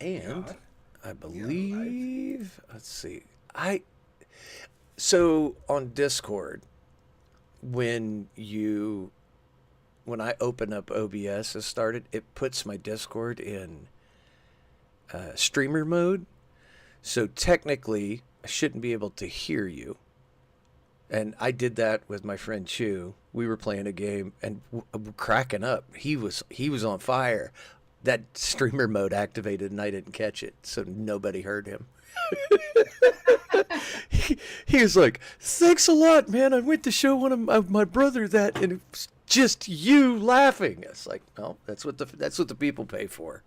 And God. I Yeah, live. believe, let's see, so on Discord, when you, when I open up OBS has started, it puts my Discord in streamer mode. So technically, I shouldn't be able to hear you. And I did that with my friend Chew. We were playing a game and cracking up. He was on fire. That streamer mode activated and I didn't catch it, so nobody heard him. He was like, "Thanks a lot, man. I went to show one of my brother that, and it was just you laughing." It's like, no, that's what the people pay for.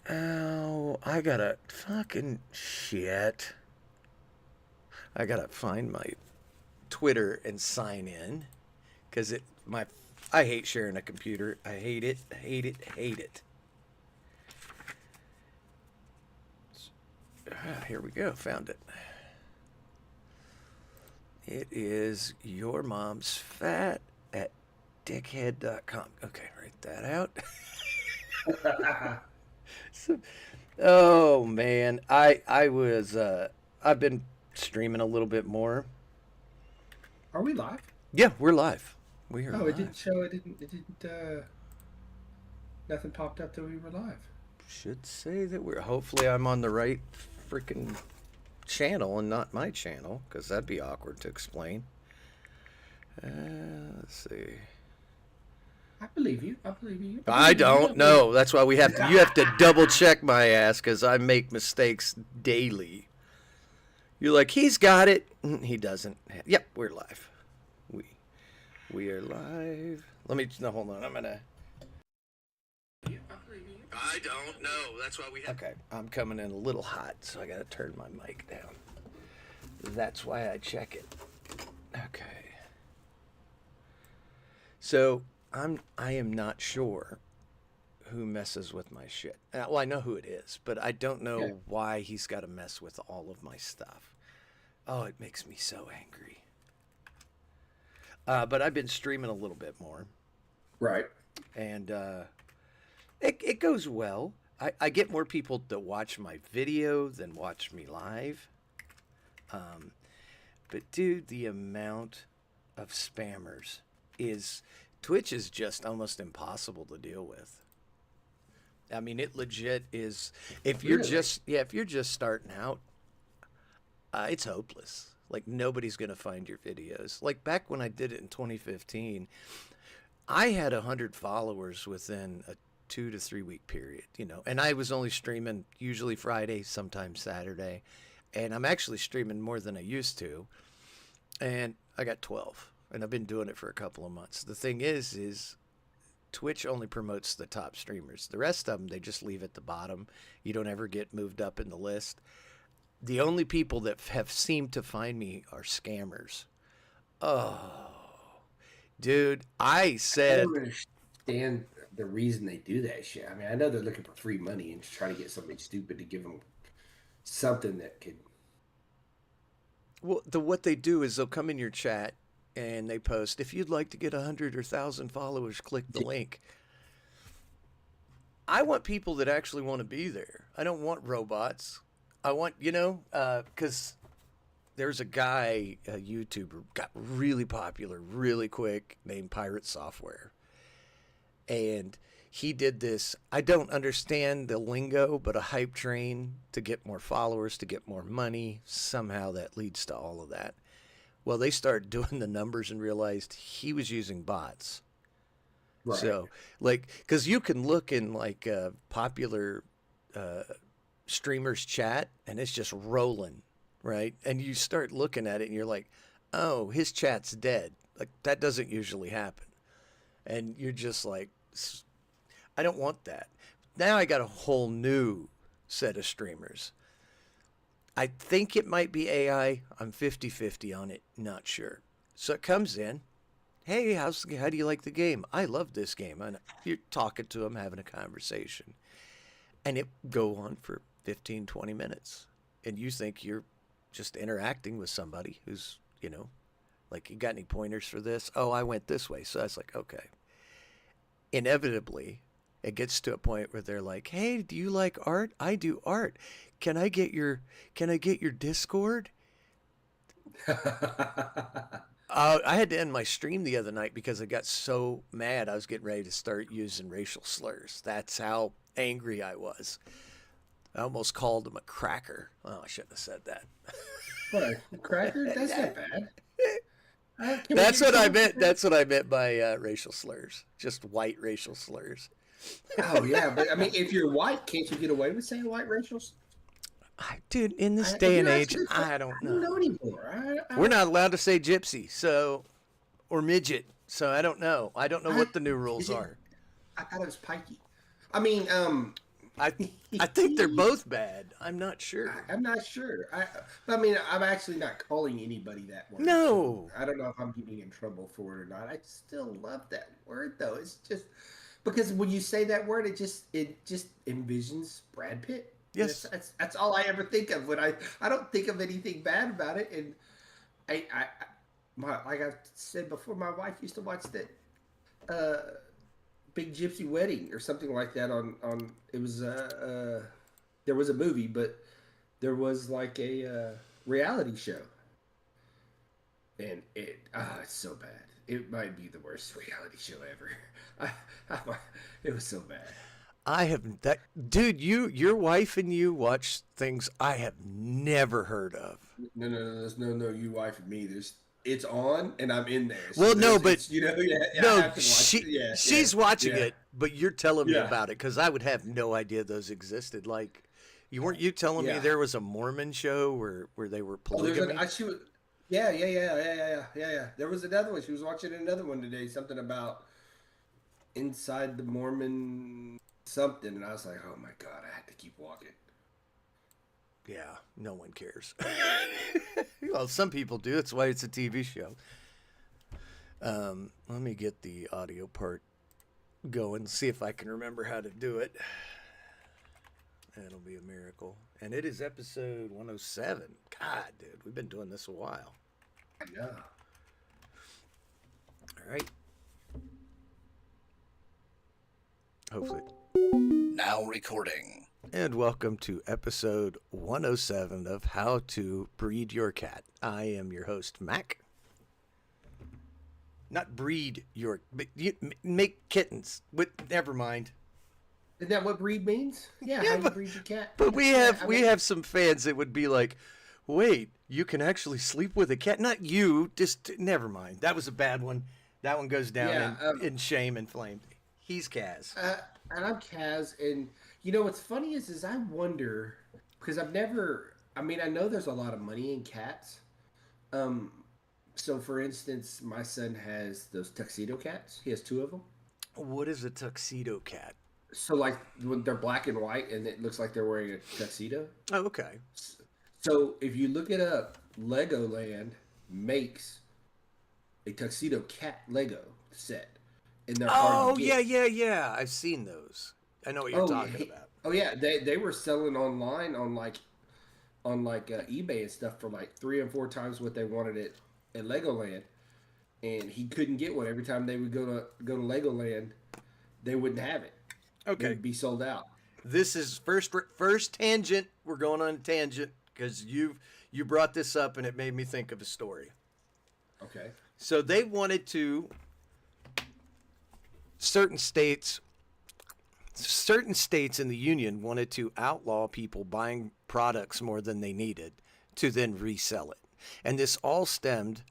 Oh, I gotta fucking shit. I gotta find my Twitter and sign in because it my I hate sharing a computer. I hate it. Hate it. Hate it. Here we go. Found it. It is your mom's fat at dickhead.com. Okay, write that out. So, oh man, I've been streaming a little bit more. Are we live? Yeah, we're live. We are Oh, it didn't live. show. Nothing popped up that we were live. Should say that we're. Hopefully, I'm on the right freaking channel and not my channel, because that'd be awkward to explain. Let's see. I believe you. I believe you. I I believe you. You don't don't believe. know. That's why you have to double check my ass because I make mistakes daily. You're like, he's got it. He doesn't. Yep, we're live. We we are live. Let me no, hold on. I'm gonna. I don't know. That's why we have. Okay, I'm coming in a little hot, so I gotta turn my mic down. That's why I check it. Okay. So I am not sure who messes with my shit. Well, I know who it is, but I don't Yeah. know why he's got to mess with all of my stuff. Oh, it makes me so angry. But I've been streaming a little bit more, Right. and it goes well. I get more people that watch my video than watch me live. Um, but dude, the amount of spammers is Twitch is just almost impossible to deal with. I mean, it legit is. If you're Really? just if you're just starting out, it's hopeless. Like nobody's gonna find your videos. Like back when I did it in 2015, I had 100 followers within a 2 to 3 week period. And I was only streaming usually Friday, sometimes Saturday, and I'm actually streaming more than I used to. And I got 12, and I've been doing it for a couple of months. The thing is Twitch only promotes the top streamers. The rest of them, they just leave at the bottom. You don't ever get moved up in the list. The only people that have seemed to find me are scammers. Oh, dude, I I said, don't understand the reason they do that shit. I mean, I know they're looking for free money and just trying to get somebody stupid to give them something that could. well, what they do is they'll come in your chat and they post, if you'd like to get 100 or 1,000 followers, click the link. I want people that actually want to be there. I don't want robots. I want, because there's a guy, a YouTuber, got really popular really quick named Pirate Software. And he did this. I don't understand the lingo, but a hype train to get more followers, to get more money. Somehow that leads to all of that. Well, they started doing the numbers and realized he was using bots. Right. So, like, because you can look in like popular uh, streamers chat and it's just rolling, right? And you start looking at it and you're like, oh, his chat's dead. Like, that doesn't usually happen. And you're just like, I don't want that. Now I got a whole new set of streamers. I think it might be AI. I'm 50-50 on it. Not sure. So it comes in. Hey, how do you like the game? I love this game. And you're talking to them, having a conversation. And it go on for 15, 20 minutes. And you think you're just interacting with somebody who's, like, you got any pointers for this? Oh, I went this way. So I was like, okay. inevitably, it gets to a point where they're like, "Hey, do you like art? I do art. Can I get your Discord?" I had to end my stream the other night because I got so mad. I was getting ready to start using racial slurs. That's how angry I was. I almost called him a cracker. Oh, I shouldn't have said that. What, a cracker? That's not bad. That's what I meant. That's what I meant by racial slurs. Just white racial slurs. Oh yeah, but I mean, if you're white, can't you get away with saying white racials? Dude, in this day and age, I don't know. I don't know anymore. We're not allowed to say gypsy, or midget. So I don't know. I don't know what the new rules are. I thought it was pikey. I mean, I think they're both bad. I'm not sure. I'm not sure. I mean, I'm actually not calling anybody that word. No. So I don't know if I'm getting in trouble for it or not. I still love that word though. It's just because when you say that word, it just envisions Brad Pitt. Yes. That's all I ever think of when I don't think of anything bad about it. And like I said before, my wife used to watch that Big Gypsy Wedding or something like that on it was there was a movie, but there was like a reality show, and it's so bad. It might be the worst reality show ever. It was so bad. I have that dude. Your wife and you watch things I have never heard of. No. You wife and me. It's on, and I'm in there. So well, no, but no, she's watching it, but you're telling me about it because I would have no idea those existed. Like, weren't you telling me there was a Mormon show where they were polygamy? Yeah. There was another one. She was watching another one today. Something about inside the Mormon something, and I was like, oh my god, I had to keep walking. Yeah, no one cares. Well, some people do. That's why it's a TV show. Let me get the audio part going, see if I can remember how to do it. That'll be a miracle. And it is episode 107. God, dude, we've been doing this a while. I know. All right. Hopefully. Now recording. And welcome to episode 107 of How to Breed Your Cat. I am your host, Mac. Not breed your, but you make kittens. But never mind. Is that what breed means? Yeah, how you breed your cat. But we have some fans that would be like, wait, you can actually sleep with a cat? Not you, just never mind. That was a bad one. That one goes down in shame and flame. He's Kaz. And I'm Kaz, and you know what's funny is I wonder, because I know there's a lot of money in cats. So for instance, my son has those tuxedo cats. He has 2 of them. What is a tuxedo cat? So like when they're black and white and it looks like they're wearing a tuxedo. Oh, okay. So if you look it up, Legoland makes a tuxedo cat Lego set. And they're hard to get. Yeah. I've seen those. I know what you're talking about. Oh yeah, they were selling online on eBay and stuff for like 3 and 4 times what they wanted it at Legoland, and he couldn't get one. Every time they would go to Legoland, they wouldn't have it. Okay, it'd be sold out. This is first tangent. We're going on a tangent because you brought this up and it made me think of a story. Okay. So they wanted to. Certain states in the union wanted to outlaw people buying products more than they needed to then resell it. And this all stemmed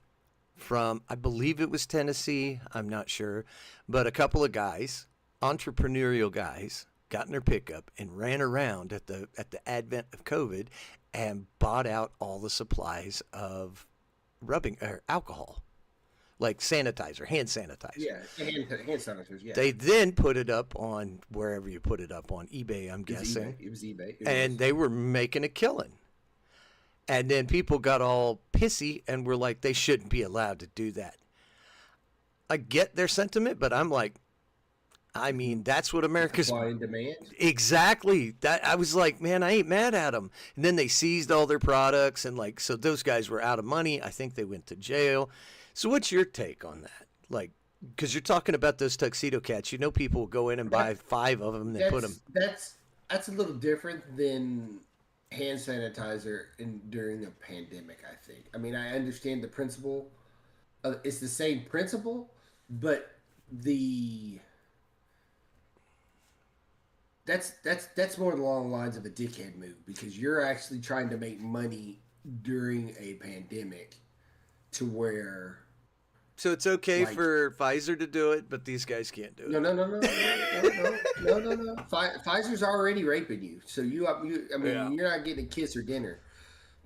from, I believe it was Tennessee, I'm not sure, but a couple of guys, entrepreneurial guys, got in their pickup and ran around at the advent of COVID and bought out all the supplies of alcohol. Like sanitizer, hand sanitizer. Yeah, hand sanitizers, yeah. They then put it up on wherever you put it up on eBay, I'm guessing. It was eBay. And they were making a killing. And then people got all pissy and were like, they shouldn't be allowed to do that. I get their sentiment, but I'm like, I mean, that's what America's... Supply and demand. Exactly. That I was like, man, I ain't mad at them. And then they seized all their products and so those guys were out of money. I think they went to jail. So what's your take on that? Like, Because you're talking about those tuxedo cats. You know, people will go in and buy 5 of them and they put them. That's a little different than hand sanitizer during a pandemic. I think. I mean, I understand the principle. It's the same principle, but the that's more along the lines of a dickhead move because you're actually trying to make money during a pandemic to where. So it's okay for Pfizer to do it, but these guys can't do it. No. Pfizer's already raping you, so you're not getting a kiss or dinner.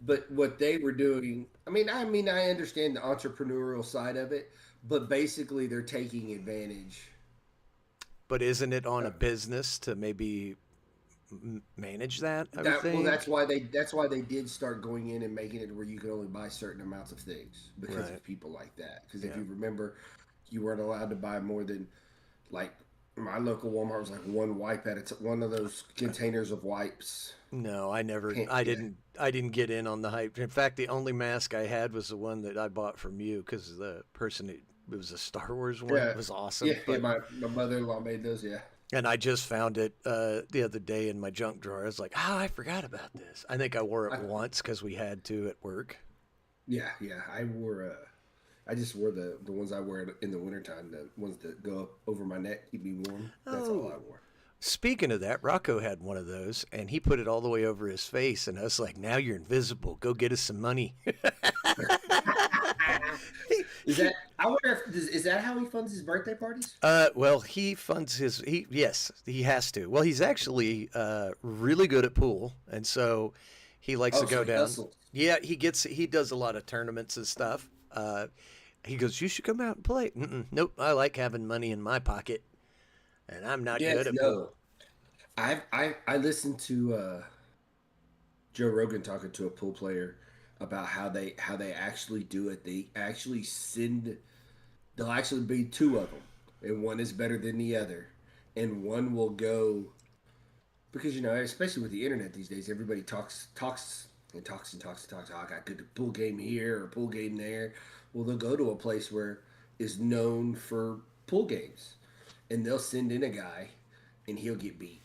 But what they were doing, I understand the entrepreneurial side of it, but basically they're taking advantage. But isn't it on a business to maybe manage that? I would think? Well, that's why they did start going in and making it where you could only buy certain amounts of things because of people like that. Because if you remember, you weren't allowed to buy more than like my local Walmart was like one wipe at one of those containers of wipes. No, I didn't get in on the hype. In fact, the only mask I had was the one that I bought from you because the person it was a Star Wars one. It was awesome. Yeah, my mother-in-law made those. Yeah. And I just found it the other day in my junk drawer. I was like, I forgot about this. I think I wore it once because we had to at work. Yeah. I just wore the ones I wear in the wintertime, the ones that go up over my neck, keep me warm. That's all I wore. Speaking of that, Rocco had one of those, and he put it all the way over his face. And I was like, now you're invisible. Go get us some money. I wonder is that how he funds his birthday parties? Well, he funds yes, he has to. Well, he's actually really good at pool, and so he likes to go down. Hustles. Yeah, he does a lot of tournaments and stuff. He goes, you should come out and play. Nope, I like having money in my pocket, and I'm not good at pool. I listened to Joe Rogan talking to a pool player about how they actually do it. There'll actually be 2 of them, and one is better than the other, and one will go because especially with the internet these days, everybody talks. Oh, I got good pool game here or pool game there. Well, they'll go to a place where is known for pool games, and they'll send in a guy, and he'll get beat,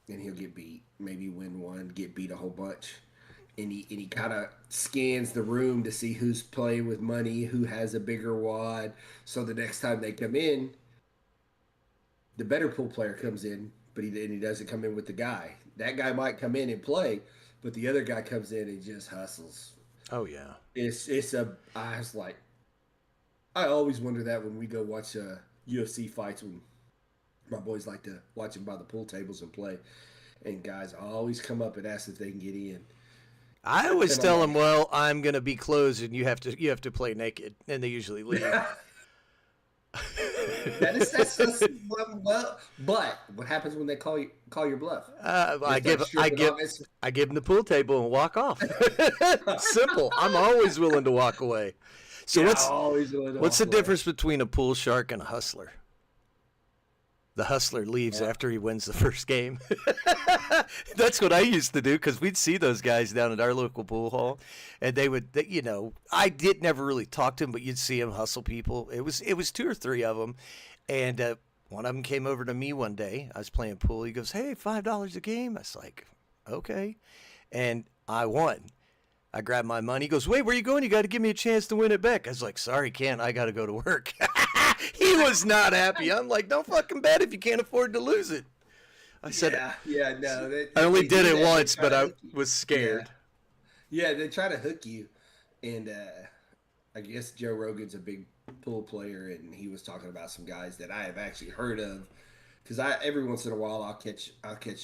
maybe win one, get beat a whole bunch. And he kind of scans the room to see who's playing with money, who has a bigger wad. So the next time they come in, the better pool player comes in, but he doesn't come in with the guy. That guy might come in and play, but the other guy comes in and just hustles. Oh yeah, I always wonder that when we go watch UFC fights when my boys like to watch them by the pool tables and play, and guys always come up and ask if they can get in. I always tell them, well, I'm going to be closed and you have to play naked. And they usually leave. Well, but what happens when they call your bluff? I give them the pool table and walk off. Simple. I'm always willing to walk away. So what's the difference between a pool shark and a hustler? The hustler leaves after he wins the first game. That's what I used to do because we'd see those guys down at our local pool hall, and they would, I did never really talk to them, but you'd see them hustle people. It was 2 or 3 of them, and one of them came over to me one day. I was playing pool. He goes, "Hey, $5 a game." I was like, "Okay," and I won. I grabbed my money. He goes, "Wait, where you going? You got to give me a chance to win it back." I was like, "Sorry, can't. I got to go to work." He was not happy. I'm like, "Don't fucking bet if you can't afford to lose it." I said, no. I only did it once, but I was scared. Yeah, they try to hook you. And I guess Joe Rogan's a big pool player, and he was talking about some guys that I have actually heard of. Because every once in a while I'll catch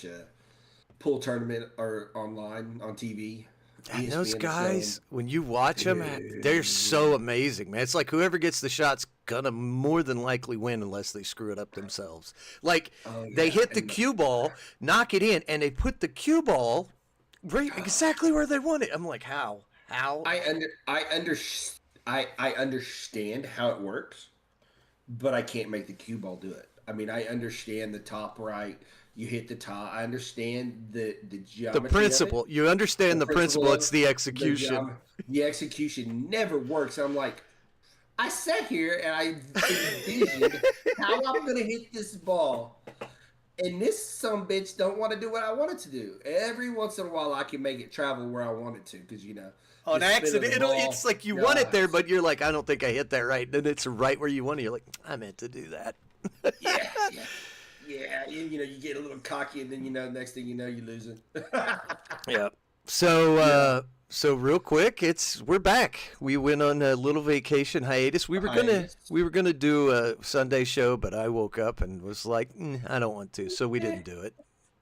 a pool tournament or online on TV. And those guys, when you watch them, they're so amazing, man. It's like whoever gets the shot's gonna more than likely win unless they screw it up themselves. Like they hit the cue ball, knock it in, and they put the cue ball right exactly where they want it. I'm like, how? I understand how it works, but I can't make the cue ball do it. I mean, I understand the top right. You hit the top. I understand the geometry. The principle. You understand the principle. It's the execution. The execution never works. I'm like, I sat here and I envisioned how I'm gonna hit this ball. And this some bitch don't want to do what I want it to do. Every once in a while, I can make it travel where I want it to, because On the spin of accident, the it's ball. like you want it God, there, but you're like, I don't think I hit that right. Then it's right where you want it. You're like, I meant to do that. yeah, yeah, yeah. You get a little cocky, and then next thing you know, you're losing. Yeah. So, Yeah. so real quick, we're back. We went on a little vacation hiatus. Hiatus. We were gonna do a Sunday show, but I woke up and was like, I don't want to, so we Eh. didn't do it.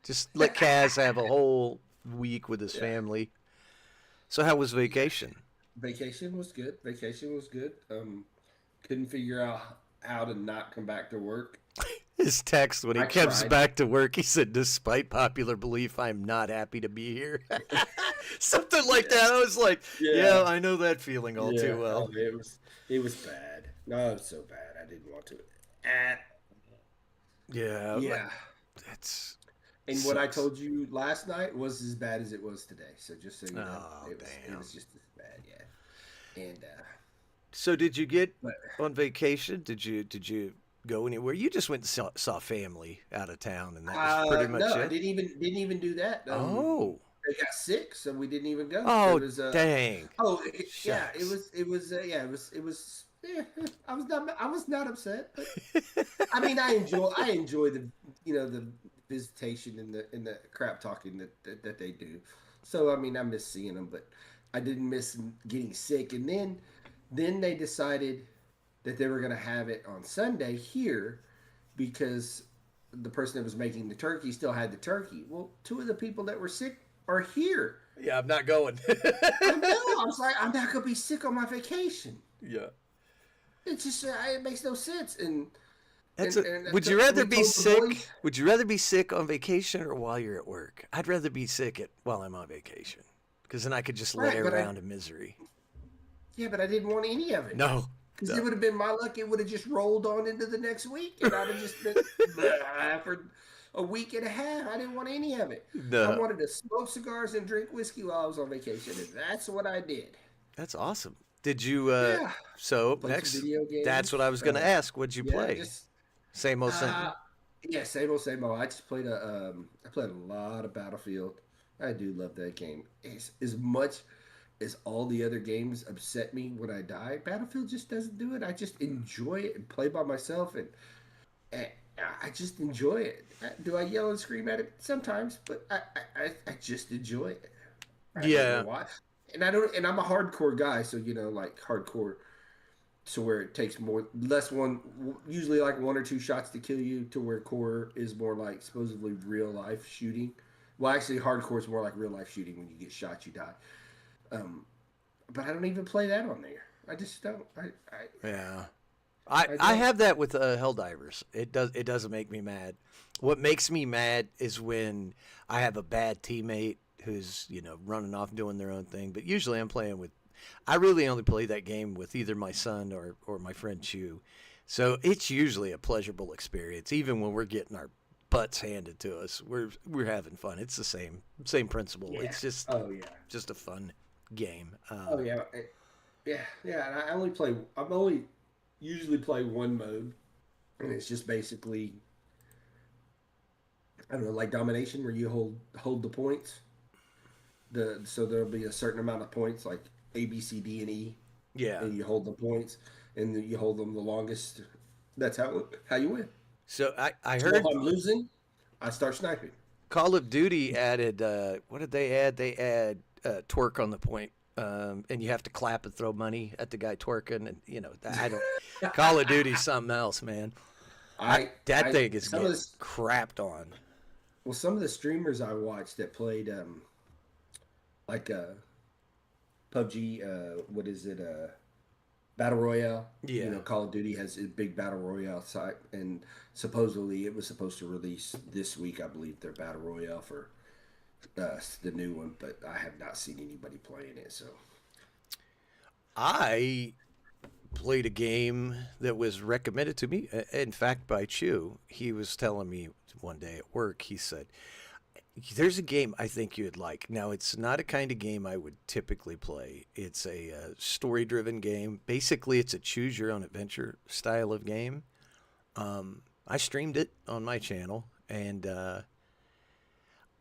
Just let Kaz have a whole week with his Yeah. family. So, how was vacation? Vacation was good. Vacation was good. Couldn't figure out how to not come back to work. His text when he I comes tried. back to work, he said, "Despite popular belief, I'm not happy to be here." Something like that. I was like, "Yeah, Yeah. I know that feeling all Yeah. too well." Oh, it was bad. No, it was so bad. I didn't want to. Ah, Yeah, yeah. that's And what I sucks. told you last night was as bad as it was today. So just so you know, Oh, it damn. was just as bad. Yeah. And So did you get but on vacation? Did you go anywhere? You just went and saw family out of town, and that was pretty much no, I it. didn't even do that. Oh, They got sick, so we didn't even go. It oh, was dang, yeah, it shucks. was it was yeah, it was yeah, I was not upset, but I mean, I enjoy the visitation and the crap talking that they do. So I mean, I miss seeing them, but I didn't miss them getting sick. And then they decided that they were going to have it on Sunday here, because the person that was making the turkey still had the turkey. Well, two of the people that were sick are here. Yeah, I'm not going. I know. I was like, I'm not going to be sick on my vacation. Yeah. It's just it makes no sense. And That's and, a. and Would you rather we be told the boys. sick? Would you rather be sick on vacation or while you're at work? I'd rather be sick while I'm on vacation, because then I could just lay Right, but around in misery. I didn't want any of it. No, Because it no, would have been my luck. It would have just rolled on into the next week, and I'd have just been for a week and a half. I didn't want any of it. I no. wanted to smoke cigars and drink whiskey while I was on vacation, and that's what I did. That's awesome. Did you? Yeah, So played some next, video that's what games. I was gonna ask. What'd you Yeah, play? just Same old uh, same. yeah, same old, same old. I just played I played a lot of Battlefield. I do love that game. As much as all the other games upset me when I die, Battlefield just doesn't do it. I just enjoy it and play by myself, and I just enjoy it. Do I yell and scream at it sometimes? But I just enjoy it. I don't know Yeah, why. And I don't. And I'm a hardcore guy, so like hardcore, to where it takes less usually like one or two shots to kill you, to where core is more like supposedly real life shooting. Well, actually, hardcore is more like real life shooting. When you get shot, you die. Um, but I don't even play that on there. I just don't. yeah. I I I don't. have that with Helldivers. It doesn't make me mad. What makes me mad is when I have a bad teammate who's running off doing their own thing. But usually I'm playing with. I really only play that game with either my son or my friend Chew. So it's usually a pleasurable experience, even when we're getting our butts handed to us. We're having fun. It's the same principle. Yeah. It's just Oh yeah. just a fun game. Oh yeah. Yeah. Yeah. And I only play. I'm only usually play one mode, and it's just basically, I don't know, like domination, where you hold the points. So there'll be a certain amount of points, like A, B, C, D, and E, Yeah. and you hold the points, and then you hold them the longest. That's how you win. So I So if heard I'm losing, I start sniping. Call of Duty added what did they add? They add twerk on the point. And you have to clap and throw money at the guy twerking, and I don't. Call of Duty's something else, man. That thing is Some of getting the crapped on. some of the streamers I watched that played like PUBG, what is it, Battle Royale. Yeah. Call of Duty has a big Battle Royale site, and supposedly it was supposed to release this week, I believe, their Battle Royale for the new one, but I have not seen anybody playing it. So I played a game that was recommended to me, in fact, by Chew. He was telling me one day at work. He said, There's a game I think you'd like. Now, it's not a kind of game I would typically play. It's a story-driven game. Basically, it's a choose-your-own-adventure style of game. I streamed it on my channel, and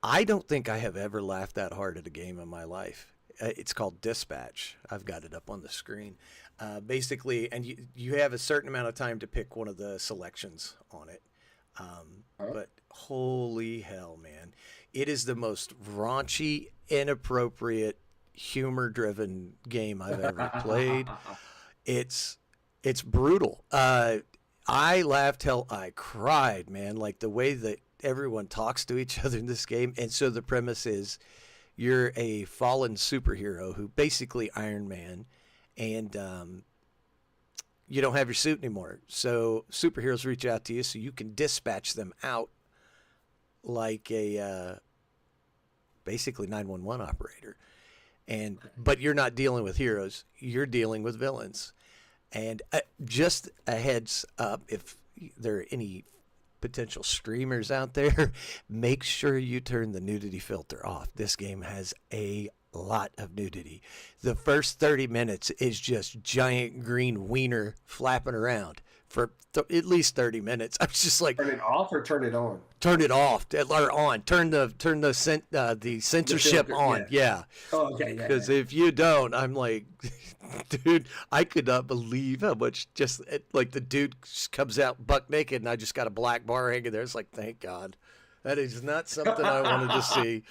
I don't think I have ever laughed that hard at a game in my life. It's called Dispatch. I've got it up on the screen. Basically, and you have a certain amount of time to pick one of the selections on it. But holy hell, man. It is the most raunchy, inappropriate, humor-driven game I've ever played. It's brutal. I laughed, hell, I cried, man. Like the way that everyone talks to each other in this game. And so the premise is you're a fallen superhero who basically Iron Man, and you don't have your suit anymore. So superheroes reach out to you so you can dispatch them out like a basically 911 operator. But you're not dealing with heroes. You're dealing with villains. And just a heads up, if there are any potential streamers out there, make sure you turn the nudity filter off. This game has a lot of nudity. The first 30 minutes is just giant green wiener flapping around for at least 30 minutes. I was just like, turn it off or turn it on? Turn it off or on. Turn the censorship filter, on. Yeah. Oh, okay. Because if you don't, I'm like, dude, I could not believe how much like the dude comes out buck naked and I just got a black bar hanging there. It's like, thank God. That is not something I wanted to see.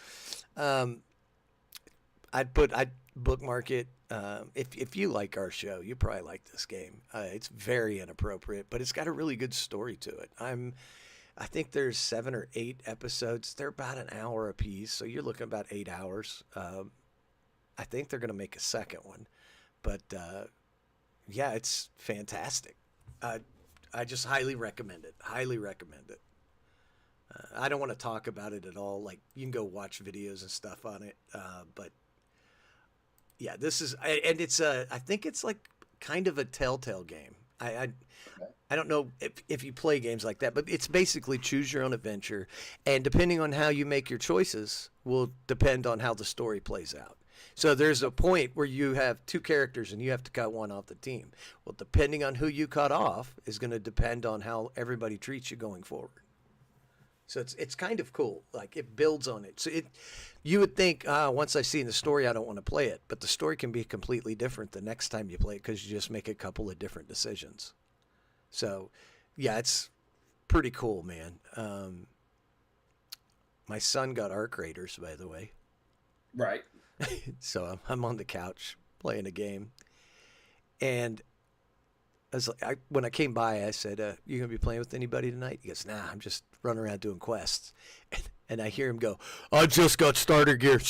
I'd bookmark it. If you like our show, you probably like this game. It's very inappropriate, but it's got a really good story to it. I think there's 7 or 8 episodes. They're about an hour a piece, so you're looking about 8 hours. I think they're going to make a second one, but yeah, it's fantastic. I just highly recommend it. Highly recommend it. I don't want to talk about it at all. Like, you can go watch videos and stuff on it, but yeah, this is, and it's I think it's like kind of a telltale game. I don't know if you play games like that, but it's basically choose your own adventure, and depending on how you make your choices will depend on how the story plays out. So there's a point where you have 2 characters and you have to cut one off the team. Well, depending on who you cut off is going to depend on how everybody treats you going forward. So it's kind of cool. Like, it builds on it. So you would think, once I've seen the story, I don't want to play it. But the story can be completely different the next time you play it because you just make a couple of different decisions. So, yeah, it's pretty cool, man. My son got Arc Raiders, by the way. Right. So I'm on the couch playing a game. And when I came by, I said, you going to be playing with anybody tonight? He goes, nah, I'm just running around doing quests. And I hear him go, I just got starter gear.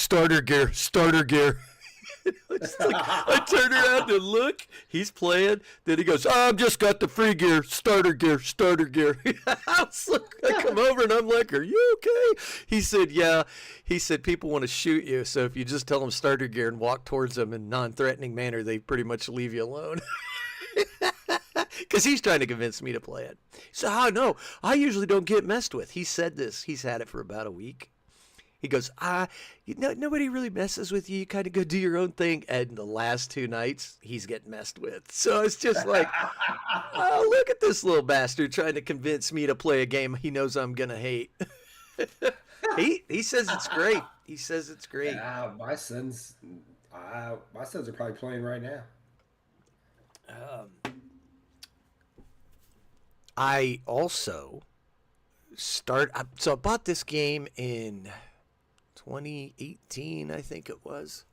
It's like, I turn around and look, he's playing. Then he goes, I've just got the free gear, starter gear. I come over and I'm like, are you okay? He said, yeah. He said, people want to shoot you. So if you just tell them starter gear and walk towards them in a non-threatening manner, they pretty much leave you alone. Because he's trying to convince me to play it. So, no, I usually don't get messed with. He said this. He's had it for about a week. He goes, nobody really messes with you. You kind of go do your own thing. And the last 2 nights, he's getting messed with. So it's just like, oh, look at this little bastard trying to convince me to play a game he knows I'm going to hate. He says it's great. He says it's great. My sons are probably playing right now. I also so I bought this game in 2018, I think it was.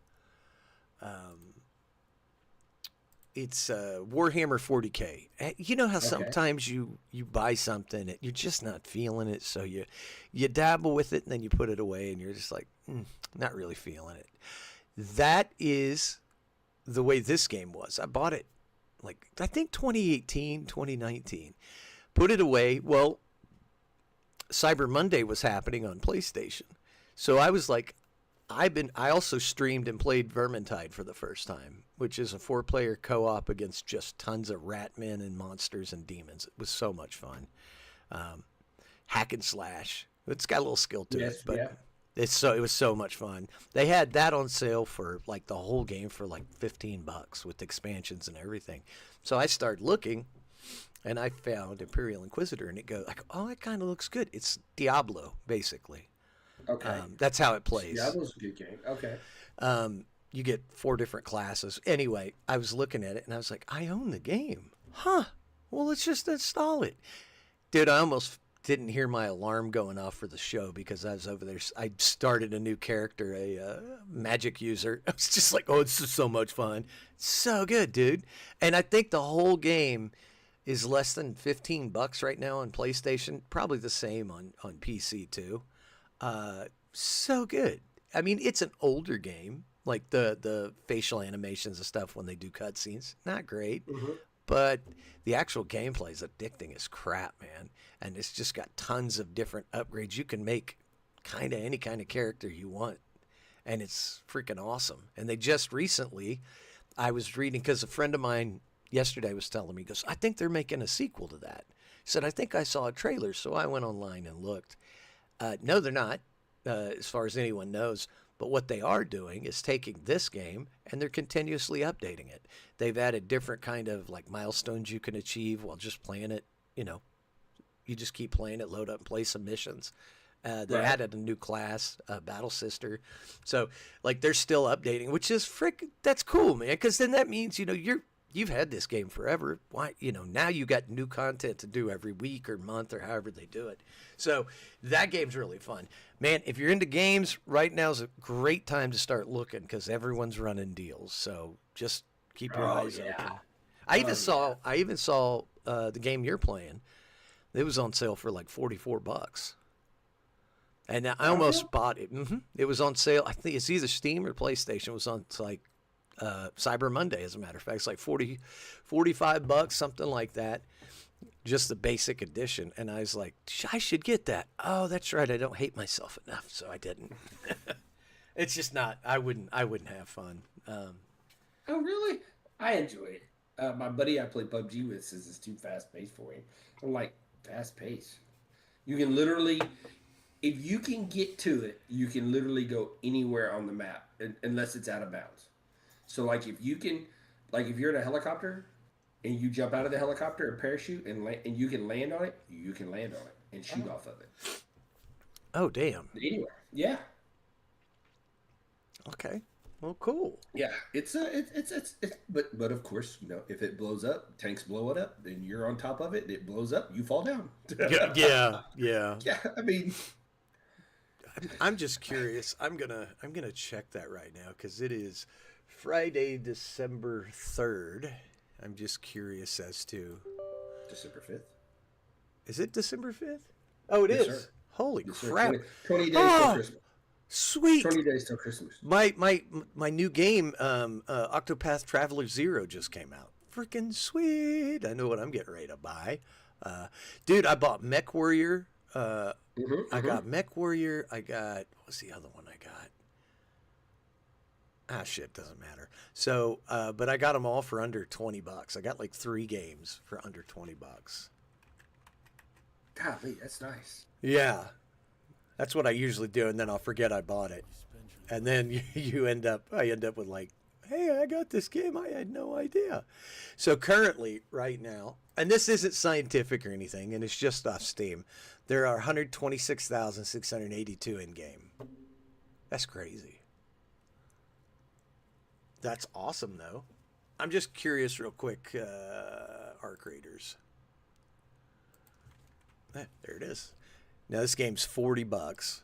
It's Warhammer 40K. You know how sometimes you buy something and you're just not feeling it, so you dabble with it and then you put it away and you're just like, not really feeling it. That is the way this game was. I bought it like, I think 2018, 2019. Put it away. Well, Cyber Monday was happening on PlayStation. So I was like, I also streamed and played Vermintide for the first time, which is a 4-player co-op against just tons of rat men and monsters and demons. It was so much fun. Hack and slash. It's got a little skill to it, but It was so much fun. They had that on sale for like the whole game for like $15 with expansions and everything. So I started looking, and I found Imperial Inquisitor, and it goes like, oh, it kind of looks good. It's Diablo basically. Okay. That's how it plays. Diablo's a good game. Okay. You get 4 different classes. Anyway, I was looking at it and I was like, I own the game. Huh. Well, let's just install it. Dude, I almost didn't hear my alarm going off for the show because I was over there. I started a new character, a magic user. I was just like, oh, this is so much fun. It's so good, dude. And I think the whole game is less than $15 right now on PlayStation. Probably the same on PC too. So good. I mean, it's an older game. Like the facial animations and stuff when they do cutscenes, not great. Mm-hmm. But the actual gameplay is addicting as crap, man. And it's just got tons of different upgrades. You can make kind of any kind of character you want. And it's freaking awesome. And they just recently, I was reading, because a friend of mine yesterday was telling me, he goes, I think they're making a sequel to that. He said, I think I saw a trailer. So I went online and looked. No, they're not, as far as anyone knows. But what they are doing is taking this game and they're continuously updating it. They've added different kind of like milestones you can achieve while just playing it. You know, you just keep playing it, load up and play some missions. They added a new class, Battle Sister. So like they're still updating, which is that's cool, man. Because then that means, you've had this game forever. Why, now you got new content to do every week or month or however they do it. So that game's really fun. Man, if you're into games, right now is a great time to start looking because everyone's running deals. So just keep your eyes open. I even saw the game you're playing. It was on sale for like $44. And I almost bought it. It was on sale. I think it's either Steam or PlayStation. It was on like Cyber Monday, as a matter of fact. It's like $45, something like that. Just the basic edition. And I was like, I should get that. Oh, that's right. I don't hate myself enough, so I didn't. It's just not. I wouldn't have fun. Oh, really? I enjoy it. My buddy I play PUBG with says it's too fast paced for him. I'm like, fast paced. You can literally, if you can get to it, you can literally go anywhere on the map unless it's out of bounds. So like if you can, like if you're in a helicopter and you jump out of the helicopter and parachute and you can land on it, you can land on it and shoot off of it. Oh, damn. Anywhere. Yeah. Okay. Well, cool. Yeah, it's but of course, if it blows up, tanks blow it up, then you're on top of it, it blows up, you fall down. Yeah. Yeah, I mean, I'm just curious. I'm gonna check that right now because it is Friday, December 3rd. I'm just curious as to December 5th. Is it December 5th? Oh, it Yes, is. sir. Holy Yes, sir. crap! 20 days till Christmas. Sweet. 20 days till Christmas. My new game, Octopath Traveler 0 just came out. Freaking sweet. I know what I'm getting ready to buy. Dude, I bought Mech Warrior. I got Mech Warrior. I got, what's the other one I got? Shit, doesn't matter. So, but I got them all for under $20. I got like 3 games for under $20. Golly, that's nice. Yeah. That's what I usually do, and then I'll forget I bought it. And then I end up with like, hey, I got this game. I had no idea. So currently, right now, and this isn't scientific or anything, and it's just off Steam, there are 126,682 in-game. That's crazy. That's awesome, though. I'm just curious real quick, Arc Raiders. There it is. Now, this game's $40.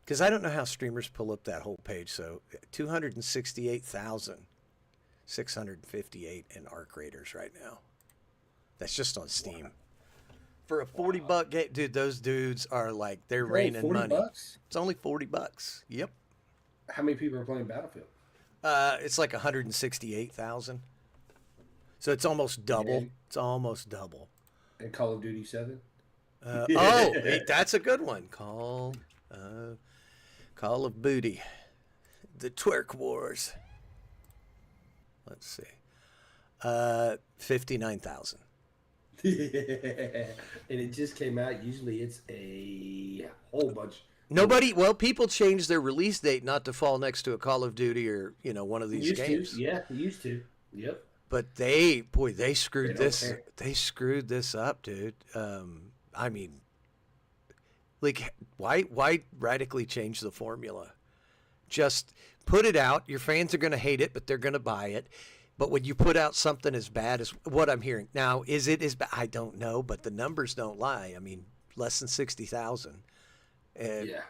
Because I don't know how streamers pull up that whole page. So 268,658 in Arc Raiders right now. That's just on Steam. For a $40 game, dude, those dudes are like, they're raining money. $40? It's only $40. Yep. How many people are playing Battlefield? It's like 168,000. So it's almost double. Yeah. It's almost double. And Call of Duty 7? That's a good one. Call of Booty. The Twerk Wars. Let's see. 59,000. And it just came out. Usually it's a Yeah, whole bunch. Nobody. Well, people change their release date not to fall next to a Call of Duty or one of these Used games. to, yeah, used to. Yep. But they They screwed don't this. care. They screwed this up, dude. I mean, like, why radically change the formula? Just put it out. Your fans are going to hate it, but they're going to buy it. But when you put out something as bad as what I'm hearing now, is it as bad? I don't know, but the numbers don't lie. I mean, less than 60,000 Yeah.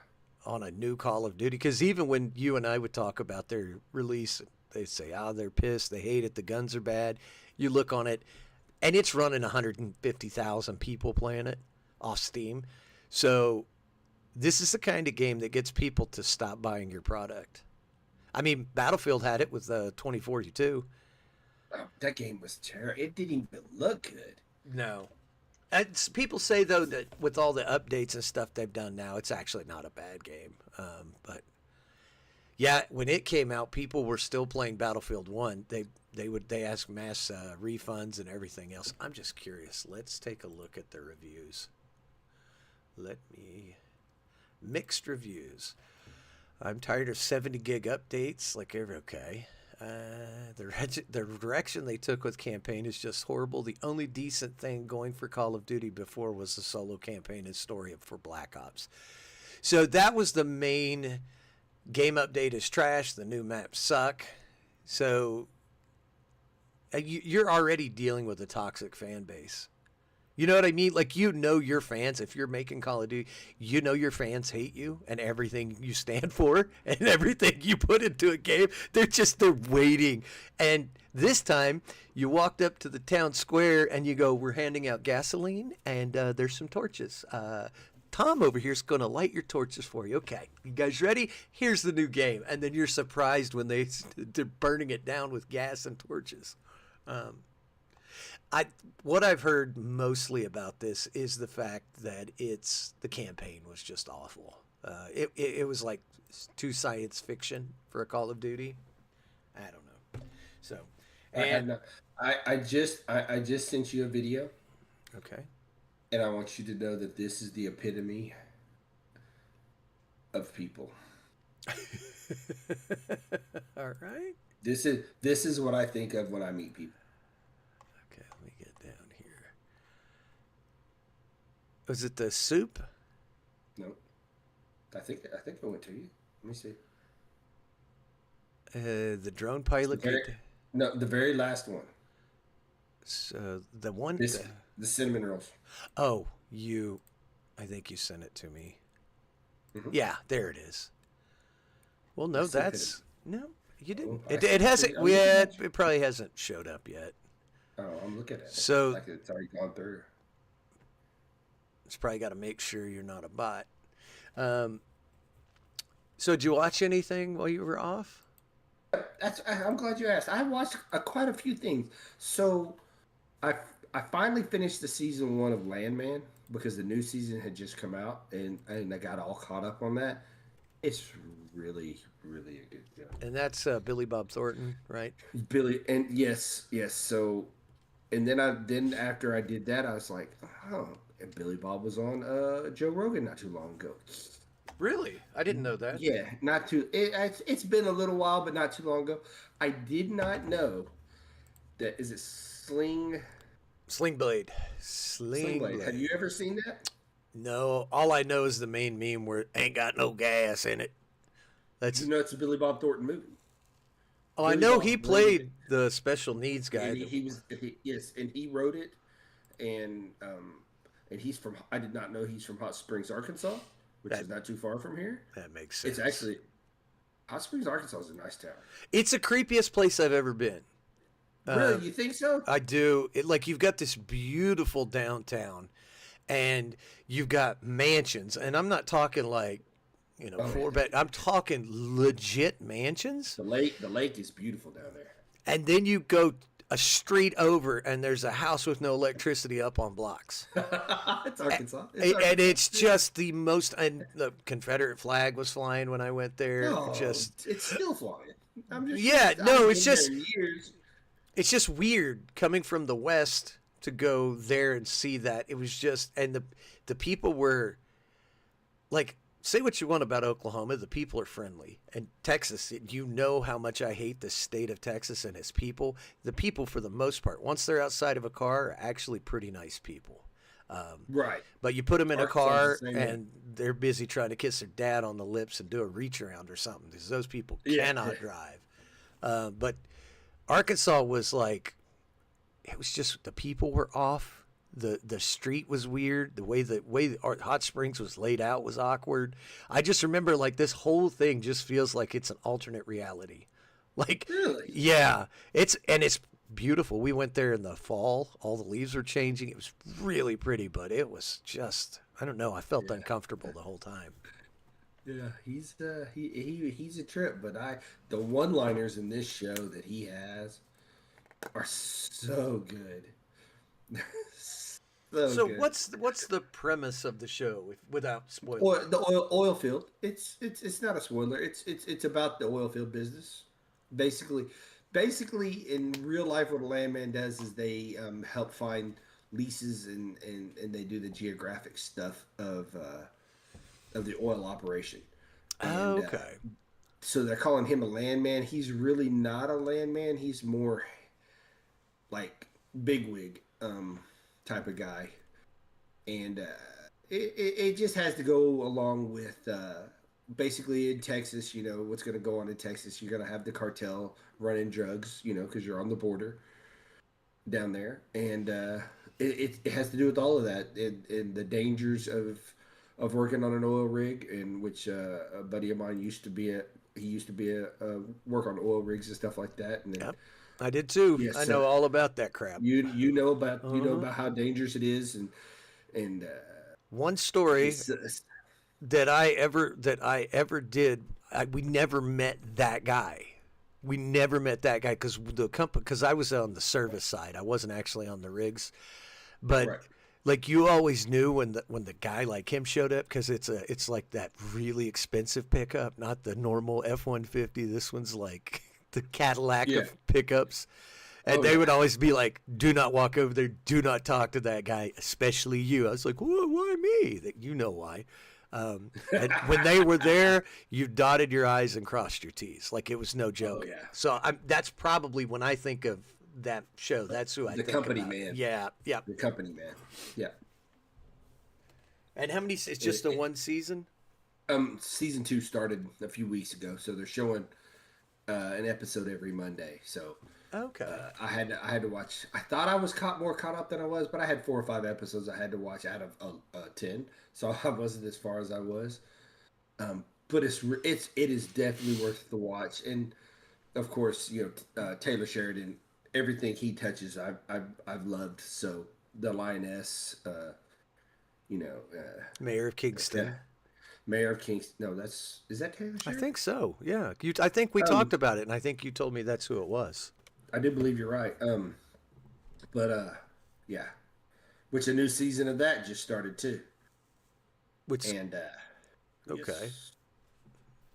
on a new Call of Duty. Because even when you and I would talk about their release, they'd say, they're pissed, they hate it, the guns are bad. You look on it, and it's running 150,000 people playing it off Steam. So this is the kind of game that gets people to stop buying your product. I mean, Battlefield had it with 2042. Oh, that game was terrible. It didn't even look good. No. People say, though, that with all the updates and stuff they've done now, it's actually not a bad game. But, yeah, when it came out, people were still playing Battlefield 1. They ask mass refunds and everything else. I'm just curious. Let's take a look at the reviews. Mixed reviews. I'm tired of 70 gig updates. Okay. The direction they took with campaign is just horrible. The only decent thing going for Call of Duty before was the solo campaign and story for Black Ops. So that was the main game update is trash. The new maps suck. So you're already dealing with a toxic fan base. You know what I mean? Like, your fans, if you're making Call of Duty, your fans hate you and everything you stand for and everything you put into a game. They're waiting. And this time, you walked up to the town square and you go, we're handing out gasoline and there's some torches. Tom over here is going to light your torches for you. Okay, you guys ready? Here's the new game. And then you're surprised when they're burning it down with gas and torches. What I've heard mostly about this is the fact that the campaign was just awful. It was like too science fiction for a Call of Duty. I don't know. So, I just sent you a video, okay. and I want you to know that this is the epitome of people. All right. This is what I think of when I meet people. Okay, let me get down here. Was it the soup? No, I think it went to you. Let me see. The drone pilot. The very last one. So the one. The cinnamon rolls. Oh, I think you sent it to me. Mm-hmm. Yeah, there it is. Well, no, no, you didn't. It hasn't. It probably hasn't showed up yet. Oh, I'm looking at it. So like it's already gone through. It's probably got to make sure you're not a bot. So did you watch anything while you were off? I'm glad you asked. I watched quite a few things. So I finally finished the season 1 of Landman because the new season had just come out, and I got all caught up on that. It's really, really a good show. And that's Billy Bob Thornton, right? Billy, and yes. So, and then after I did that, I was like, oh, and Billy Bob was on Joe Rogan not too long ago. Really? I didn't know that. Yeah, not too. It's been a little while, but not too long ago. I did not know that. Is it Sling Blade? Sling Blade. Have you ever seen that? No. All I know is the main meme where it ain't got no gas in it. It's a Billy Bob Thornton movie. Oh, Billy I know he played the special needs guy. And he wrote it, and he's from. I did not know he's from Hot Springs, Arkansas, which is not too far from here. That makes sense. It's actually Hot Springs, Arkansas is a nice town. It's the creepiest place I've ever been. Really, you think so? I do. You've got this beautiful downtown, and you've got mansions, and I'm not talking like, 4-bed. I'm talking legit mansions. The lake is beautiful down there. And then you go a street over, and there's a house with no electricity up on blocks. It's Arkansas. And it's just the most. And the Confederate flag was flying when I went there. No, it's still flying. It's just weird coming from the West to go there and see that. It was just, and the people were like, say what you want about Oklahoma, the people are friendly. And Texas, you know how much I hate the state of Texas and its people. The people, for the most part, once they're outside of a car, are actually pretty nice people. Right. But you put them in a Arkansas is car the same way. and they're busy trying to kiss their dad on the lips and do a reach around or something because those people Yeah. cannot drive. But Arkansas was like, it was just the people were off. The street was weird. The way Hot Springs was laid out was awkward. I just remember like this whole thing just feels like it's an alternate reality. Like, Really? yeah, it's beautiful. We went there in the fall. All the leaves were changing. It was really pretty, but it was just, I don't know. I felt uncomfortable the whole time. Yeah, he's he's a trip, but the one-liners in this show that he has are so good. So Good. what's the premise of the show without spoiling? The oil field. It's not a spoiler. It's about the oil field business. Basically, in real life, what a landman does is they help find leases and they do the geographic stuff of the oil operation. Oh, And, okay. So they're calling him a landman. He's really not a landman. He's more like bigwig type of guy, and it just has to go along with basically in Texas. You know what's going to go on in Texas. You're going to have the cartel running drugs. You know because you're on the border down there, and it has to do with all of that and the dangers of working on an oil rig, in which a buddy of mine used to be a work on oil rigs and stuff like that, and then, Yep. I did too. Yes, I sir. know all about that crap. you know about how dangerous it is, and One story it's- that I ever did, we never met that guy. We never met that guy because I was on the service side. I wasn't actually on the rigs, but Right. like you always knew when the guy like him showed up because it's like that really expensive pickup, not the normal F-150. This one's like the Cadillac Yeah. of pickups. And Oh, they yeah. would always be like, do not walk over there. Do not talk to that guy, especially you. I was like, why me? That you know why. And when they were there, you dotted your I's and crossed your T's. Like it was no joke. yeah. So that's probably when I think of that show. That's who I The think company about. man. Yeah, yeah. The company man. Yeah. And how many? It's just the one season? Season 2 started a few weeks ago, so they're showing an episode every Monday. So Okay. I had to watch. I thought I was more caught up than I was, but I had 4 or 5 episodes I had to watch out of 10, so I wasn't as far as I was. But it is definitely worth the watch, and of course, Taylor Sheridan. Everything he touches, I've loved. So the Lioness, Mayor of Kingston. Mayor of Kingston. No, is that Taylor I Sheridan? think so. Yeah. I think we talked about it, and I think you told me that's who it was. I do believe you're right. Yeah. Which a new season of that just started too. Which And okay. yes.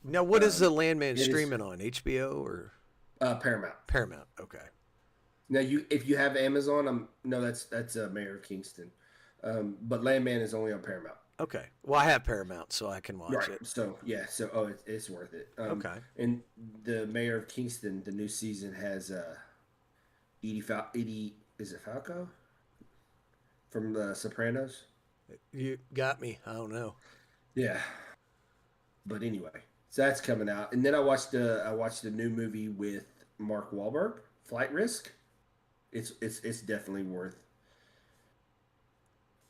Now, what is the Landman is- streaming on? HBO or Paramount. Paramount? Okay. Now if you have Amazon, no, that's Mayor of Kingston. But Landman is only on Paramount. Okay. Well, I have Paramount, so I can watch it. So yeah, it's worth it. Okay. And the Mayor of Kingston, the new season has Edie, is it Falco from The Sopranos? You got me. I don't know. Yeah. But anyway, so that's coming out, and then I watched the new movie with Mark Wahlberg, Flight Risk. It's definitely worth.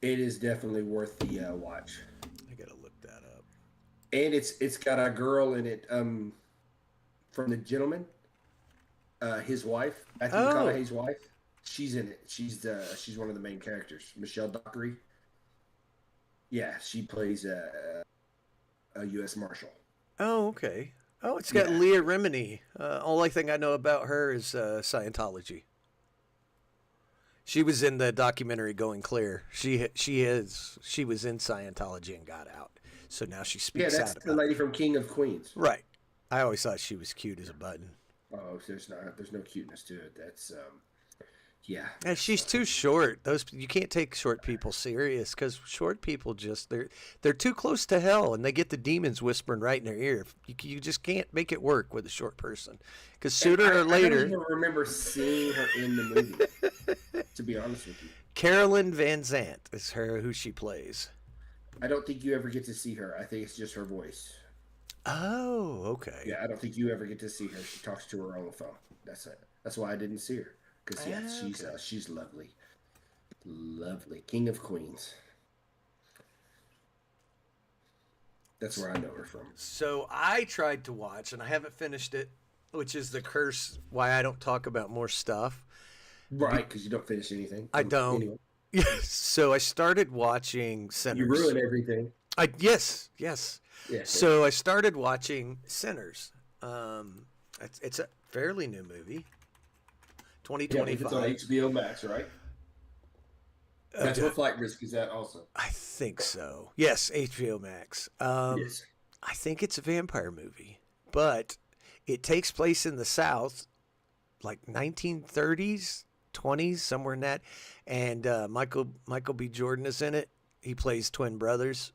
It is definitely worth the watch. I gotta look that up. And it's got a girl in it from The Gentleman, his wife, Matthew McConaughey's wife. She's in it. She's one of the main characters, Michelle Dockery. Yeah, she plays a U.S. Marshal. Oh, okay. Oh, it's got Leah Remini. Only thing I know about her is Scientology. She was in the documentary Going Clear. She was in Scientology and got out. So now she speaks That's out the about lady from King of Queens. Right. I always thought she was cute as a button. Oh, there's no cuteness to it. Yeah. And she's too short. Those you can't take short people serious because short people they're too close to hell and they get the demons whispering right in their ear. You just can't make it work with a short person because sooner or I don't later. even remember seeing her in the movie. To be honest with you, Carolyn Van Zant is who she plays. I don't think you ever get to see her. I think it's just her voice. Oh, okay. Yeah, I don't think you ever get to see her. She talks to her on the phone. That's it. That's why I didn't see her. Because she's lovely, lovely, King of Queens. That's where I know her from. So I tried to watch, and I haven't finished it, which is the curse why I don't talk about more stuff. Right, because you don't finish anything. I don't. Anyway. So I started watching Sinners. You ruin everything. Yes. Yeah. So I started watching Sinners. It's a fairly new movie. 2025. Yeah, it's on HBO Max, right? That's what Flight Risk is at also. I think so. Yes, HBO Max. Yes. I think it's a vampire movie, but it takes place in the South, like 1930s, 20s, somewhere in that. And Michael B. Jordan is in it. He plays twin brothers.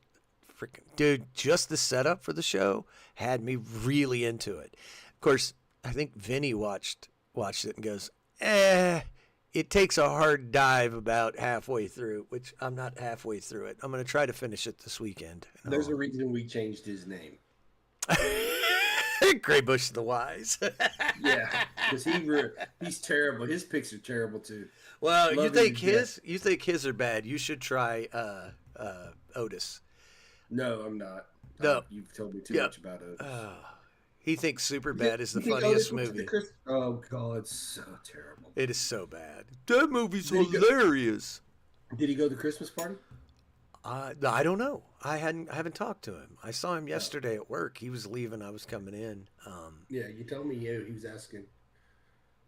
Freaking dude, just the setup for the show had me really into it. Of course, I think Vinny watched it and goes, it takes a hard dive about halfway through, which I'm not halfway through it. I'm going to try to finish it this weekend. There's a reason we changed his name. Gray Bush the Wise. Yeah, because he's terrible. His picks are terrible too. Well, you think his are bad? You should try Otis. No, I'm not. No, you've told me too much about Otis. He thinks Superbad is the funniest movie. Oh God, it's so terrible. It is so bad. That movie's hilarious. Did he go to the Christmas party? I don't know. I haven't talked to him. I saw him yesterday at work. He was leaving. I was coming in. Yeah, you told me he was asking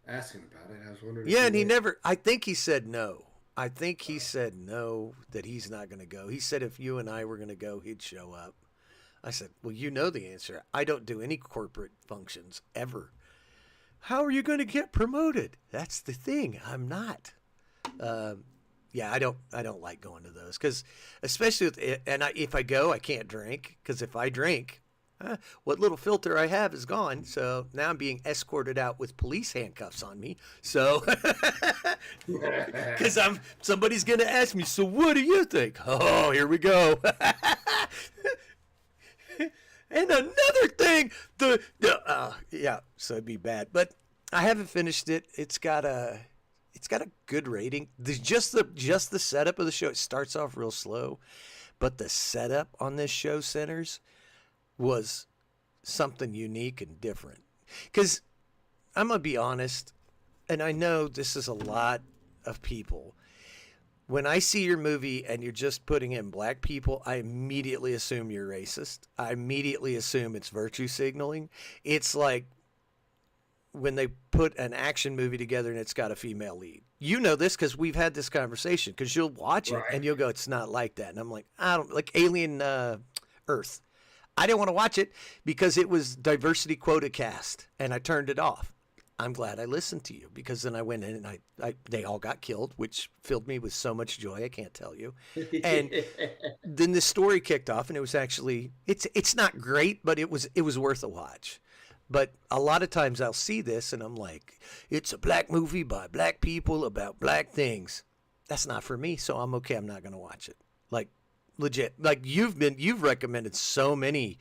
about it. I was wondering. Yeah, and he never. I think he said no. I think he said no, that he's not going to go. He said if you and I were going to go, he'd show up. I said, well, you know the answer. I don't do any corporate functions ever. How are you going to get promoted? That's the thing. I'm not. Yeah, I don't like going to those because, especially with it, and if I go, I can't drink because if I drink, what little filter I have is gone. So now I'm being escorted out with police handcuffs on me. So because somebody's going to ask me, so what do you think? Oh, here we go. And another thing, yeah, so it'd be bad, but I haven't finished it. It's got a good rating. Just the setup of the show. It starts off real slow, but the setup on this show, Sinners, was something unique and different. Because I'm gonna be honest, and I know this is a lot of people. When I see your movie and you're just putting in black people, I immediately assume you're racist. I immediately assume it's virtue signaling. It's like when they put an action movie together and it's got a female lead. You know this because we've had this conversation because you'll watch it and you'll go, it's not like that. And I'm like, I don't like Alien Earth. I didn't want to watch it because it was diversity quota cast and I turned it off. I'm glad I listened to you because then I went in and they all got killed, which filled me with so much joy. I can't tell you. And then the story kicked off and it was actually, it's not great, but it was worth a watch. But a lot of times I'll see this and I'm like, it's a black movie by black people about black things. That's not for me. So I'm okay. I'm not going to watch it. Like legit, like you've recommended so many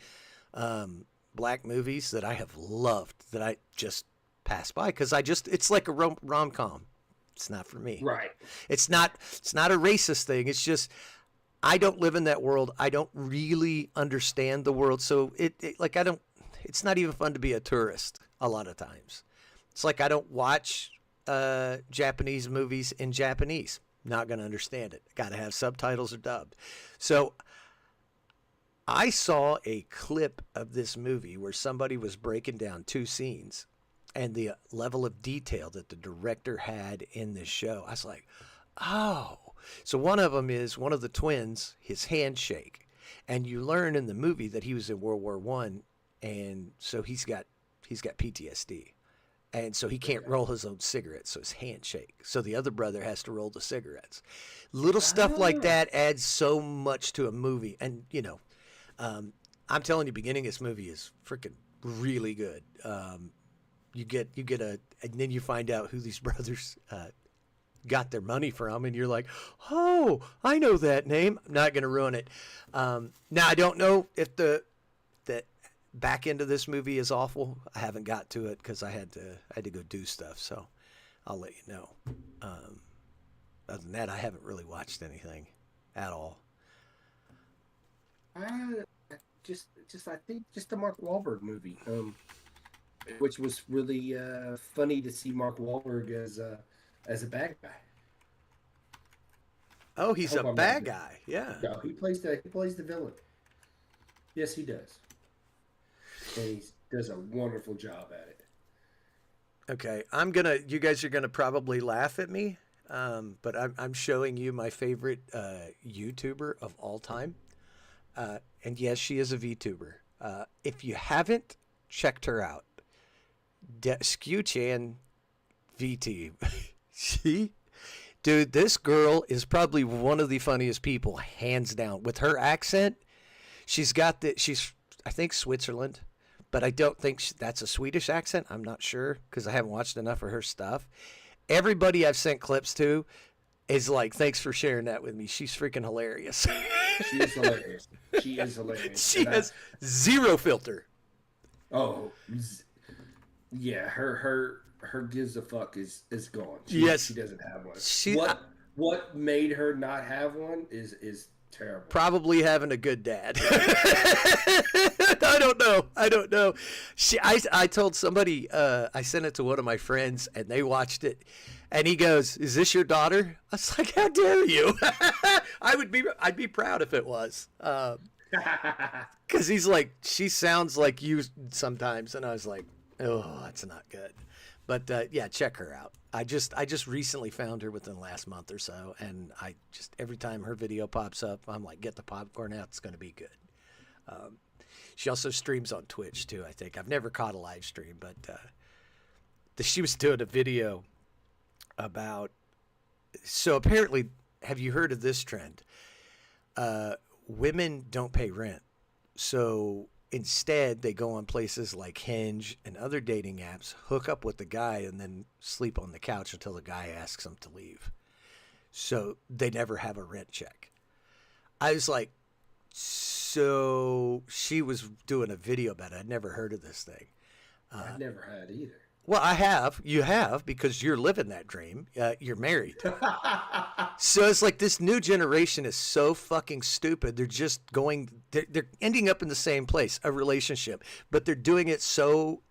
black movies that I have loved that I just pass by because it's like a rom-com. It's not for me. Right. It's not a racist thing. It's just I don't live in that world. I don't really understand the world. So it's not even fun to be a tourist a lot of times. It's like I don't watch Japanese movies in Japanese. Not going to understand it. Got to have subtitles or dubbed. So I saw a clip of this movie where somebody was breaking down two scenes and the level of detail that the director had in this show. I was like, oh. So one of them is one of the twins, his handshake. And you learn in the movie that he was in World War I, and so he's got PTSD. And so he can't roll his own cigarettes, so his hands shake. So the other brother has to roll the cigarettes. Little stuff like that adds so much to a movie. And, you know, I'm telling you, beginning of this movie is freaking really good. You get and then you find out who these brothers got their money from, and you're like, oh, I know that name. I'm not going to ruin it. Now, I don't know if the back end of this movie is awful. I haven't got to it because I had to go do stuff, so I'll let you know. Other than that, I haven't really watched anything at all. I think just the Mark Wahlberg movie, which was really funny to see Mark Wahlberg as a bad guy. Oh, he's a bad guy. Yeah. No, he plays the villain. Yes, he does. And he does a wonderful job at it. Okay, you guys are gonna probably laugh at me, but I'm showing you my favorite YouTuber of all time. And yes, she is a VTuber. If you haven't checked her out, Skew Chan VT. Dude, this girl is probably one of the funniest people, hands down. With her accent, she's I think Switzerland, but I don't think that's a Swedish accent. I'm not sure because I haven't watched enough of her stuff. Everybody I've sent clips to is like, thanks for sharing that with me. She's freaking hilarious. She is hilarious. She is hilarious. She has zero filter. Oh, yeah. Her gives a fuck is gone. She doesn't have one. What made her not have one is terrible. Probably having a good dad. I don't know. I told somebody, I sent it to one of my friends, and they watched it, and he goes, "Is this your daughter?" I was like, "How dare you?" I'd be proud if it was. Because he's like, "She sounds like you sometimes," and I was like, "Oh, that's not good." But yeah, check her out. I just recently found her within the last month or so, and every time her video pops up, I'm like, get the popcorn out. It's going to be good. She also streams on Twitch too, I think. I've never caught a live stream, but she was doing a video about. So apparently, have you heard of this trend? Women don't pay rent, so instead, they go on places like Hinge and other dating apps, hook up with the guy, and then sleep on the couch until the guy asks them to leave. So they never have a rent check. I was like, so she was doing a video about it. I'd never heard of this thing. I've never had either. Well, I have. You have, because you're living that dream. You're married. So it's like this new generation is so fucking stupid. They're just they're ending up in the same place, a relationship, but they're doing it so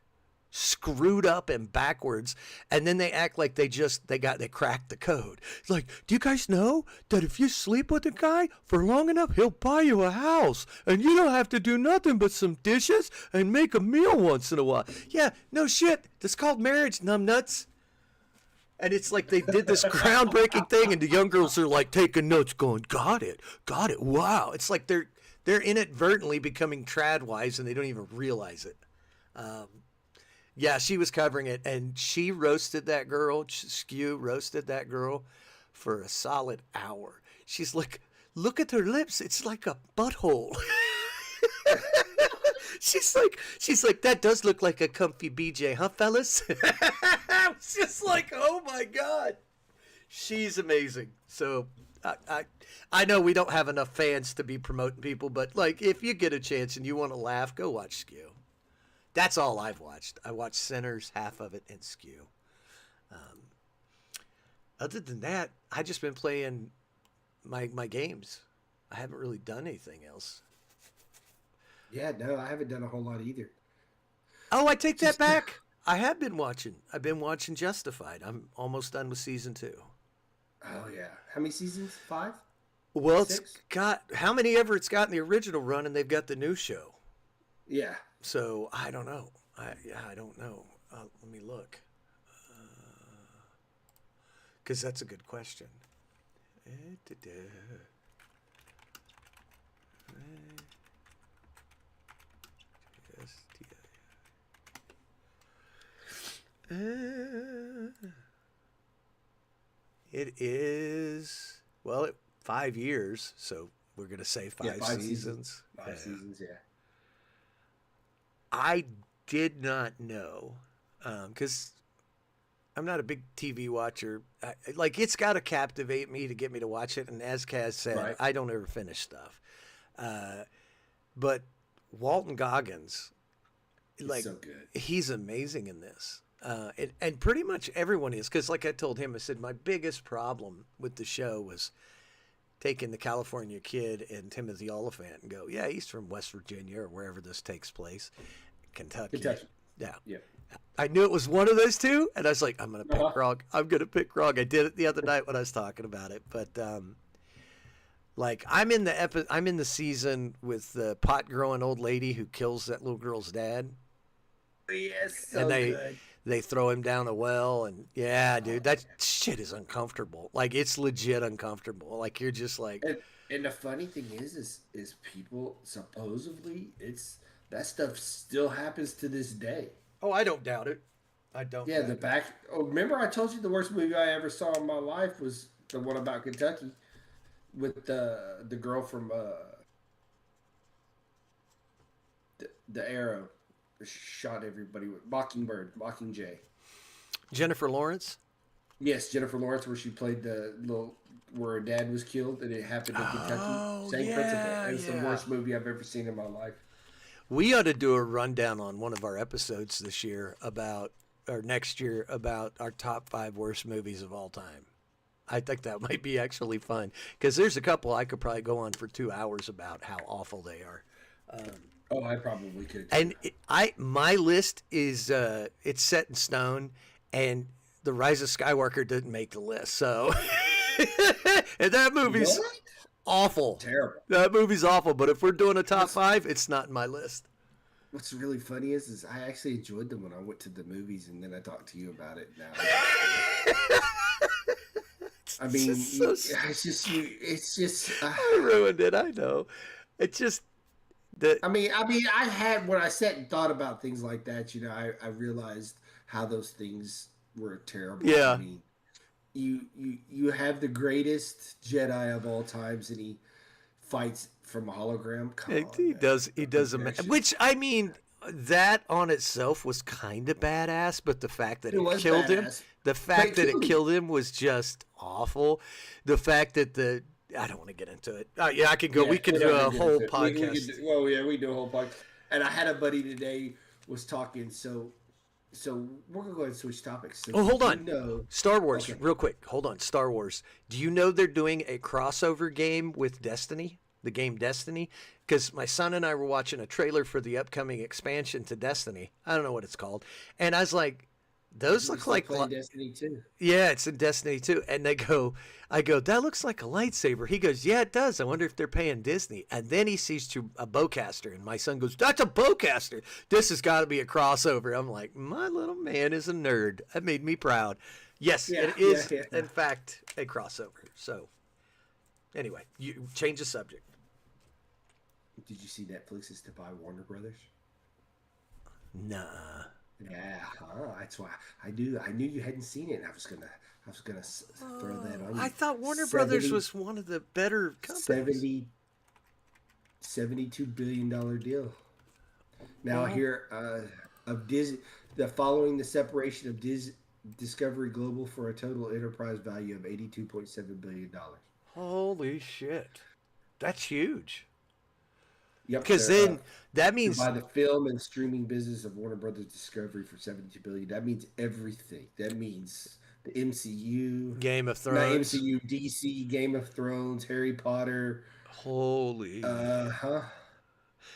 screwed up and backwards, and then they act like they cracked the code. It's like, do you guys know that if you sleep with a guy for long enough, he'll buy you a house, and you don't have to do nothing but some dishes and make a meal once in a while? Yeah, no shit. That's called marriage, numbnuts. And it's like they did this groundbreaking thing, and the young girls are like taking notes, going, got it, wow. It's like they're inadvertently becoming trad wives, and they don't even realize it. Yeah, she was covering it, and she roasted that girl. Skew roasted that girl for a solid hour. She's like, look at her lips. It's like a butthole. She's like, that does look like a comfy BJ, huh, fellas? It's just like, oh my God. She's amazing. So I know we don't have enough fans to be promoting people, but like, if you get a chance and you want to laugh, go watch Skew. That's all I've watched. I watched Sinners, half of it, and Skew. Other than that, I've just been playing my games. I haven't really done anything else. Yeah, no, I haven't done a whole lot either. Oh, I take that back. I have been watching. I've been watching Justified. I'm almost done with season 2. Oh, yeah. How many seasons? 5? Well, 6? it's got how many ever it's got in the original run, and they've got the new show. Yeah. So I don't know. I don't know. Let me look. Because that's a good question. It is, well, 5 years, so we're going to say five seasons. Five seasons, yeah. I did not know, because I'm not a big TV watcher. Like, it's got to captivate me to get me to watch it. And as Kaz said, Right. I don't ever finish stuff. But Walton Goggins, like, so good. he's amazing in this. And pretty much everyone is, because like I told him, I said, my biggest problem with the show was taking the California Kid and Timothy Oliphant and go, yeah, he's from West Virginia or wherever this takes place. Kentucky. Yeah. Yeah. I knew it was one of those two, and I was like, I'm going to pick Uh-huh. Grog. I'm going to pick Grog. I did it the other night when I was talking about it. But, like, I'm in the season with the pot-growing old lady who kills that little girl's dad. Yes, so And good. they throw him down a well, and yeah, dude, that shit is uncomfortable. Like, it's legit uncomfortable. Like, you're just like, And the funny thing is people supposedly that stuff still happens to this day. oh, I don't doubt it. I don't. Yeah, doubt it. remember I told you the worst movie I ever saw in my life was the one about Kentucky with the girl from the Arrow shot everybody with Mockingjay. Jennifer Lawrence. Yes, Jennifer Lawrence, where she played where her dad was killed, and it happened in Kentucky. Oh, Same yeah, principle. It's the yeah. worst movie I've ever seen in my life. We ought to do a rundown on one of our episodes this year or next year about our top 5 worst movies of all time. I think that might be actually fun because there's a couple I could probably go on for 2 hours about how awful they are. Oh, I probably could. And my list is it's set in stone, and The Rise of Skywalker didn't make the list. So, and that movie's What? awful. Terrible. That movie's awful. But if we're doing a top 5, it's not in my list. What's really funny is I actually enjoyed them when I went to the movies, and then I talked to you about it. Now, I mean, it's just. I ruined it. I know. It's just that. I mean, I had when I sat and thought about things like that. You know, I realized how those things were terrible. Yeah. I mean, you have the greatest Jedi of all times, and he fights from a hologram. Come on, He man. does. He does. Objection. Which I mean, that on itself was kind of badass, but the fact that It it was killed him, badass. the fact that it killed him. killed him was just awful. The fact that I don't want to get into it. Yeah, I could go. Yeah, we could we're do not a gonna get whole into it. podcast. We could well, yeah, we do a whole podcast. And I had a buddy today was talking. So we're gonna go ahead and switch topics. So Oh, hold you on. know- Star Wars, Okay. real quick. Hold on. Star Wars. Do you know they're doing a crossover game with Destiny? The game Destiny? Because my son and I were watching a trailer for the upcoming expansion to Destiny. I don't know what it's called. And I was like, those We're look still like... playing Destiny 2. Yeah, it's in Destiny too. And I go, that looks like a lightsaber. He goes, yeah, it does. I wonder if they're paying Disney. And then he sees a bowcaster, and my son goes, that's a bowcaster. This has got to be a crossover. I'm like, my little man is a nerd. That made me proud. Yes, Yeah, it is, yeah. in fact, a crossover. So, anyway, you change the subject. Did you see Netflix is to buy Warner Brothers? Nah. Yeah, that's why I knew you hadn't seen it. I was gonna throw that on you. I thought Warner Brothers was one of the better companies. $72 billion deal. Now here of Disney, following the separation of Discovery Global for a total enterprise value of $82.7 billion. Holy shit. That's huge. Yep, Because they're, then that means by the film and streaming business of Warner Brothers Discovery for $72 billion. That means everything. That means the MCU, Game of not Thrones. MCU, DC, Game of Thrones, Harry Potter, Holy.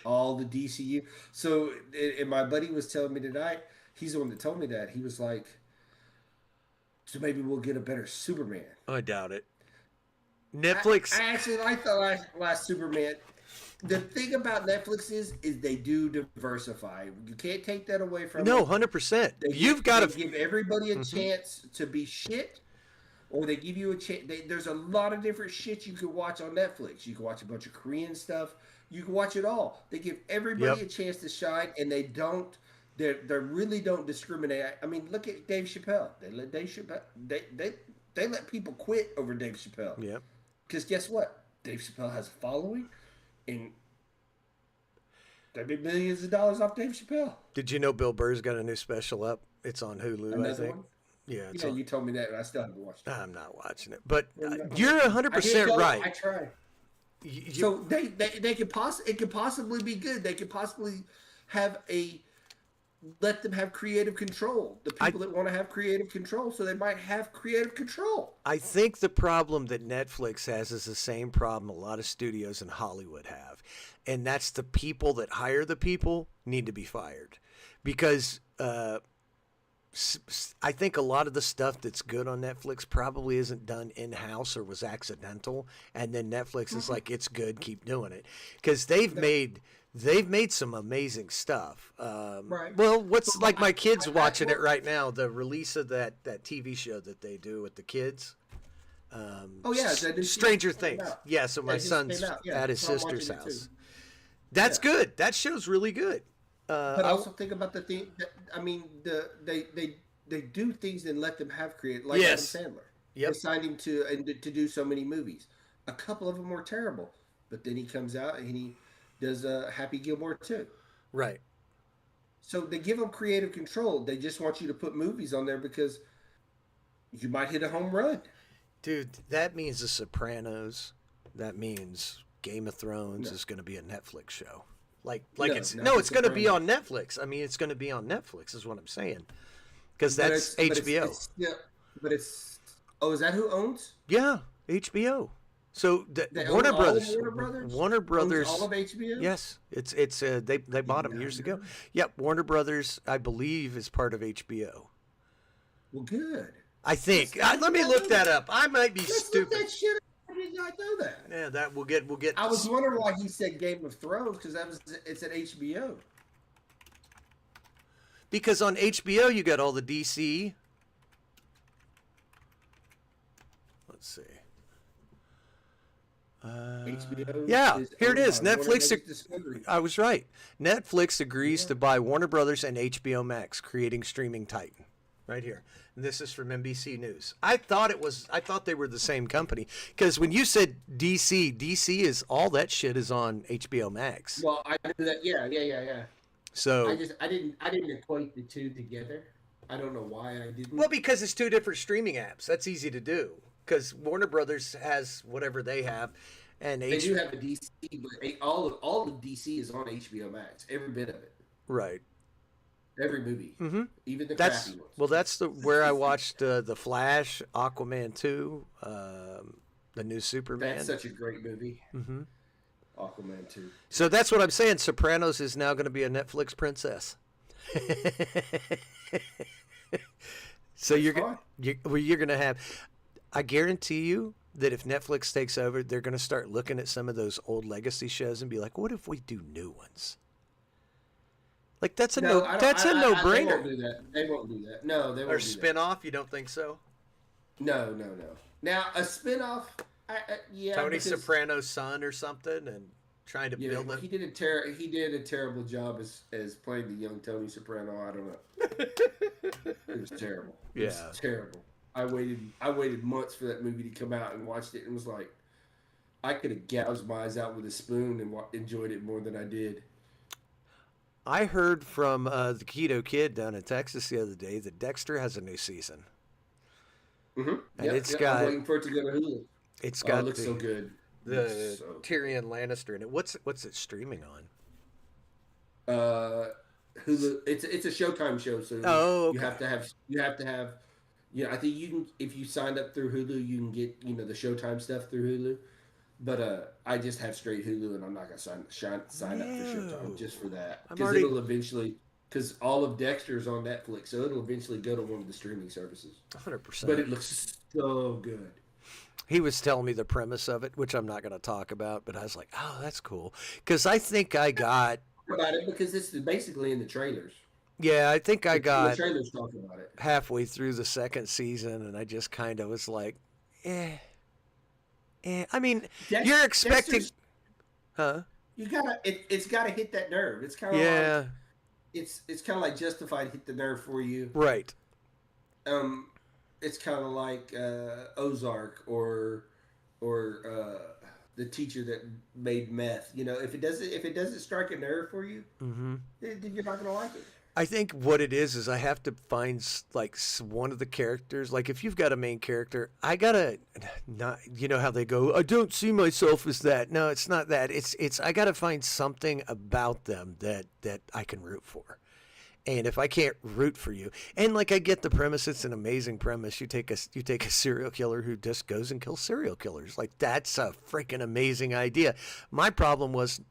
all the DCU. So, and my buddy was telling me tonight, he's the one that told me that. He was like, so maybe we'll get a better Superman. I doubt it. Netflix. I actually like the last Superman. The thing about Netflix is they do diversify. You can't take that away from No, them. 100%. They You've got they give everybody a chance to be shit, or they give you a chance. There's a lot of different shit you can watch on Netflix. You can watch a bunch of Korean stuff. You can watch it all. They give everybody a chance to shine, and they don't They really don't discriminate. I mean, look at Dave Chappelle. They let Dave Chappelle. They let people quit over Dave Chappelle. Yeah. Because guess what? Dave Chappelle has a following, and they made millions of dollars off Dave Chappelle. Did you know Bill Burr's got a new special up? It's on Hulu, I Another think. one? Yeah, it's Yeah, on. you told me that, and I still haven't watched it. I'm not watching it, but Well, no. you're I 100% did go, right. I tried. You- So they could it could possibly be good. They could possibly have let them have creative control. The people that want to have creative control, so they might have creative control. I think the problem that Netflix has is the same problem a lot of studios in Hollywood have. And that's the people that hire the people need to be fired. Because I think a lot of the stuff that's good on Netflix probably isn't done in-house or was accidental. And then Netflix is like, it's good, keep doing it. Because they've made some amazing stuff. Right. Well, what's like my kids watching it right now, the release of that TV show that they do with the kids. Oh yeah, Stranger Things. Yeah, so my just son's came out. Yeah, at his so I'm sister's watching it house. too. That's good. That show's really good. But also think about the thing. I mean, they do things and let them have creative. Like Yes. Adam Sandler. Yep. They signed him to do so many movies. A couple of them were terrible, but then he comes out and he does Happy Gilmore too. Right. So they give them creative control. They just want you to put movies on there because you might hit a home run. Dude, that means The Sopranos. That means Game of Thrones is going to be a Netflix show. It's going to be on Netflix. I mean, it's going to be on Netflix is what I'm saying. Because that's HBO. Is that who owns? Yeah, HBO. So They Warner own all of Brothers. Warner Brothers? Warner Brothers. Owns all of HBO? Yes, it's they bought them years ago. Yep, Warner Brothers, I believe, is part of HBO. Well, good. I think. Let me look that up. I might be Let's stupid. look that shit up. I did not know that. Yeah, that we'll get. I was wondering why he said Game of Thrones because it's at HBO. Because on HBO you got all the DC. Let's see. HBO. Yeah, here it is. owned by Warner Netflix. Brothers Discovery. I was right. Netflix agrees to buy Warner Brothers and HBO Max, creating streaming titan. Right here. And this is from NBC News. I thought they were the same company because when you said DC is all that shit is on HBO Max. Well, I knew that. Yeah. So I didn't equate the two together. I don't know why I didn't. well, because it's two different streaming apps. That's easy to do because Warner Brothers has whatever they have, and they do have a DC, but all of DC is on HBO Max. Every bit of it. Right. Every movie, even the That's crappy ones. well. That's where I watched the Flash, Aquaman 2, the new Superman. That's such a great movie. Mm-hmm. Aquaman 2. So that's what I'm saying. Sopranos is now going to be a Netflix princess. So you're going to have. I guarantee you that if Netflix takes over, they're going to start looking at some of those old legacy shows and be like, "What if we do new ones?" Like that's a no-brainer. They won't do that. They won't do that. No, they won't. Or do spin-off? You don't think so? that. No. Now a spin-off, yeah. Tony Soprano's son or something, and trying to build it. He did a terrible job as playing the young Tony Soprano. I don't know. It was terrible. It was terrible. I waited months for that movie to come out and watched it and was like, I could have gouged my eyes out with a spoon and enjoyed it more than I did. I heard from the Keto Kid down in Texas the other day that Dexter has a new season. Mm-hmm. And I'm waiting for it to go to Hulu. It's got it looks so good. The Tyrion Lannister in it. What's it streaming on? Hulu. It's a Showtime show, so okay. you have to have. I think you can, if you signed up through Hulu, you can get the Showtime stuff through Hulu. But I just have straight Hulu, and I'm not gonna sign up for Showtime just for that because it'll eventually. Because all of Dexter is on Netflix, so it'll eventually go to one of the streaming services. 100%. But it looks so good. He was telling me the premise of it, which I'm not going to talk about, but I was like, oh, that's cool. Because I think I got... about it because it's basically in the trailers. Yeah, I think I got the trailers talking about it. Halfway through the second season, and I just kind of was like, I mean, you're expecting... Dexter's, huh? It's got to hit that nerve. It's kind of yeah. like... it's kind of like Justified hit the nerve for you. Right. Um, it's kind of like Ozark or the teacher that made meth. You know, if it doesn't strike a nerve for you, Mm-hmm. then you're not gonna like it. I think what it is I have to find like one of the characters. Like if you've got a main character, I gotta not. You know how they go. I don't see myself as that. No, it's not that. It's. I gotta find something about them that I can root for. And if I can't root for you, and like I get the premise, it's an amazing premise. You take a serial killer who just goes and kills serial killers. Like that's a freaking amazing idea. My problem was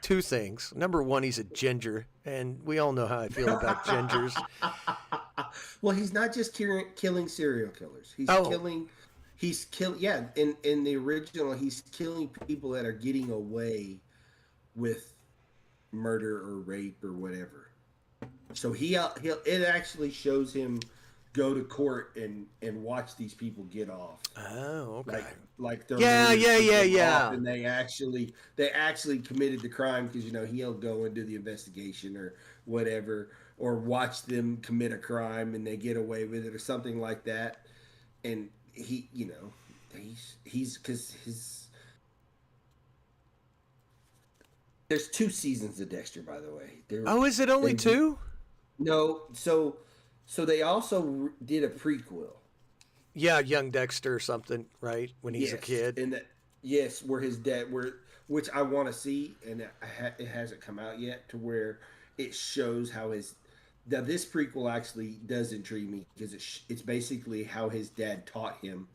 two things. Number one, he's a ginger, and we all know how I feel about gingers. Well, he's not just killing serial killers. He's killing. Yeah, in the original, he's killing people that are getting away with murder or rape or whatever. So it actually shows him go to court and watch these people get off. Oh, okay. Like they're yeah. And they actually committed the crime because he'll go and do the investigation or whatever, or watch them commit a crime and they get away with it or something like that. And he's because his. There's 2 seasons of Dexter, by the way. Is it only 2? No, so they also did a prequel. Yeah, young Dexter or something, right? When he's a kid. And where his dad, which I want to see, and it hasn't come out yet, to where it shows how now this prequel actually does intrigue me because it's basically how his dad taught him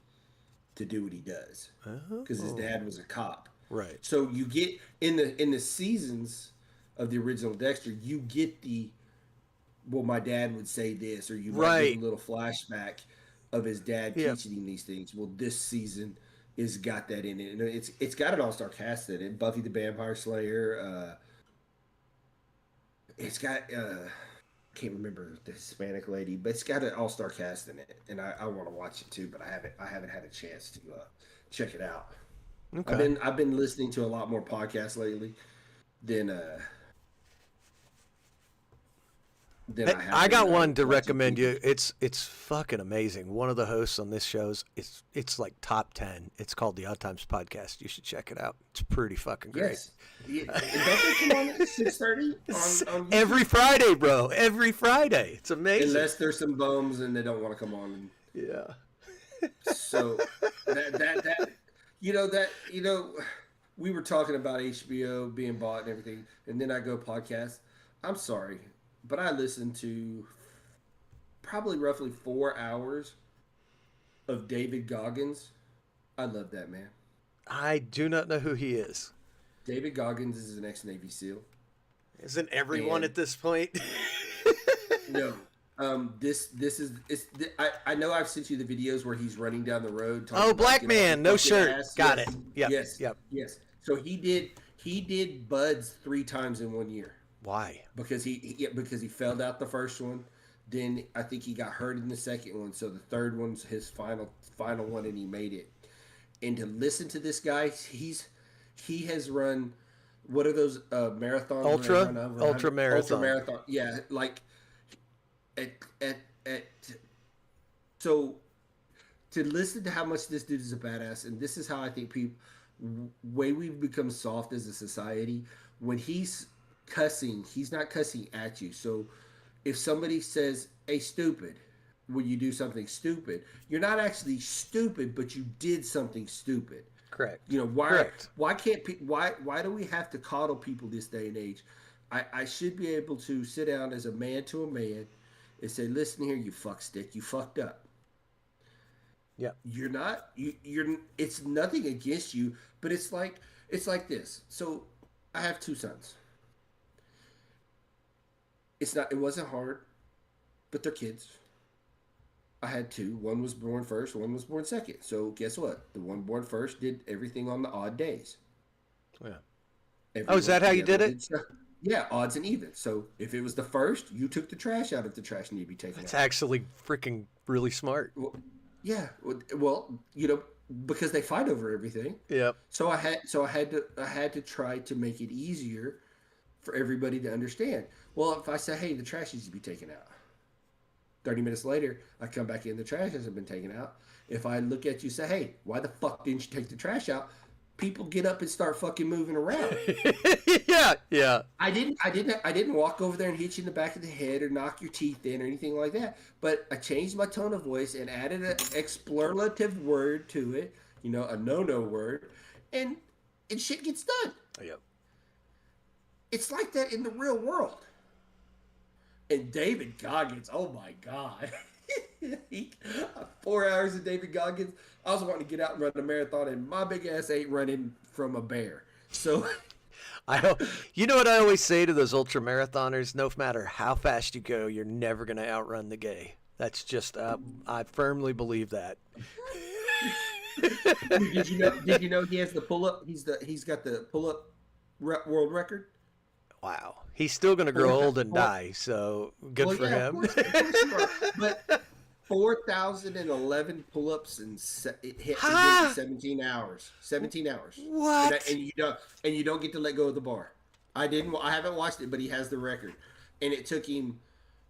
to do what he does, because his dad was a cop. Right. So you get in the seasons of the original Dexter, you get my dad would say this, or you might get a little flashback of his dad teaching him these things. Well, this season is got that in it, and it's got an all-star cast in it. Buffy the Vampire Slayer. It's got I can't remember the Hispanic lady, but it's got an all-star cast in it, and I want to watch it too, but I haven't had a chance to check it out. Okay. I've been listening to a lot more podcasts lately than I got one to recommend you. It's fucking amazing. One of the hosts on this show's it's like top 10. It's called the Odd Times Podcast. You should check it out. It's pretty fucking great. Yes. Yeah. Don't they come on at 6:30 on every Friday, bro. Every Friday. It's amazing. Unless there's some bums and they don't want to come on. Yeah. So we were talking about HBO being bought and everything, and then I go podcast. I'm sorry, but I listened to probably roughly 4 hours of David Goggins. I love that man. I do not know who he is. David Goggins is an ex-Navy SEAL. Isn't everyone at this point? No. This is I know I've sent you the videos where he's running down the road. Black man, no shirt. Got it. Yep. Yes. So he did Buds 3 times in 1 year. Why? Because he failed out the first one. Then I think he got hurt in the second one. So the third one's his final one, and he made it. And to listen to this guy, he has run, what are those marathons? Ultra marathon. Yeah, like so to listen to how much this dude is a badass, and this is how I think way we've become soft as a society. When he's cussing, he's not cussing at you. So if somebody says, "Hey, stupid," when you do something stupid, you're not actually stupid, but you did something stupid. Correct. Why? Correct. Why can't why do we have to coddle people this day and age? I should be able to sit down as a man to a man and say, "Listen here, you fuckstick, you fucked up." Yeah. You're not. You're. It's nothing against you, but it's like this. So I have 2 sons. It wasn't hard, but they're kids. I had 2. One was born first, one was born second. So guess what? The one born first did everything on the odd days. Yeah. Is that how you did it? Yeah, odds and evens. So if it was the first, you took the trash out if the trash needed to be taken out. That's actually freaking really smart. Well, yeah. Well, because they fight over everything. Yep. So I had to try to make it easier for everybody to understand. Well, if I say, hey, the trash needs to be taken out, 30 minutes later, I come back in, the trash hasn't been taken out. If I look at you and say, hey, why the fuck didn't you take the trash out? People get up and start fucking moving around. Yeah. I didn't walk over there and hit you in the back of the head or knock your teeth in or anything like that. But I changed my tone of voice and added an expletive word to it, a no-no word, and shit gets done. Yep. It's like that in the real world. And David Goggins, oh my God. 4 hours of David Goggins. I was wanting to get out and run a marathon, and my big ass ain't running from a bear. So you know what I always say to those ultra marathoners? No matter how fast you go, you're never going to outrun the gay. That's just I firmly believe that. Did you know he has the pull up? He's got the pull up world record. Wow, he's still going to grow old and die. So good for him. Of course but 4,011 pull ups and it hit 17 hours. 17 hours. What? And you don't get to let go of the bar. I haven't watched it, but he has the record, and it took him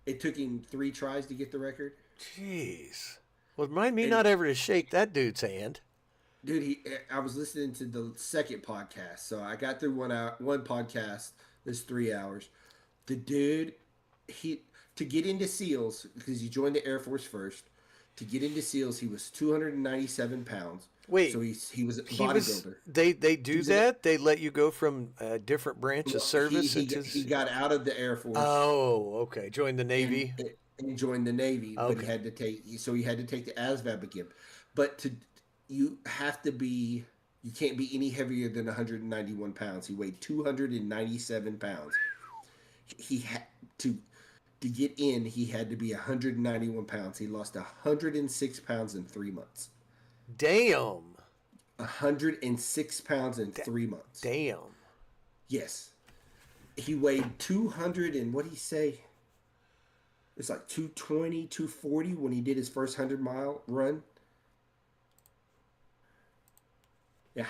3 tries to get the record. Jeez. Well, remind me not ever to shake that dude's hand. Dude, I was listening to the second podcast, so I got through one podcast. That's 3 hours. The dude, to get into SEALs, because he joined the Air Force first, to get into SEALs, he was 297 pounds. Wait, so he was a bodybuilder. They do that? They let you go from a different branch of service? He got out of the Air Force. Oh, okay. Joined the Navy. And joined the Navy, okay. But he had to take the ASVAB again. But you can't be any heavier than 191 pounds. He weighed 297 pounds. He had to get in. He had to be 191 pounds. He lost 106 pounds in 3 months. Damn. 106 pounds in 3 months. Damn. Yes. He weighed 200 and what did he say? It's like 220, 240 when he did his first 100-mile run. Yeah.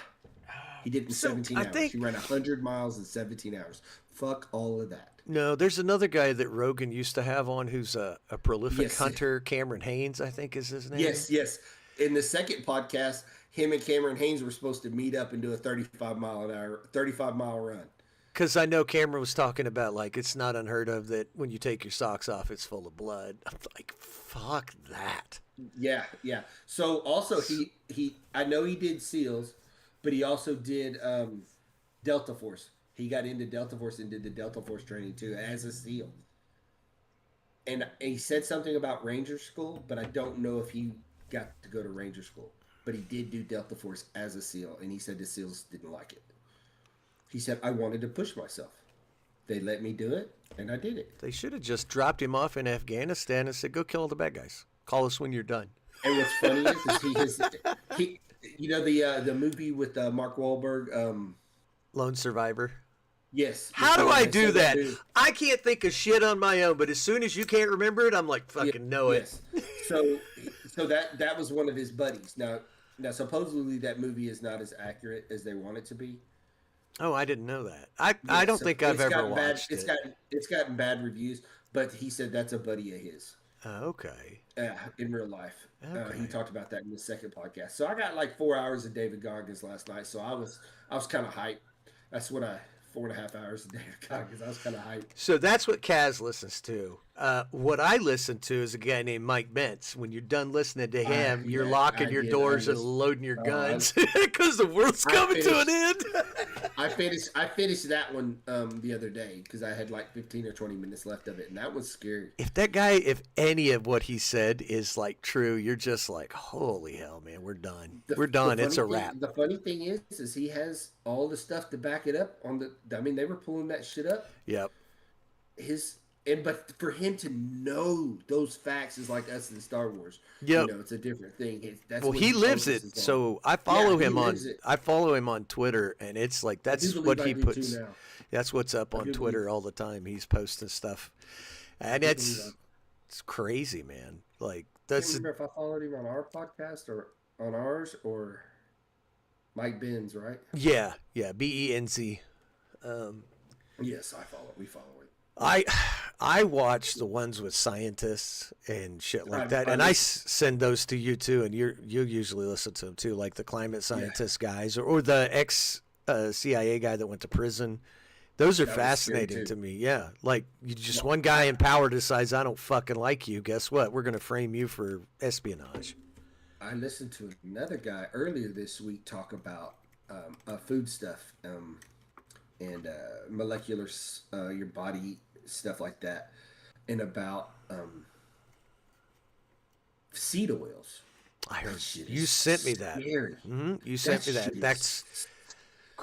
He did it in 17 hours. He ran 100 miles in 17 hours. Fuck all of that. No, there's another guy that Rogan used to have on who's a prolific hunter. Cameron Haynes, I think is his name. Yes. In the second podcast, him and Cameron Haynes were supposed to meet up and do a 35-mile run. Because I know Cameron was talking about, like, it's not unheard of that when you take your socks off, it's full of blood. I'm like, fuck that. Yeah. So also I know he did SEALs, but he also did Delta Force. He got into Delta Force and did the Delta Force training too as a SEAL. And he said something about Ranger School, but I don't know if he got to go to Ranger School. But he did do Delta Force as a SEAL, and he said the SEALs didn't like it. He said, I wanted to push myself. They let me do it, and I did it. They should have just dropped him off in Afghanistan and said, go kill all the bad guys. Call us when you're done. And what's funny is the movie with Mark Wahlberg, Lone Survivor. Yes. How do I do that? I can't think of shit on my own, but as soon as you can't remember it, I'm like, fucking know it. So that was one of his buddies. Now supposedly that movie is not as accurate as they want it to be. Oh, I didn't know that. I don't think I've ever watched it. It's gotten bad reviews, but he said that's a buddy of his. Okay. In real life. Okay. He talked about that in the second podcast. So I got like 4 hours of David Goggins last night. So I was kind of hyped. That's what 4.5 hours a day because I was kind of hyped. So that's what Kaz listens to. What I listen to is a guy named Mike Bentz. When you're done listening to him, you're locking your doors and loading your guns because the world's coming to an end. I finished that one the other day because I had like 15 or 20 minutes left of it, and that was scary. If any of what he said is like true, you're just like, holy hell, man, we're done. We're done. It's a wrap. The funny thing is he has all the stuff to back it up they were pulling that shit up. Yep. But for him to know those facts is like us in Star Wars. Yep. It's a different thing. He lives it. So I follow him on Twitter, and it's like that's what he puts. That's what's up on Twitter all the time. He's posting stuff, and it's crazy, man. Like that's. I can't remember if I followed him on our podcast or on ours or Mike Benz, right? Yeah, Benz. Yes, I follow. We follow it. I watch the ones with scientists and shit like that, and I send those to you too, and you usually listen to them too, like the climate scientist guys or the ex CIA guy that went to prison. Those are fascinating to me. Yeah, like one guy in power decides I don't fucking like you. Guess what? We're gonna frame you for espionage. I listened to another guy earlier this week talk about food stuff. And molecular, your body stuff like that, and about seed oils. I heard you sent me that. Mm-hmm. You sent me that.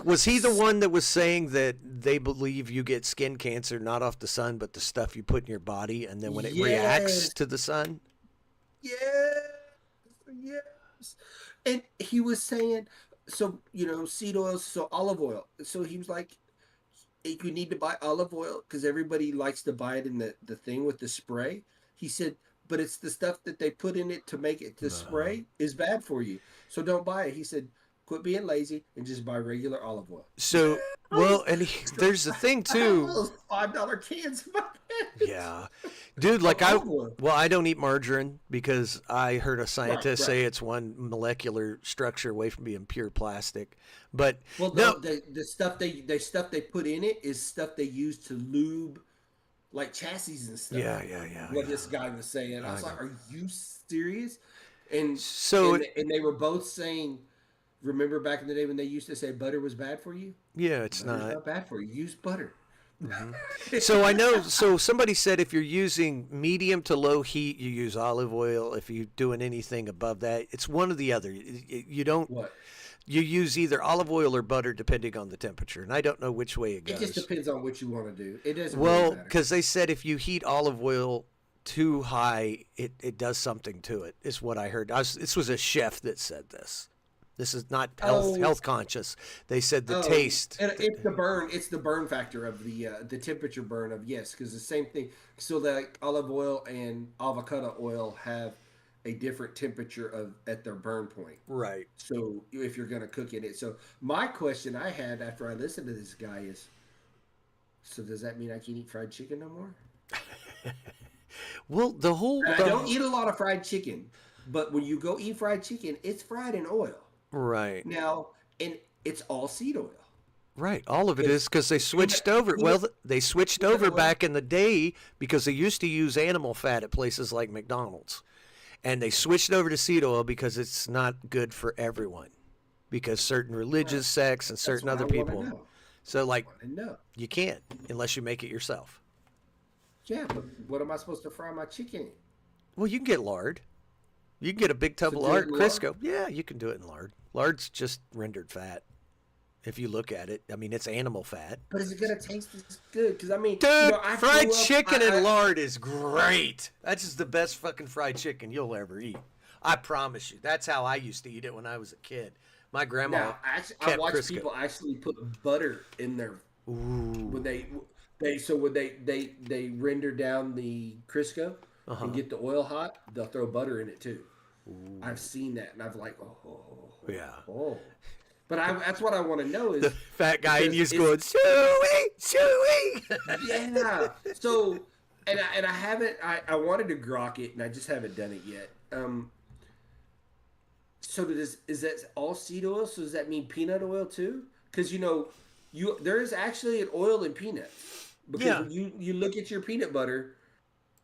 Was he the one that was saying that they believe you get skin cancer not off the sun, but the stuff you put in your body, and then when it reacts to the sun? Yes. And he was saying, so seed oils, so olive oil. So he was like, you need to buy olive oil because everybody likes to buy it in the thing with the spray. He said, but it's the stuff that they put in it to make it to spray is bad for you. So don't buy it. He said, quit being lazy and just buy regular olive oil. So, there's the thing too. Those $5 cans. Yeah, dude. Like I don't eat margarine because I heard a scientist say it's one molecular structure away from being pure plastic. But the stuff they put in it is stuff they use to lube, like chassis and stuff. Yeah. What this guy was saying, I was like, "Are you serious?" And so and they were both saying, remember back in the day when they used to say butter was bad for you? Yeah, it's not bad for you. Use butter. Mm-hmm. So I know. So somebody said if you're using medium to low heat, you use olive oil. If you're doing anything above that, it's one or the other. You don't. What? You use either olive oil or butter depending on the temperature, and I don't know which way it goes. It just depends on what you want to do. It doesn't. Well, because they said if you heat olive oil too high, it does something to it. Is what I heard. This was a chef that said this. This is not health conscious. They said the taste. And it's the burn. It's the burn factor of the temperature burn of because the same thing. So that olive oil and avocado oil have a different temperature at their burn point. Right. So if you're going to cook in it. So my question I had after I listened to this guy is, so does that mean I can't eat fried chicken no more? Well, I don't eat a lot of fried chicken, but when you go eat fried chicken, it's fried in oil. Right. Now, and it's all seed oil. Right. All of it is because they switched over. Well, they switched over back in the day because they used to use animal fat at places like McDonald's. And they switched over to seed oil because it's not good for everyone. Because certain religious sects and certain other people. So, you can't unless you make it yourself. Yeah, but what am I supposed to fry my chicken in? Well, you can get lard. You can get a big tub of lard, Crisco. Yeah, you can do it in lard. Lard's just rendered fat. If you look at it, I mean, it's animal fat. But is it gonna taste as good? Because I mean, dude, fried chicken and lard is great. That's just the best fucking fried chicken you'll ever eat. I promise you. That's how I used to eat it when I was a kid. My grandma. I watched people actually put butter in their. Ooh. When they render down the Crisco and get the oil hot, they'll throw butter in it too. Ooh. I've seen that, and I've yeah. But that's what I want to know is the fat guy in you's going chewy. Yeah. So, and I haven't. I wanted to grok it, and I just haven't done it yet. So is that all seed oil? So does that mean peanut oil too? Because there is actually an oil in peanuts. Because when you look at your peanut butter,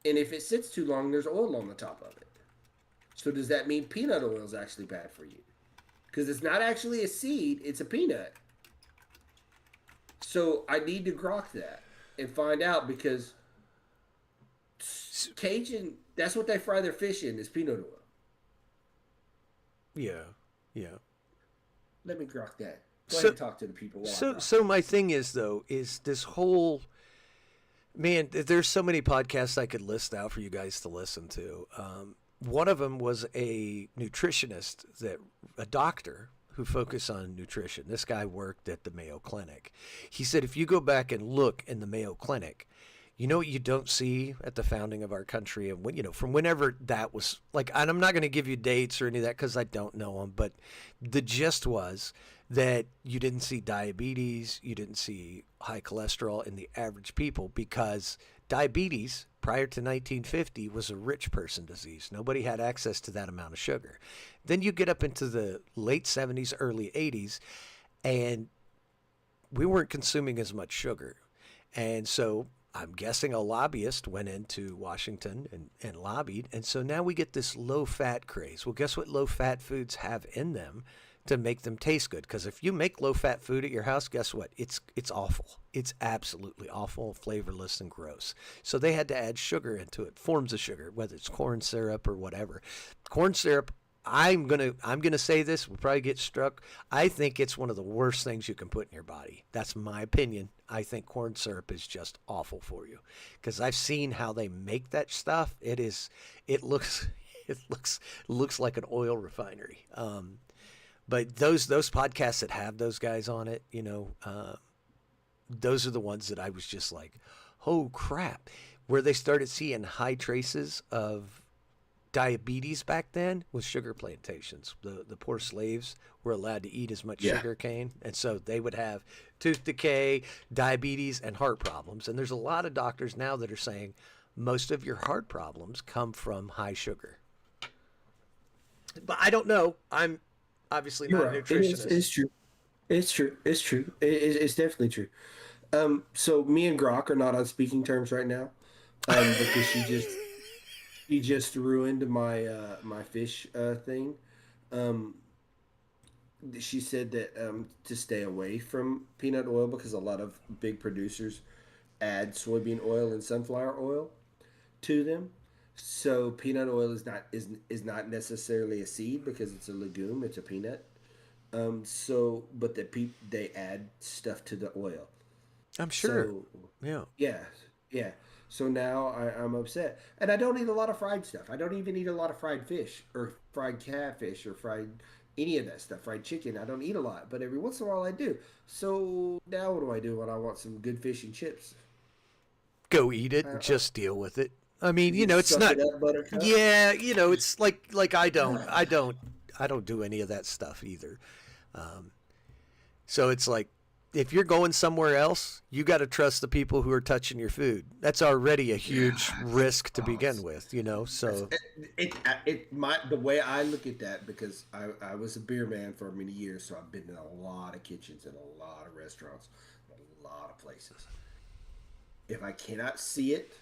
and if it sits too long, there's oil on the top of it. So does that mean peanut oil is actually bad for you? Because it's not actually a seed, it's a peanut. So I need to grok that and find out because Cajun, that's what they fry their fish in is peanut oil. Yeah. Let me grok that. Go ahead and talk to the people. So my thing is, though, is this whole... Man, there's so many podcasts I could list out for you guys to listen to. One of them was a nutritionist, a doctor who focused on nutrition. This guy worked at the Mayo Clinic. He said if you go back and look in the Mayo Clinic, you know what you don't see at the founding of our country, and from whenever that was and I'm not going to give you dates or any of that because I don't know them, but the gist was that you didn't see diabetes, you didn't see high cholesterol in the average people, because diabetes prior to 1950 was a rich person disease. Nobody had access to that amount of sugar. Then you get up into the late 70s, early 80s, and we weren't consuming as much sugar. And so I'm guessing a lobbyist went into Washington and lobbied. And so now we get this low-fat craze. Well, guess what low-fat foods have in them to make them taste good? Because if you make low-fat food at your house, guess what? It's awful. It's absolutely awful, flavorless, and gross. So they had to add sugar into it, forms of sugar, whether it's corn syrup or whatever. Corn syrup, I'm gonna say this, we'll probably get struck. I think it's one of the worst things you can put in your body. That's my opinion. I think corn syrup is just awful for you, because I've seen how they make that stuff. It looks like an oil refinery. But those podcasts that have those guys on it, those are the ones that I was just like, oh crap, where they started seeing high traces of diabetes back then with sugar plantations. The poor slaves were allowed to eat as much sugar cane, and so they would have tooth decay, diabetes, and heart problems. And there's a lot of doctors now that are saying most of your heart problems come from high sugar. But I don't know. I'm obviously not a nutritionist. It's true. It's true. It's true. It's definitely true. So me and Grok are not on speaking terms right now, because she just ruined my my fish thing. She said that to stay away from peanut oil because a lot of big producers add soybean oil and sunflower oil to them. So peanut oil is not necessarily a seed because it's a legume, it's a peanut. But they add stuff to the oil. I'm sure. So, yeah. So now I'm upset, and I don't eat a lot of fried stuff. I don't even eat a lot of fried fish or fried catfish or fried any of that stuff. Fried chicken, I don't eat a lot, but every once in a while I do. So now what do I do when I want some good fish and chips? Go eat it and just deal with it. I mean, it's not. Buttercup? Yeah, it's like I don't do any of that stuff either. So it's like, if you're going somewhere else, you got to trust the people who are touching your food. That's already a huge risk to begin with, So the way I look at that, because I was a beer man for many years, so I've been in a lot of kitchens and a lot of restaurants, a lot of places. If I cannot see it,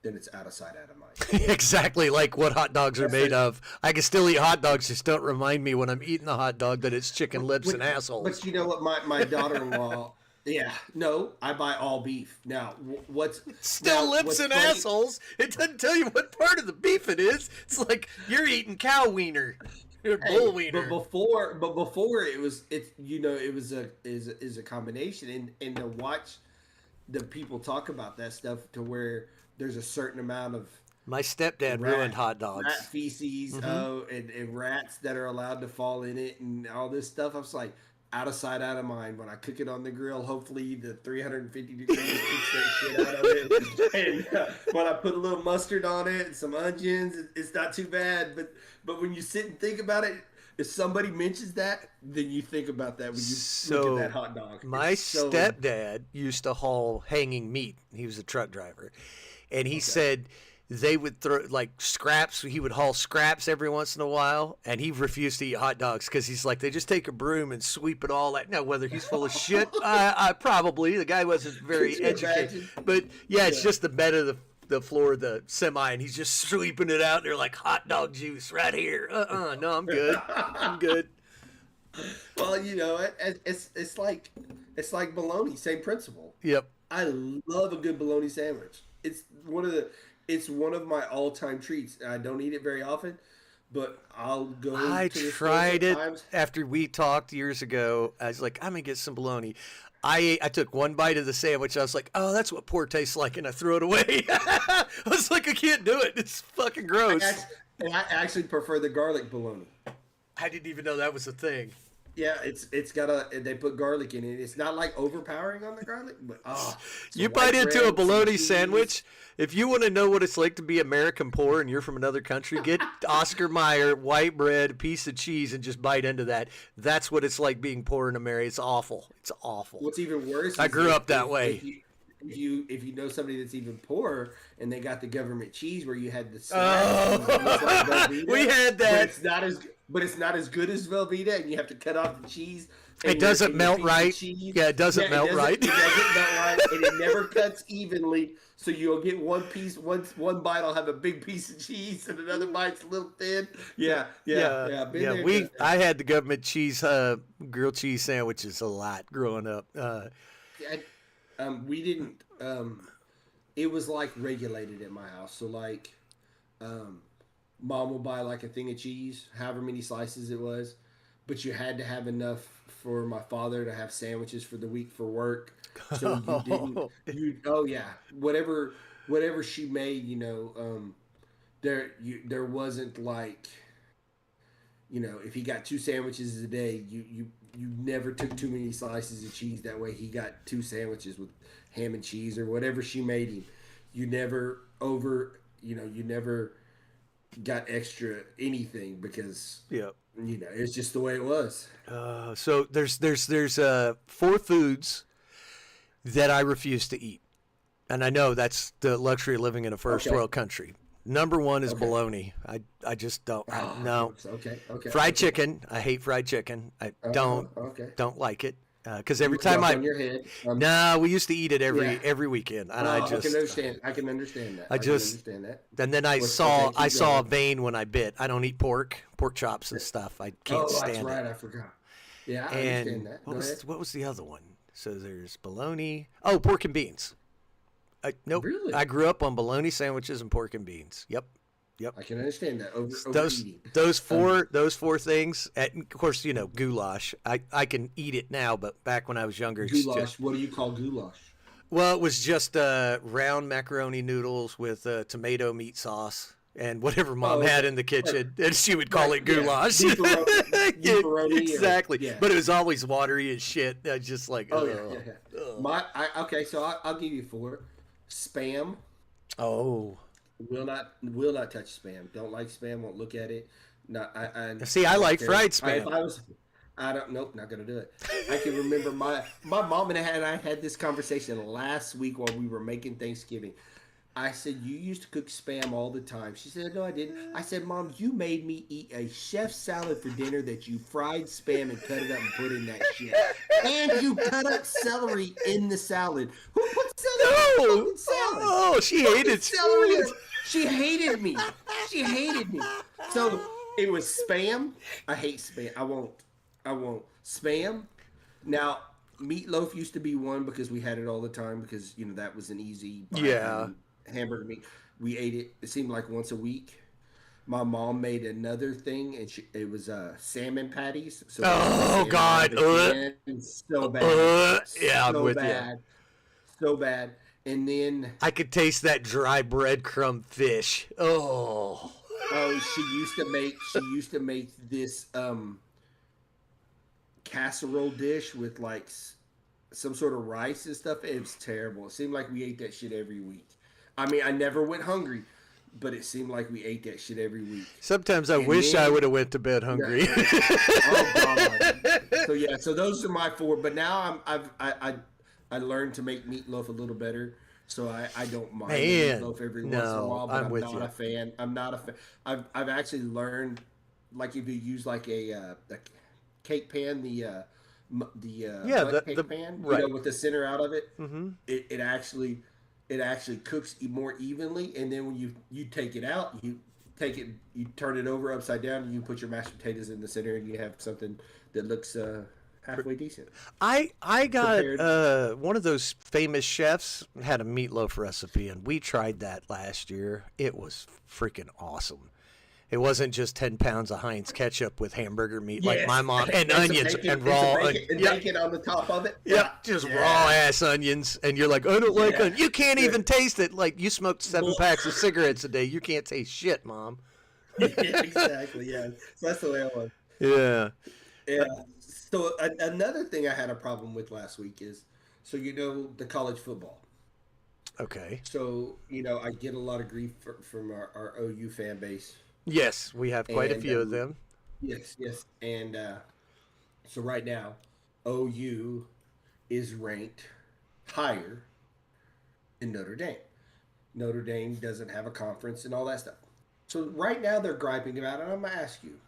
then it's out of sight, out of mind. Exactly like what hot dogs are made of. I can still eat hot dogs, just don't remind me when I'm eating the hot dog that it's chicken lips and assholes. But you know what, my daughter-in-law, I buy all beef. Now, lips and assholes. It doesn't tell you what part of the beef it is. It's like you're eating cow wiener. Or bull wiener. But before it was a combination, and to watch the people talk about that stuff to where there's a certain amount of my stepdad ruined hot dogs. Rat feces, and rats that are allowed to fall in it and all this stuff. I was like, out of sight, out of mind. When I cook it on the grill, hopefully the 350 degrees keeps that shit out of it. And when I put a little mustard on it and some onions, it's not too bad. But when you sit and think about it, if somebody mentions that, then you think about that when you look at that hot dog. My stepdad used to haul hanging meat. He was a truck driver. And he said they would throw scraps. He would haul scraps every once in a while, and he refused to eat hot dogs because he's like, they just take a broom and sweep it all out. Now, whether he's full of shit, I probably. The guy wasn't very educated. But, it's just the bed of the floor of the semi, and he's just sweeping it out. They're like, hot dog juice right here. No, I'm good. I'm good. Well, it's like bologna, same principle. Yep. I love a good bologna sandwich. It's one of my all-time treats. I don't eat it very often, but I'll go. I tried it after we talked years ago. I was like, I'm gonna get some bologna. I took one bite of the sandwich. I was like, oh, that's what pork tastes like, and I threw it away. I was like, I can't do it. It's fucking gross. I actually prefer the garlic bologna. I didn't even know that was a thing. Yeah, it's got they put garlic in it. It's not like overpowering on the garlic, but You some bite white into a bread, some bologna cheese. sandwich. If you want to know what it's like to be American poor and you're from another country, get Oscar Mayer, white bread, a piece of cheese, and just bite into that. That's what it's like being poor in America. It's awful. It's awful. What's even worse? I is grew if- up that if- way. If you know somebody that's even poorer and they got the government cheese where you had the We had but that. it's not as good as Velveeta, and you have to cut off the cheese. and It doesn't and your melt piece of right. cheese- Yeah, it doesn't melt right. It doesn't melt right, and it never cuts evenly. So you'll get one piece. One bite will have a big piece of cheese, and another bite's a little thin. Yeah. Been there, We done that. I had the government cheese grilled cheese sandwiches a lot growing up. We didn't. It was like regulated at my house. So like, mom will buy like a thing of cheese, however many slices it was, but you had to have enough for my father to have sandwiches for the week for work. So you didn't. Whatever she made, there wasn't like, if he got 2 sandwiches a day, you never took too many slices of cheese. That way he got 2 sandwiches with ham and cheese or whatever she made him. You never you never got extra anything because Yep. it's just the way it was. So there's 4 foods that I refuse to eat, and I know that's the luxury of living in a first Okay. world country. Number 1 is Okay. bologna. I just don't. No. Okay. Fried chicken. I hate fried chicken. I don't like it because every time on your head. No, we used to eat it Yeah. every weekend, and I can understand. I can understand that. I just- can understand that. And then I What's- saw okay, keep I saw a going. vein when I bit. I don't eat pork chops and stuff. I can't Oh, stand that's it. right. I forgot. Yeah, I And understand that. Go ahead. what was the other one? So there's bologna. Oh, pork and beans. Nope. Really? I grew up on bologna sandwiches and pork and beans. Yep. I can understand that. Those Overeating. those four things. And of course, goulash. I can eat it now, but back when I was younger, it's Goulash. just, What do you call goulash? well, it was just round macaroni noodles with tomato meat sauce and whatever mom had in the kitchen, and she would call it goulash. Beefaroni or- Exactly. yeah. But it was always watery as shit. I just like, Oh ugh. yeah. Okay, so I'll give you 4. Spam. Oh. Will not touch spam. Don't like spam. Won't look at it. See, I like fried If spam. I was, Nope, not gonna do it. I can remember my mom and I had this conversation last week while we were making Thanksgiving. I said, you used to cook spam all the time. She said, no, I didn't. I said, Mom, you made me eat a chef salad for dinner that you fried spam and cut it up and put in that shit. And you cut up celery in the salad. Who put celery in fucking salad? Oh, she hated Celery. She hated me. She hated me. So it was spam. I hate spam. I won't. Spam. Now, meatloaf used to be one because we had it all the time because, that was an easy hamburger meat. We ate it. It seemed like once a week. My mom made another thing, and it was salmon patties. So God. So bad. Yeah, I'm so with bad. So bad. And then I could taste that dry breadcrumb fish. Oh. she used to make this casserole dish with like some sort of rice and stuff. It was terrible. It seemed like we ate that shit every week. I mean, I never went hungry, but it seemed like we ate that shit every week. Sometimes I wish I would have went to bed hungry. Oh God. So those are my 4. But now I learned to make meatloaf a little better. So I don't mind meatloaf every once in a while, but I'm not a fan. I'm not a fan. I've actually learned, like, if you use like a cake pan, the cake pan, right. with the center out of it, Mm-hmm. it actually cooks more evenly. And then when you take it out, you turn it over upside down, and you put your mashed potatoes in the center, and you have something that looks halfway decent. I got Prepared. one of those famous chefs had a meatloaf recipe, and we tried that last year. It was freaking awesome. It wasn't just 10 pounds of Heinz ketchup with hamburger meat like my mom, and some onions bacon, and raw and bacon on the top of it. just raw ass onions, and you're like, I don't like onions. You can't even taste it. Like, you smoked 7 packs of cigarettes a day. You can't taste shit, Mom. Yeah, exactly. Yeah, so that's the way I was. Yeah. Yeah. So another thing I had a problem with last week is, so the college football. Okay. So I get a lot of grief from our OU fan base, Yes, we have quite a and few of them. yes, yes, and so right now, OU is ranked higher than Notre Dame. Notre Dame doesn't have a conference and all that stuff. So right now they're griping about it. I'm gonna ask you.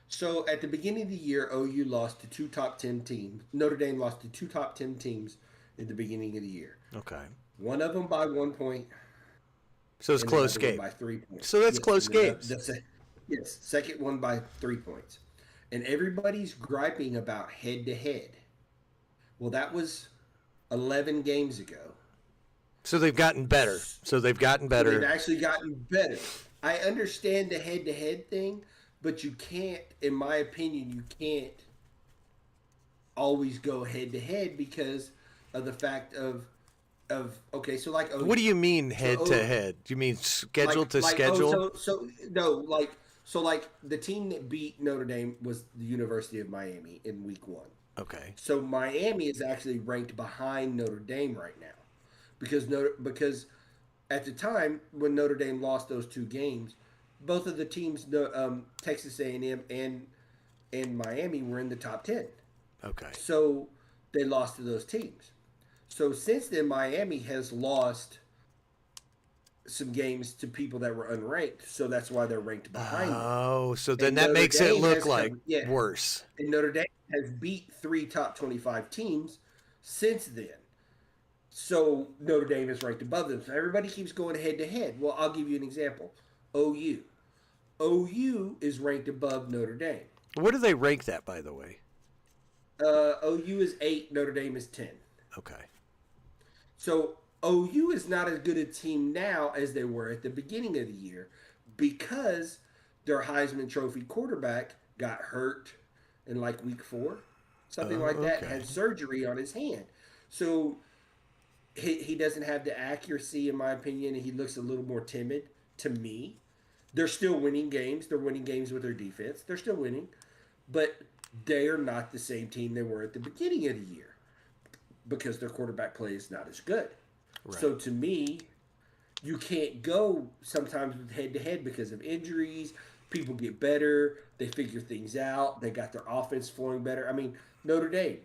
So at the beginning of the year, OU lost to two top 10 teams. Notre Dame lost to two top 10 teams at the beginning of the year. Okay. One of them by 1 point, So it's and close another one game. by 3 points. So that's Yes, close and then games. yes, second one by 3 points. And everybody's griping about head to head. Well, that was 11 games ago. So they've gotten better. So they've gotten So they've better. actually gotten better. I understand the head to head thing, but you can't, in my opinion, you can't always go head to head because of the fact of okay, so like What do you mean head to oh, head? Do you mean schedule to like schedule? so no like the team that beat Notre Dame was the University of Miami in week 1. Okay. So Miami is actually ranked behind Notre Dame right now because at the time when Notre Dame lost those two games, both of the teams, Texas A&M and Miami, were in the top 10. Okay. So they lost to those teams. So since then, Miami has lost some games to people that were unranked. So that's why they're ranked behind them. Oh, so then And that Notre makes it Dame look has like come, yeah, worse. and Notre Dame has beat 3 top 25 teams since then. So Notre Dame is ranked above them. So everybody keeps going head to head. Well, I'll give you an example. OU. OU is ranked above Notre Dame. Where do they rank that, by the way? OU is 8, Notre Dame is 10. Okay. So OU is not as good a team now as they were at the beginning of the year because their Heisman Trophy quarterback got hurt in like week 4, something like that, okay. had surgery on his hand. So he doesn't have the accuracy, in my opinion, and he looks a little more timid to me. They're still winning games. They're winning games with their defense. They're still winning. But they are not the same team they were at the beginning of the year because their quarterback play is not as good. Right. So to me, you can't go sometimes with head to head because of injuries. People get better. They figure things out. They got their offense flowing better. I mean, Notre Dame,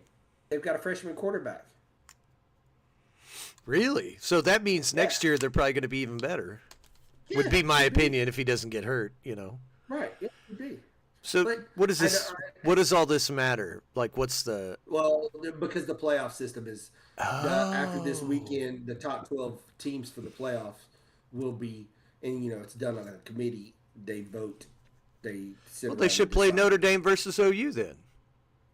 they've got a freshman quarterback. Really? So that means next year they're probably going to be even better. Would be my opinion if he doesn't get hurt, Right. Yeah, would be. So But what does this? What does all this matter? Like, what's the? Well, because the playoff system is after this Oh. weekend, the top 12 teams for the playoffs will be, and it's done on a committee. They vote. They sit Well, around they and should play decide. Notre Dame versus OU then.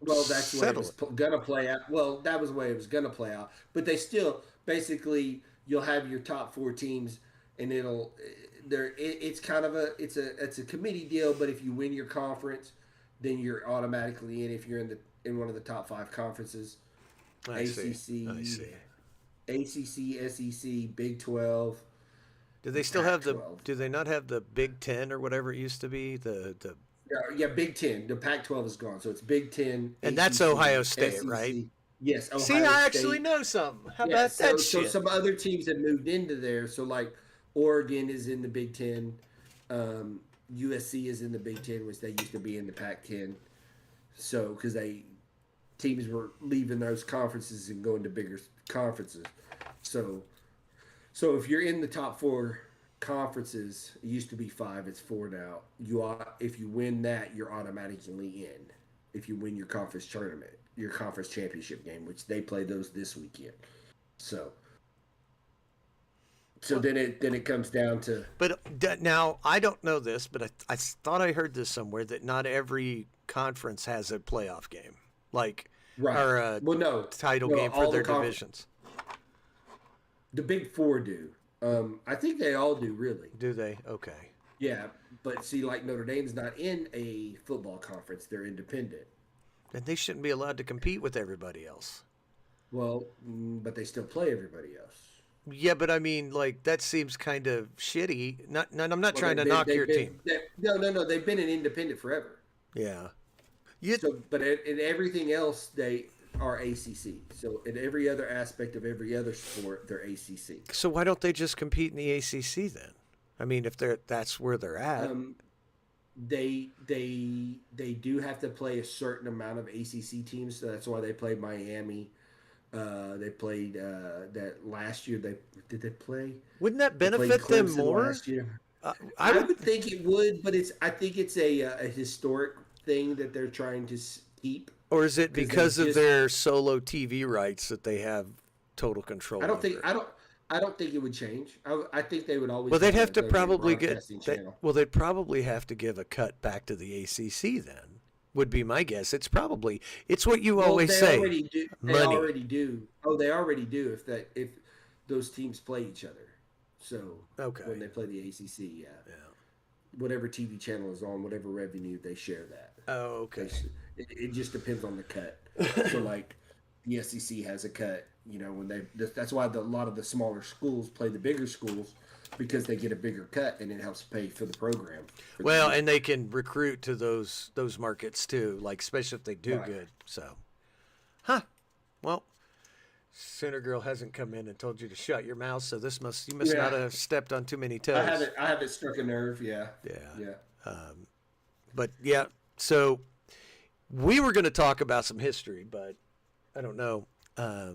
Well, that's the way it Settle was it. gonna play out. Well, that was the way it was gonna play out. But they still basically you'll have your top 4 teams, and it's kind of it's a committee deal. But if you win your conference, then you're automatically in. If you're in one of the top 5 conferences, I see. ACC, SEC, Big 12. Do they still have Pac-12. Do they not have the Big Ten or whatever it used to be? Yeah, Big 10. The Pac-12 is gone, so it's Big 10. And that's ACC, Ohio State, SEC. right? Yes, Ohio See, I actually State. know something. How Yeah, about that so shit? some other teams have moved into there. So like Oregon is in the Big 10. USC is in the Big 10, which they used to be in the Pac-10. So because teams were leaving those conferences and going to bigger conferences. So if you're in the top 4 conferences, it used to be 5, it's 4 now. If you win that, you're automatically in. If you win your conference tournament, your conference championship game, which they play those this weekend. So then it comes down to. But now I don't know this, but I thought I heard this somewhere that not every conference has a playoff game, like Right. or a Well, no. title No, game for all their the divisions. The Big 4 do. I think they all do, really. Do they? Okay. Yeah, but see, like Notre Dame's not in a football conference; they're independent. Then they shouldn't be allowed to compete with everybody else. Well, but they still play everybody else. Yeah, but I mean, like that seems kind of shitty. I'm not trying to They've knock they've your been- team. No. They've been an independent forever. Yeah. But in everything else, they are ACC. So in every other aspect of every other sport, they're ACC. So why don't they just compete in the ACC then? I mean, if that's where they're at. They do have to play a certain amount of ACC teams. So that's why they played Miami. They played that last year. Did they play? Wouldn't that They played benefit them Clemson more? last year. I would think it would, but I think it's a historic thing that they're trying to keep. Or is it because of their solo TV rights that they have total control? I don't think it would change. I think they would always. Well, they'd have to probably they'd probably have to give a cut back to the ACC then. Would be my guess. It's what you always say. They already do. Oh, they already do. If those teams play each other. So when they play the ACC, yeah. Whatever TV channel is on, whatever revenue they share that. Oh, okay. It just depends on the cut. So like the SEC has a cut. That's why a lot of the smaller schools play the bigger schools because they get a bigger cut and it helps pay for the program. And they can recruit to those markets too, like especially if they do good. So, well, Sooner Girl hasn't come in and told you to shut your mouth, so you must not have stepped on too many toes. I haven't struck a nerve. Yeah. But yeah, so we were going to talk about some history, but I don't know. I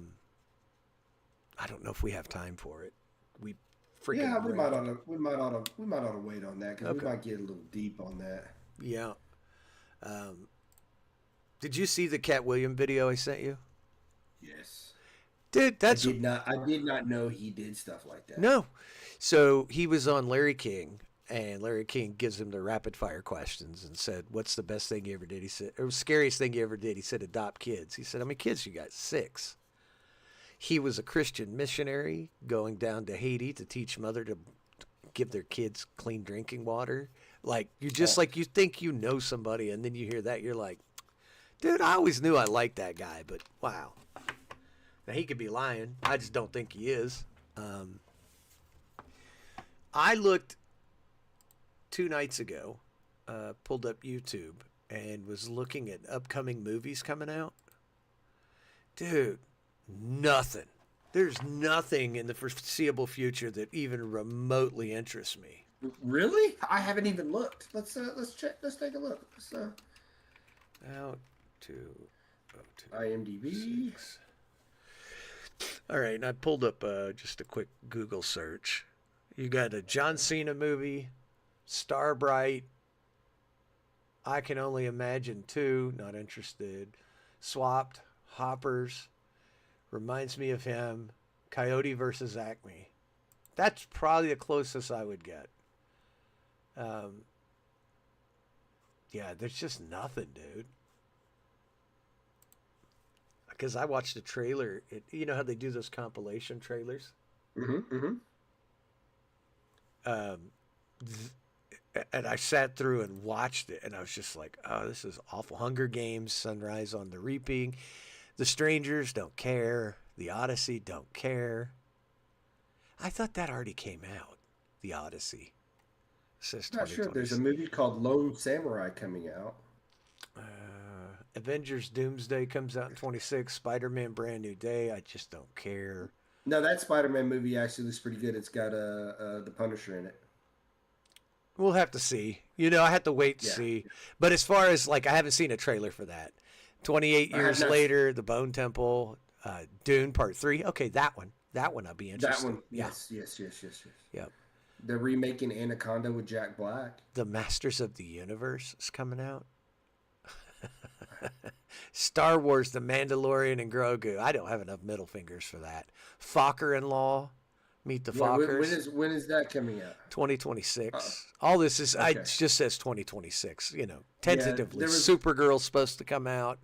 don't know if we have time for it. We might ought to wait on that because we might get a little deep on that. Yeah. Did you see the Cat William video I sent you? Yes. Dude, I did not know he did stuff like that. No. So he was on Larry King, and Larry King gives him the rapid fire questions and said, "What's the best thing you ever did?" He said, or scariest thing you ever did? He said, "Adopt kids." He said, "How many kids you got?" 6. He was a Christian missionary going down to Haiti to teach mother to give their kids clean drinking water. Like you think you know somebody, and then you hear that, you're like, dude, I always knew I liked that guy, but wow. Now, he could be lying. I just don't think he is. I looked 2 nights ago, pulled up YouTube, and was looking at upcoming movies coming out. Dude, nothing. There's nothing in the foreseeable future that even remotely interests me. Really? I haven't even looked. Let's check. Let's take a look. Out to IMDb. 6. All right, and I pulled up just a quick Google search. You got a John Cena movie, Starbright, I Can Only Imagine 2, not interested, Swapped, Hoppers, Reminds Me of Him, Coyote versus Acme. That's probably the closest I would get. Yeah, there's just nothing, dude. Because I watched the trailer. You know how they do those compilation trailers? And I sat through and watched it, and I was just like, oh, this is awful. Hunger Games, Sunrise on the Reaping. The Strangers, don't care. The Odyssey, don't care. I thought that already came out, The Odyssey. Says not sure. There's a movie called Lone Samurai coming out. Avengers Doomsday comes out in 26. Spider-Man Brand New Day. I just don't care. No, that Spider-Man movie actually looks pretty good. It's got the Punisher in it. We'll have to see. I have to wait to see. But as far as, I haven't seen a trailer for that. 28 years later, The Bone Temple, Dune Part 3. Okay, that one. That one I'll be interested. That one, yes. Yep. They're remaking Anaconda with Jack Black. The Masters of the Universe is coming out. Star Wars, The Mandalorian, and Grogu. I don't have enough middle fingers for that. Fokker-in-Law, Meet the Fockers. When is that coming out? 2026. All this is, it just says 2026, tentatively. Supergirl's supposed to come out.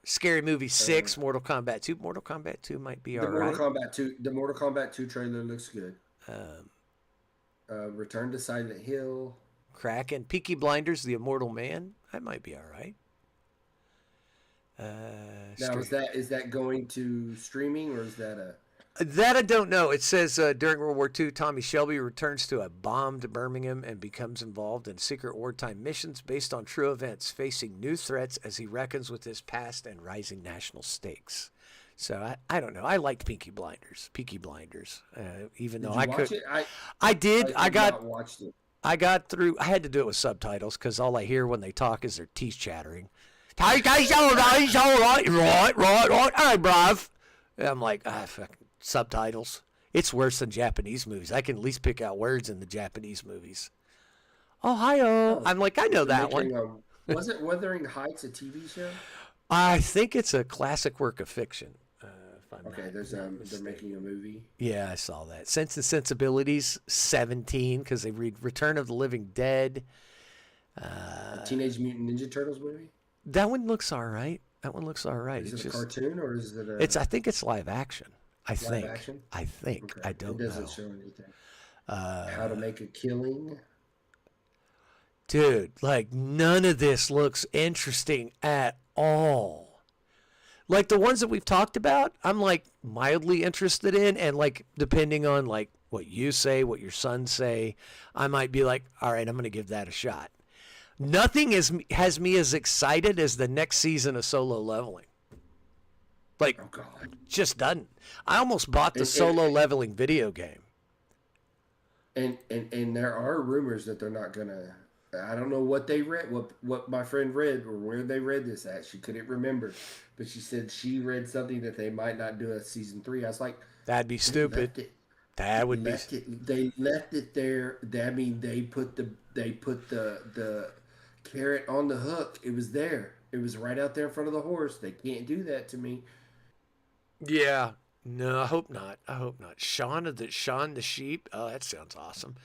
Scary Movie 6, Mortal Kombat 2. Mortal Kombat 2 might be all right. The Mortal Kombat 2 trailer looks good. Return to Silent Hill. Kraken. Peaky Blinders, The Immortal Man. That might be all right. Now, is that going to streaming or is that That I don't know. It says during World War II, Tommy Shelby returns to a bombed Birmingham and becomes involved in secret wartime missions based on true events, facing new threats as he reckons with his past and rising national stakes. So I don't know. I liked Peaky Blinders. Even Did though you I watch could. it? I did. I have not watched it. I got through. I had to do it with subtitles because all I hear when they talk is their teeth chattering. Hey, guys, all right, right, hey, bruv. And I'm like, fucking subtitles. It's worse than Japanese movies. I can at least pick out words in the Japanese movies. Oh, hi-oh. I'm like, I know that one. Wasn't Wuthering Heights a TV show? I think it's a classic work of fiction. Okay, they're making a movie. Yeah, I saw that. Sense and Sensibilities, 17, because they read Return of the Living Dead. A Teenage Mutant Ninja Turtles movie? That one looks all right. Is it a cartoon or is it a... I think it's live action. I think. Action? I think. Okay. I don't know. It doesn't show anything. How to Make a Killing? Dude, like, none of this looks interesting at all. Like, the ones that we've talked about, I'm, like, mildly interested in. And, like, depending on, like, what you say, what your sons say, I might be like, all right, I'm going to give that a shot. Nothing has me as excited as the next season of Solo Leveling. Like, oh God, just doesn't. I almost bought the Solo Leveling video game. And there are rumors that they're not going to... I don't know what they read, what my friend read, or where they read this at. She couldn't remember, but she said she read something that they might not do a season 3. I was like, that'd be stupid. That would be. They left it there. I mean, they put the carrot on the hook. It was there. It was right out there in front of the horse. They can't do that to me. Yeah. No, I hope not. Shaun the Sheep. Oh, that sounds awesome.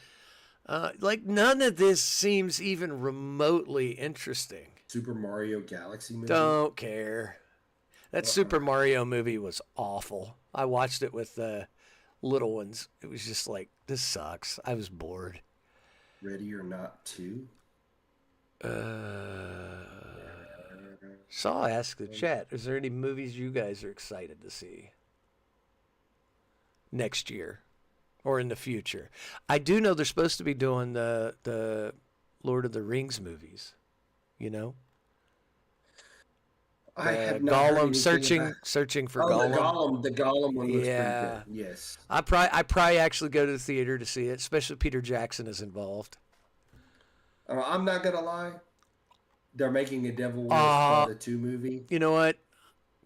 Like, none of this seems even remotely interesting. Super Mario Galaxy movie? Don't care. That Super Mario movie was awful. I watched it with the little ones. It was just like, this sucks. I was bored. Ready or Not 2? So I'll ask the chat, is there any movies you guys are excited to see next year? Or in the future. I do know they're supposed to be doing the Lord of the Rings movies. You know? I have not Gollum searching for Gollum. The Gollum one looks pretty good. Yes. I probably actually go to the theater to see it, especially Peter Jackson is involved. I'm not gonna lie. They're making a Devil Wears Prada 2 movie. You know what?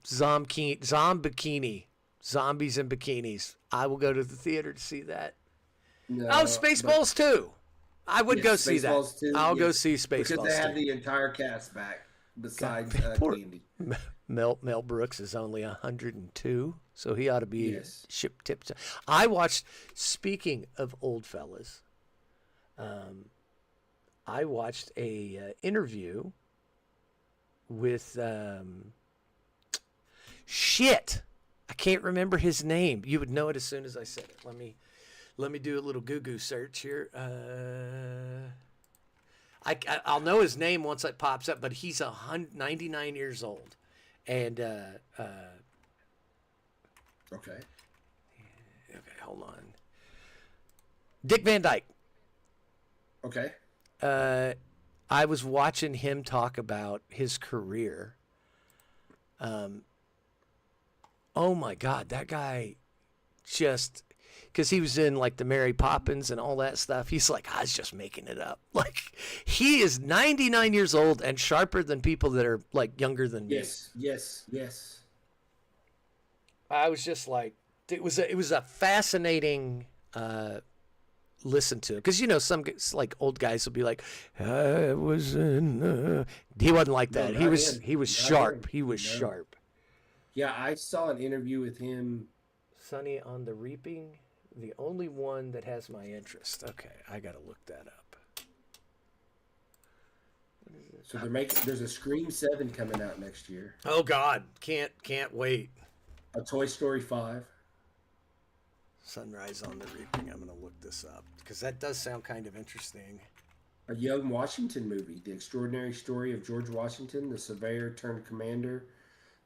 Zombikini. Zombies in bikinis. I will go to the theater to see that. No, Spaceballs 2. I would go see that. 2, I'll go see Spaceballs 2. Because they have the entire cast back besides Candy. Mel Brooks is only 102, so he ought to be ship tipped. I watched, speaking of old fellas, I watched a interview with I can't remember his name. You would know it as soon as I said it. Let me do a little Google search here. I'll know his name once it pops up, but he's 99 years old, and okay, hold on. Dick Van Dyke. Okay. I was watching him talk about his career. Oh my God, that guy just, because he was in like the Mary Poppins and all that stuff. He's like, I was just making it up. Like, he is 99 years old and sharper than people that are like younger than me. Yes. I was just like, it was a fascinating listen to, because you know some like old guys will be like, I was in. He wasn't like that. No, he was sharp. He was sharp. Yeah, I saw an interview with him. Sonny on the Reaping, the only one that has my interest. Okay, I gotta look that up. So there's a Scream 7 coming out next year. Oh God, can't wait. A Toy Story 5. Sunrise on the Reaping. I'm gonna look this up because that does sound kind of interesting. A Young Washington movie, the extraordinary story of George Washington, the surveyor turned commander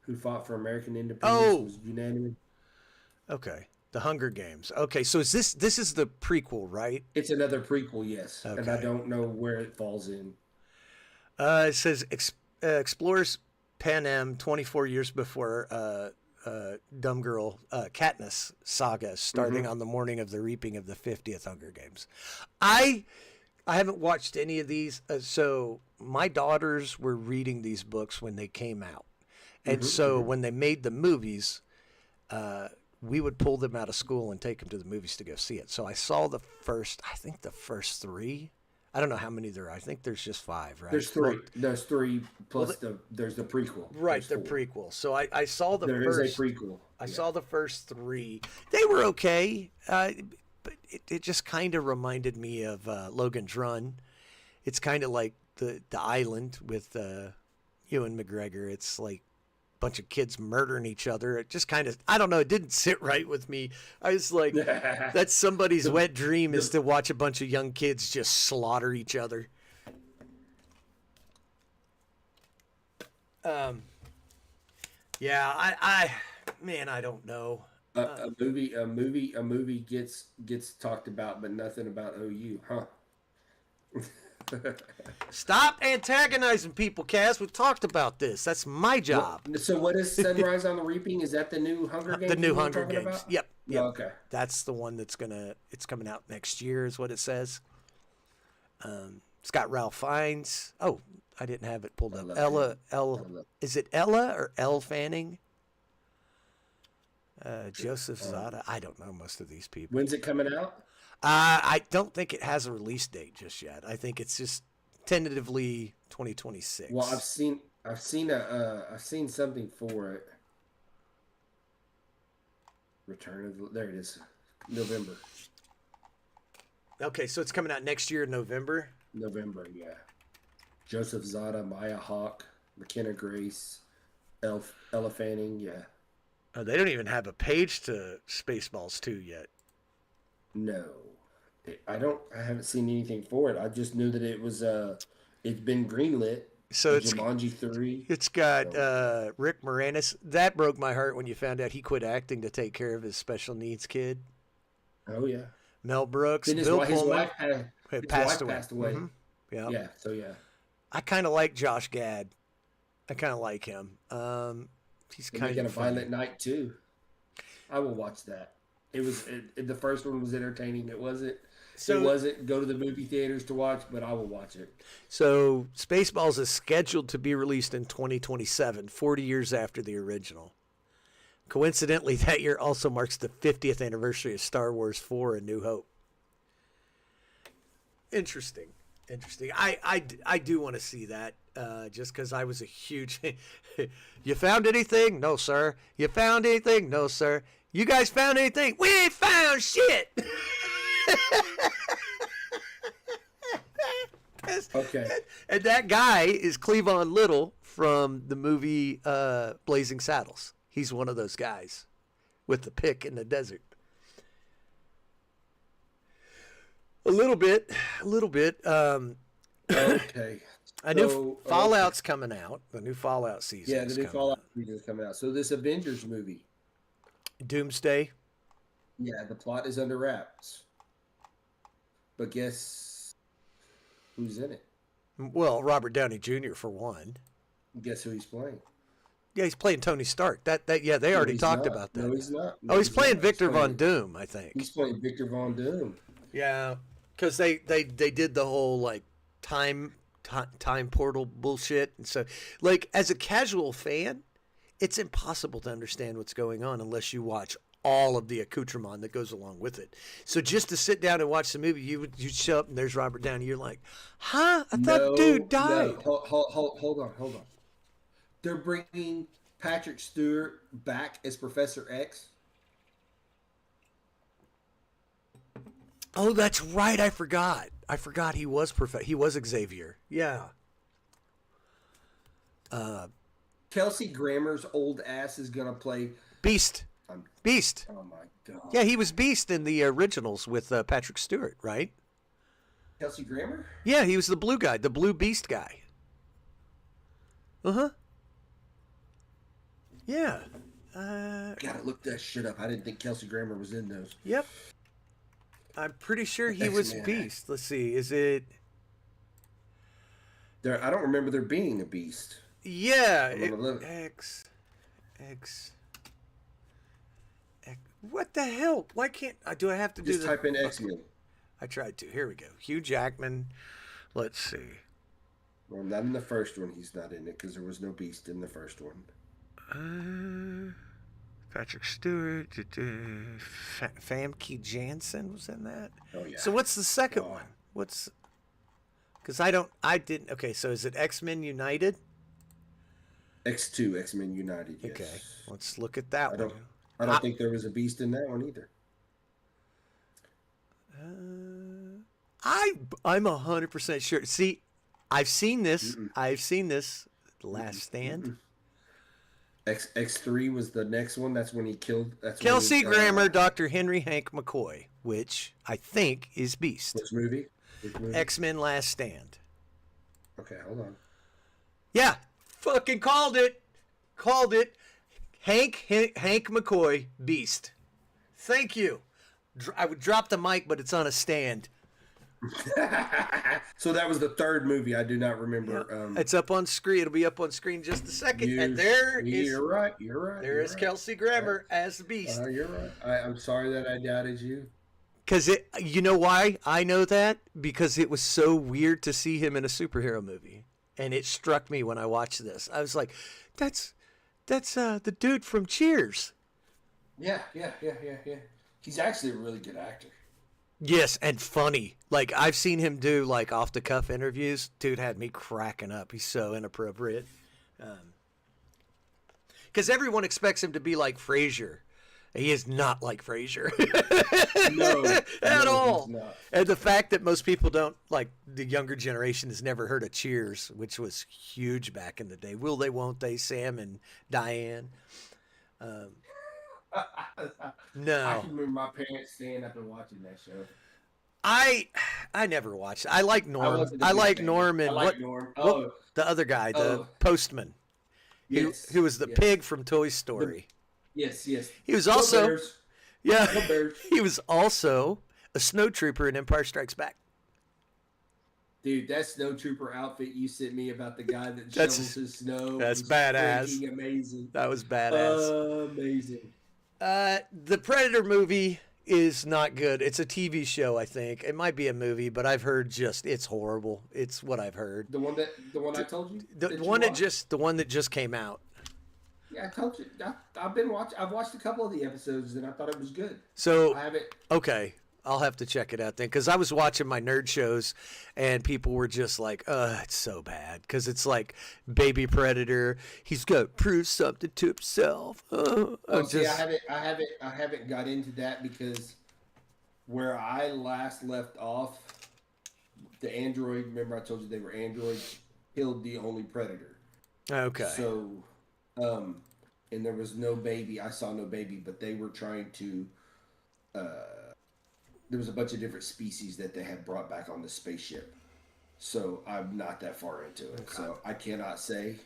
who fought for American independence, was unanimous. Okay. The Hunger Games. Okay, so is this is the prequel, right? It's another prequel, yes, and I Okay. don't know where it falls in. It says explores Panem 24 years before Dumb Girl Katniss saga, starting on the morning of the reaping of the 50th Hunger Games. I haven't watched any of these, so my daughters were reading these books when they came out, and so when they made the movies, we would pull them out of school and take them to the movies to go see it. So I saw the first three. I don't know how many there are. I think there's just 5, right? There's 3. There's 3 plus there's the prequel. Right, There's the 4. prequel. So I saw the There first. is a prequel. I saw the first 3. They were okay, but it just kind of reminded me of Logan's Run. It's kind of like the Island with Ewan McGregor. It's like a bunch of kids murdering each other. It just kind of, I don't know, it didn't sit right with me. I was like, that's somebody's wet dream is to watch a bunch of young kids just slaughter each other. Yeah, I don't know. A movie gets talked about, but nothing about OU, huh? Stop antagonizing people, Cass. We've talked about this. That's my job. So what is Sunrise on the Reaping? Is that the new Hunger Games? The new you were Hunger talking Games. about? Yep. Oh, okay. That's the one it's coming out next year is what it says. It's got Ralph Fiennes. Oh, I didn't have it pulled up. Ella. Is it Ella or Elle Fanning? Joseph Zada. I don't know most of these people. When's it coming out? I don't think it has a release date just yet. I think it's just tentatively 2026. Well, I've seen something for it. There it is, November. Okay, so it's coming out next year in November. November, yeah. Joseph Zada, Maya Hawke, McKenna Grace, Ella Fanning, yeah. They don't even have a page to Spaceballs 2 yet. No, I haven't seen anything for it. I just knew that it was it's been greenlit. So it's Jumanji 3. It's got Rick Moranis. That broke my heart when you found out he quit acting to take care of his special needs kid. Oh yeah. Mel Brooks, Then his Bill wife Pullman, passed away. Mhm. Yeah. Yeah. So yeah. I kind of like Josh Gad. I kind of like him. He's They're kind making of a Violent Night too. I will watch that. The first one was entertaining. It wasn't go to the movie theaters to watch, but I will watch it. So Spaceballs is scheduled to be released in 2027, 40 years after the original. Coincidentally, that year also marks the 50th anniversary of Star Wars 4: A New Hope. Interesting. I do want to see that just because I was a huge... You found anything? No, sir. You found anything? No, sir. You guys found anything? We ain't found shit! Okay. And that guy is Cleavon Little from the movie Blazing Saddles. He's one of those guys with the pick in the desert. A little bit. Okay. I knew Fallout's coming out. The new Fallout season. Yeah, the new Fallout season is coming out. So this Avengers movie. Doomsday. Yeah, the plot is under wraps. But guess who's in it? Well, Robert Downey Jr. for one. Guess who he's playing? Yeah, he's playing Tony Stark. They already talked about that. No, he's not. Oh, he's playing Victor Von Doom, I think. He's playing Victor Von Doom. Yeah, because they did the whole like time portal bullshit, and so like as a casual fan, it's impossible to understand what's going on unless you watch all of the accoutrement that goes along with it. So just to sit down and watch the movie, you show up and there's Robert Downey. You're like, huh? I thought dude died. No. Hold on. They're bringing Patrick Stewart back as Professor X. Oh, that's right. I forgot he was Xavier. Yeah. Kelsey Grammer's old ass is gonna play Beast. Beast. Oh my god. Yeah, he was Beast in the originals with Patrick Stewart, right? Kelsey Grammer? Yeah, he was the blue guy, the blue Beast guy. Uh-huh. Yeah. Gotta look that shit up. I didn't think Kelsey Grammer was in those. Yep. I'm pretty sure he was X-Men. Beast. Let's see. Is it? I don't remember there being a Beast. Yeah. I'm gonna look. X. What the hell? Why can't I? Do I have to do Just the? type in X-Men. I tried to. Here we go. Hugh Jackman. Let's see. Well, not in the first one. He's not in it because there was no Beast in the first one. Patrick Stewart. Famke Janssen was in that. Oh yeah. So what's the second one? What's? Because I didn't. Okay, so is it X-Men United? X2, X-Men United. Yes. Okay, let's look at that one. I don't think there was a Beast in that one either. I'm 100% sure. See, I've seen this. Mm-mm. I've seen this. The Last Stand. X3 was the next one. That's when he killed. That's Kelsey Grammer, Dr. Henry Hank McCoy, which I think is Beast. Which movie? X-Men Last Stand. Okay, hold on. Yeah, fucking called it. Called it. Hank McCoy, Beast. Thank you. I would drop the mic, but it's on a stand. So that was the third movie. I do not remember. It's up on screen. It'll be up on screen in just a second. And You're right. There is Kelsey Grammer as the Beast. You're right. I'm sorry that I doubted you. Because you know why I know that? Because it was so weird to see him in a superhero movie, and it struck me when I watched this. I was like, "That's the dude from Cheers." Yeah. He's actually a really good actor. Yes, and funny. Like I've seen him do like off the cuff interviews. Dude had me cracking up. He's so inappropriate. Because everyone expects him to be like Frasier. He is not like Frasier. At all. He's not. And the fact that most people don't, like the younger generation has never heard of Cheers, which was huge back in the day. Will they, won't they, Sam and Diane? No. I can remember my parents staying up and watching that show. I never watched it. I like Norm. I like Norm and Norm. what the other guy, the postman. Yes. Who was the pig from Toy Story. Yes. He was Go also Bears. yeah. Go Bears. He was also a snow trooper in Empire Strikes Back. Dude, that snowtrooper outfit you sent me about the guy that shovels his snow. That's was badass. freaking amazing. That was badass. Amazing. The Predator movie is not good. It's a TV show, I think. It might be a movie, but I've heard it's horrible. It's what I've heard. The one I told you. The one that just came out. Yeah, I told you. I've watched a couple of the episodes and I thought it was good. So I haven't. Okay, I'll have to check it out then, because I was watching my nerd shows and people were just like, it's so bad, because it's like baby predator, he's got to prove something to himself. See, I haven't got into that because where I last left off, the android, remember I told you they were androids, killed the only predator. Okay. So, and there was no baby. I saw no baby, but they were trying to. There was a bunch of different species that they had brought back on the spaceship. So I'm not that far into it. Okay. So I cannot say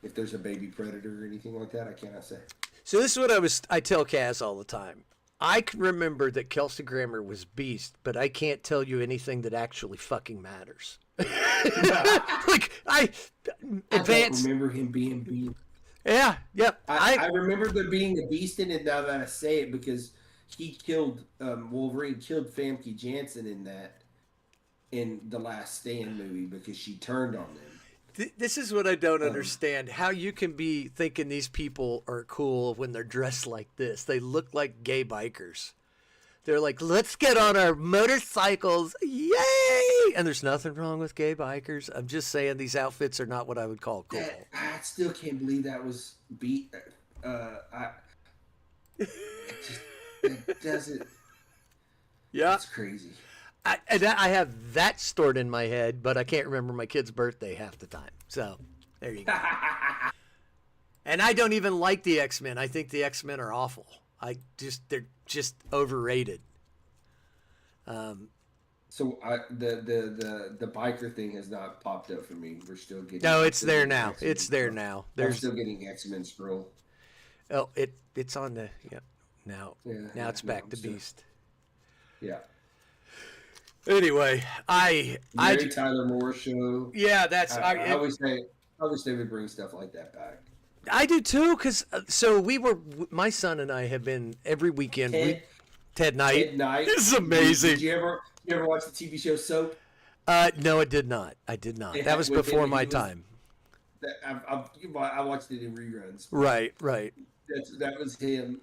if there's a baby predator or anything like that. I cannot say. So this is what I tell Kaz all the time. I can remember that Kelsey Grammer was Beast, but I can't tell you anything that actually fucking matters. Like I don't remember him being Beast. Yeah, yep. I remember there being a Beast in it. Now that I say it, because he killed Wolverine, killed Famke Janssen in the Last Stand movie because she turned on them. This is what I don't understand. How you can be thinking these people are cool when they're dressed like this. They look like gay bikers. They're like, let's get on our motorcycles. Yay! And there's nothing wrong with gay bikers. I'm just saying these outfits are not what I would call cool. I still can't believe that was beat. It doesn't. Yeah. It's crazy. I have that stored in my head, but I can't remember my kid's birthday half the time. So there you go. And I don't even like the X-Men. I think the X-Men are awful. They're just overrated. So the biker thing has not popped up for me. We're still getting. No, it's there now. It's there now. I'm still getting X-Men scroll. Oh, it's on the now. Now it's back to Beast. Yeah. Anyway, Mary Tyler Moore show. Yeah, that's I wish they would bring stuff like that back. I do too, because my son and I have been every weekend. Ted Knight. Ted Knight. This is amazing. Did you ever watch the TV show Soap? No, I did not. That was before my time. I watched it in reruns. Right. That was him,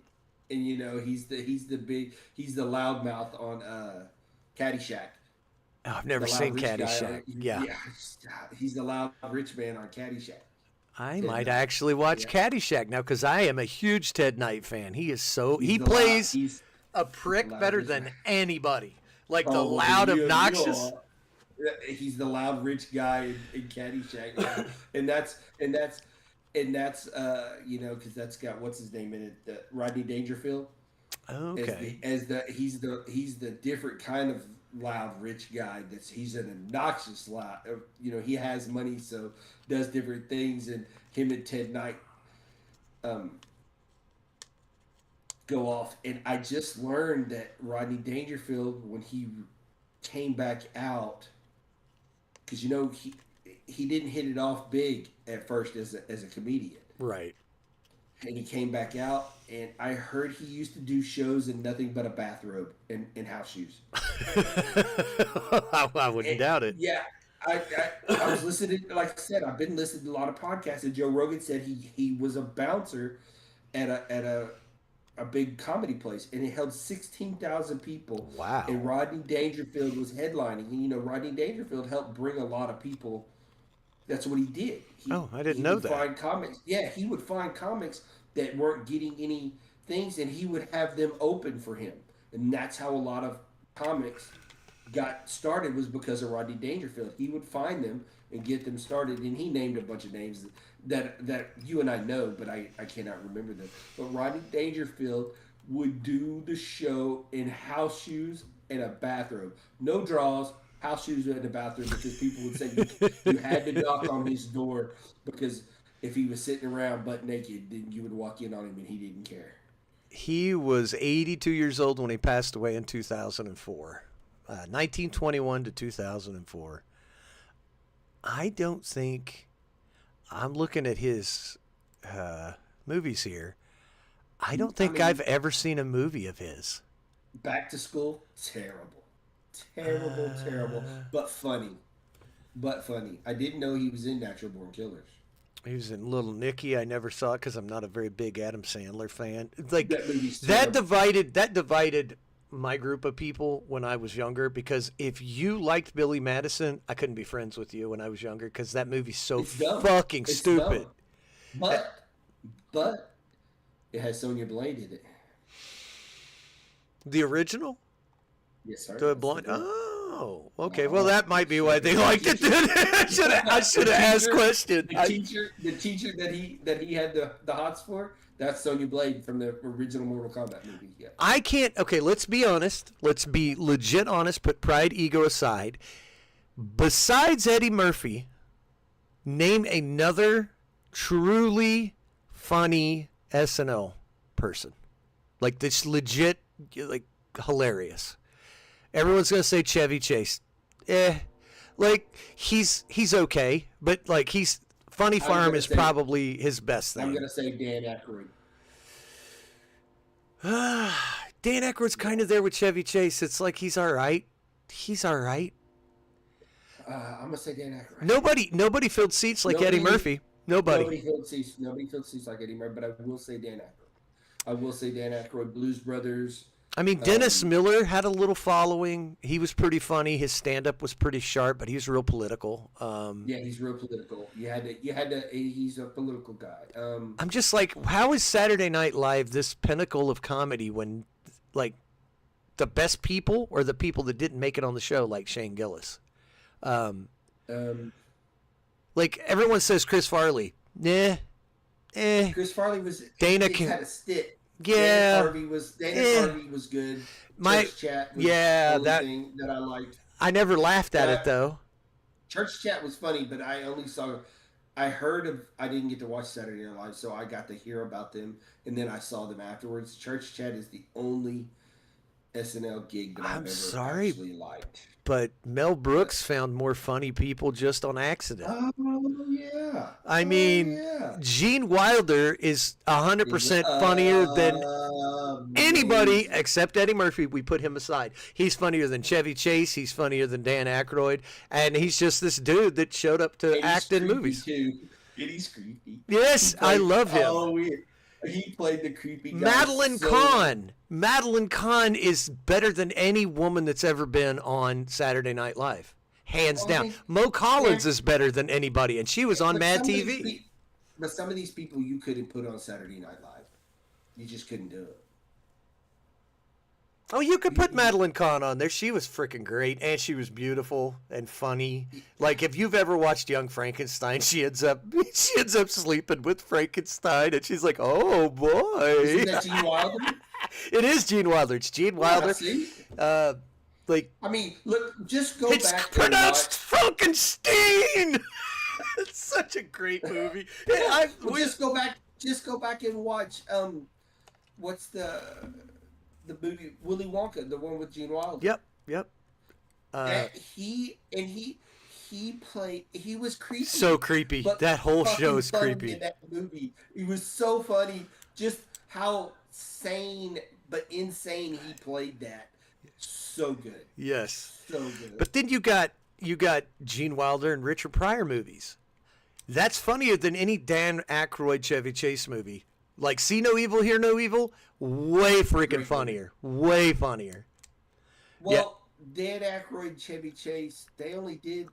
and he's the loudmouth on Caddyshack. Oh, I've never seen Caddyshack. Yeah, he's the loud rich man on Caddyshack. I might actually watch Caddyshack now because I am a huge Ted Knight fan. He plays a prick better than anybody. Like the loud, obnoxious. He's the loud rich guy in Caddyshack, and that's because that's got what's his name in it, Rodney Dangerfield. Okay. He's the different kind of loud rich guy. He's an obnoxious loud. He has money, so does different things, and him and Ted Knight go off. And I just learned that Rodney Dangerfield, when he came back out, because he didn't hit it off big at first as a comedian, right? And he came back out, and I heard he used to do shows in nothing but a bathrobe and house shoes. I wouldn't doubt it. Yeah, I was listening. Like I said, I've been listening to a lot of podcasts, and Joe Rogan said he was a bouncer at a big comedy place, and it held 16,000 people. Wow! And Rodney Dangerfield was headlining, and Rodney Dangerfield helped bring a lot of people. That's what he did. I didn't know that. Find comics. Yeah, he would find comics that weren't getting any things, and he would have them open for him. And that's how a lot of comics got started, was because of Rodney Dangerfield. He would find them and get them started, and he named a bunch of names that you and I know, but I cannot remember them. But Rodney Dangerfield would do the show in house shoes and a bathrobe. No draws, house shoes in the bathroom, because people would say you had to knock on his door, because if he was sitting around butt naked, then you would walk in on him and he didn't care. He was 82 years old when he passed away in 2004. 1921 to 2004. I don't think, I'm looking at his movies here, I don't think I've ever seen a movie of his. Back to School, terrible, but funny. I didn't know he was in Natural Born Killers. He was in Little Nicky. I never saw it because I'm not a very big Adam Sandler fan. Like that divided my group of people when I was younger, because if you liked Billy Madison, I couldn't be friends with you when I was younger because that movie's so fucking stupid. Dumb. But it has Sonya Blade in it. The original? Yes, sir. The blonde. Oh, okay. Well, that might be why they liked it. I should have asked questions. The teacher that he had the hots for, that's Sonya Blade from the original Mortal Kombat movie. Yeah. I can't. Okay, let's be honest. Let's be legit honest. Put pride, ego aside. Besides Eddie Murphy, name another truly funny SNL person, like this legit, like hilarious. Everyone's gonna say Chevy Chase. Like he's okay, but like he's Funny Farm is probably his best thing. I'm gonna say Dan Aykroyd. Dan Aykroyd's kind of there with Chevy Chase. It's like he's all right. I'm gonna say Dan Aykroyd. Nobody filled seats like Eddie Murphy. Nobody filled seats like Eddie Murphy. But I will say Dan Aykroyd. Blues Brothers. I mean, Dennis Miller had a little following. He was pretty funny. His stand-up was pretty sharp, but he was real political. Yeah, he's real political. You had to. He's a political guy. I'm just like, how is Saturday Night Live this pinnacle of comedy when, like, the best people or the people that didn't make it on the show, like Shane Gillis? Like everyone says, Chris Farley. Chris Farley was Dana had a stick. Yeah, Dana Carvey was good. Church Chat was the thing that I liked. I never laughed at it though. Church Chat was funny, but I I heard of. I didn't get to watch Saturday Night Live, so I got to hear about them, and then I saw them afterwards. Church Chat is the only SNL gig that I've I'm ever sorry, actually liked. but Mel Brooks found more funny people just on accident. Oh yeah. I Oh mean, yeah. Gene Wilder is 100% funnier than anybody Amazing. except Eddie Murphy. We put him aside. He's funnier than Chevy Chase. He's funnier than Dan Aykroyd. And he's just this dude that showed up to And act he's in creepy movies. too. And he's creepy. Yes, I love him. Oh, weird. He played the creepy guy. Madeline so Kahn. Madeline Kahn is better than any woman that's ever been on Saturday Night Live. Hands Well, I down. mean, Mo Collins yeah. is better than anybody, and she was on But Mad some of these TV. but some of these people you couldn't put on Saturday Night Live. You just couldn't do it. Oh, you could put Madeline Kahn on there. She was freaking great, and she was beautiful and funny. Like if you've ever watched Young Frankenstein, she ends up sleeping with Frankenstein, and she's like, "Oh boy!" Isn't that Gene Wilder? It is Gene Wilder. It's Gene Wilder. Yeah, see? Like I mean, look, just go it's back pronounced and Frankenstein. It's such a great movie. just go back. Just go back and watch. What's the movie Willy Wonka, the one with Gene Wilder? Yep. That he played. He was creepy. So creepy. but That whole fucking show is funny creepy. In that movie, it was so funny. Just how sane but insane he played that. So good. Yes. So good. But then you got Gene Wilder and Richard Pryor movies. That's funnier than any Dan Aykroyd Chevy Chase movie. Like See No Evil, Hear No Evil, way freaking funnier. Way funnier. Well, Dan Aykroyd, Chevy Chase, they only did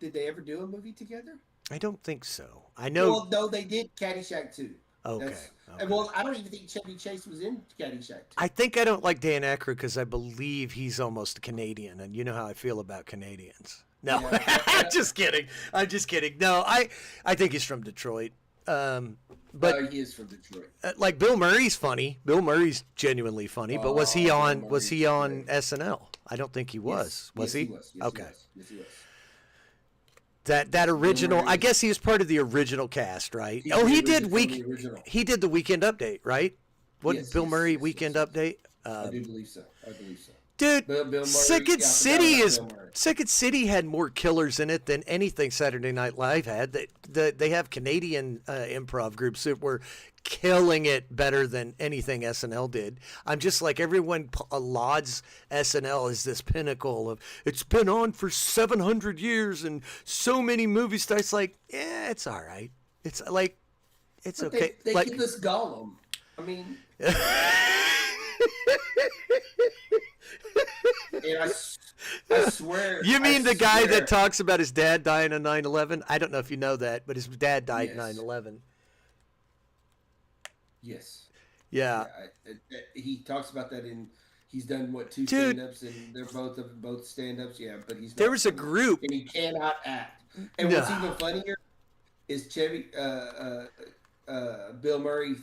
they ever do a movie together? I don't think so. I know. Well, no, they did Caddyshack 2. Okay. And well, I don't even think Chevy Chase was in Caddyshack 2. I think I don't like Dan Aykroyd because I believe he's almost Canadian, and you know how I feel about Canadians. No, Yeah. I'm just kidding. No, I think he's from Detroit. But he is from Detroit. like Bill Murray's funny. Bill Murray's genuinely funny. But was he Bill on Murray's on SNL? I don't think he was. Yes. Was he? Yes, he was. Okay. Yes, he was. That original. Murray. I guess he was part of the original cast, right? He Oh, he did from week. the original. He did the Weekend Update, right? What Yes, Bill yes, Murray yes, Weekend yes. Update? I do believe so. Dude, Bill Murray, Second yeah, I forgot City about is Bill Murray. Second City had more killers in it than anything Saturday Night Live had. They have Canadian improv groups that were killing it better than anything SNL did. I'm just like everyone lauds SNL as this pinnacle of it's been on for 700 years and so many movie stars. It's like, yeah, it's all right. It's like it's But okay. They like give us Gollum. I mean, and I swear. You mean I the guy swear- that talks about his dad dying on 9/11? I don't know if you know that, but his dad died Yes. 9/11. Yes. Yeah. He talks about that in. He's done what two Dude. stand-ups, and they're both stand-ups. Yeah, but he's. There not was a funny, group. and he cannot act. And what's even funnier is Bill Murray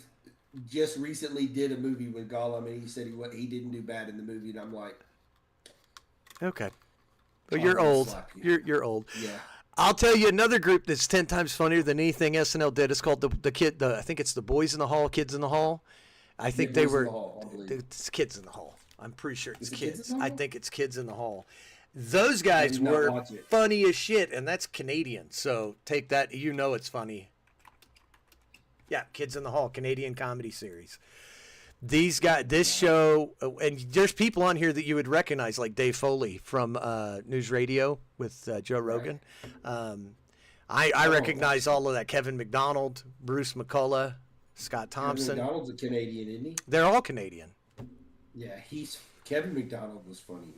just recently did a movie with Gollum, and he said he didn't do bad in the movie, and I'm like, Okay. Well, I'm you're gonna old. slap you. You're old. yeah. I'll tell you another group that's 10 times funnier than anything SNL did. It's called I think it's the Boys in the Hall, Kids in the Hall. I think they Boys in were the Hall, I believe. it's Kids in the Hall. I'm pretty sure it's Is it Kids in kids. the I Hall? think it's Kids in the Hall. Those guys did not were watch it. funny as shit, and that's Canadian. So take that. You know it's funny. Yeah, Kids in the Hall, Canadian comedy series. These guys, this show, and there's people on here that you would recognize, like Dave Foley from News Radio with Joe Rogan. I recognize all of that. Kevin McDonald, Bruce McCullough, Scott Thompson. Kevin McDonald's a Canadian, isn't he? They're all Canadian. Yeah, Kevin McDonald was funny.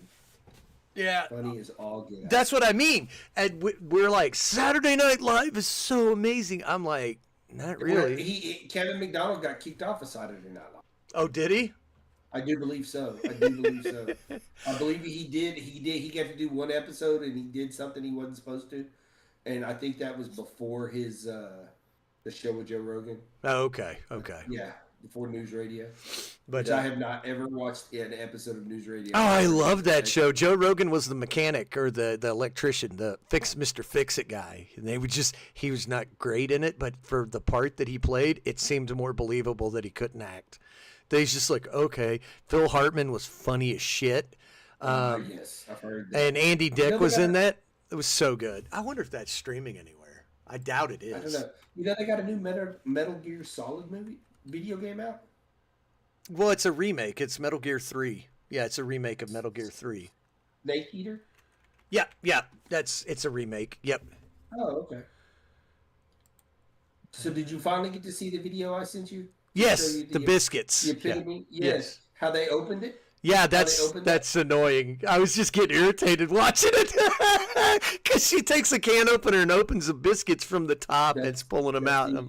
Yeah. Funny as all get out. That's what I mean. And we're like, Saturday Night Live is so amazing. I'm like, not really. Kevin McDonald got kicked off of Saturday Night Live. Oh, did he? I do believe so. I believe he did. He got to do one episode, and he did something he wasn't supposed to. And I think that was before his the show with Joe Rogan. Oh, okay. Yeah, before News Radio. But Which I have not ever watched an episode of News Radio. oh, I love that show. Joe Rogan was the mechanic or the electrician, the Mr. Fix-It guy. And he was not great in it, but for the part that he played, it seemed more believable that he couldn't act. He's just like, okay. Phil Hartman was funny as shit. Yes, I've heard that. And Andy Dick was in that. It was so good. I wonder if that's streaming anywhere. I doubt it is. I don't know. You know they got a new Metal Gear Solid video game out? Well, it's a remake. It's Metal Gear 3. Yeah, it's a remake of Metal Gear 3. Snake Eater? Yeah. It's a remake. Yep. Oh, okay. So did you finally get to see the video I sent you? Yes, the biscuits. The epitome? Yes. How they opened it? Yeah, that's annoying. I was just getting irritated watching it because she takes a can opener and opens the biscuits from the top and it's pulling them out. That's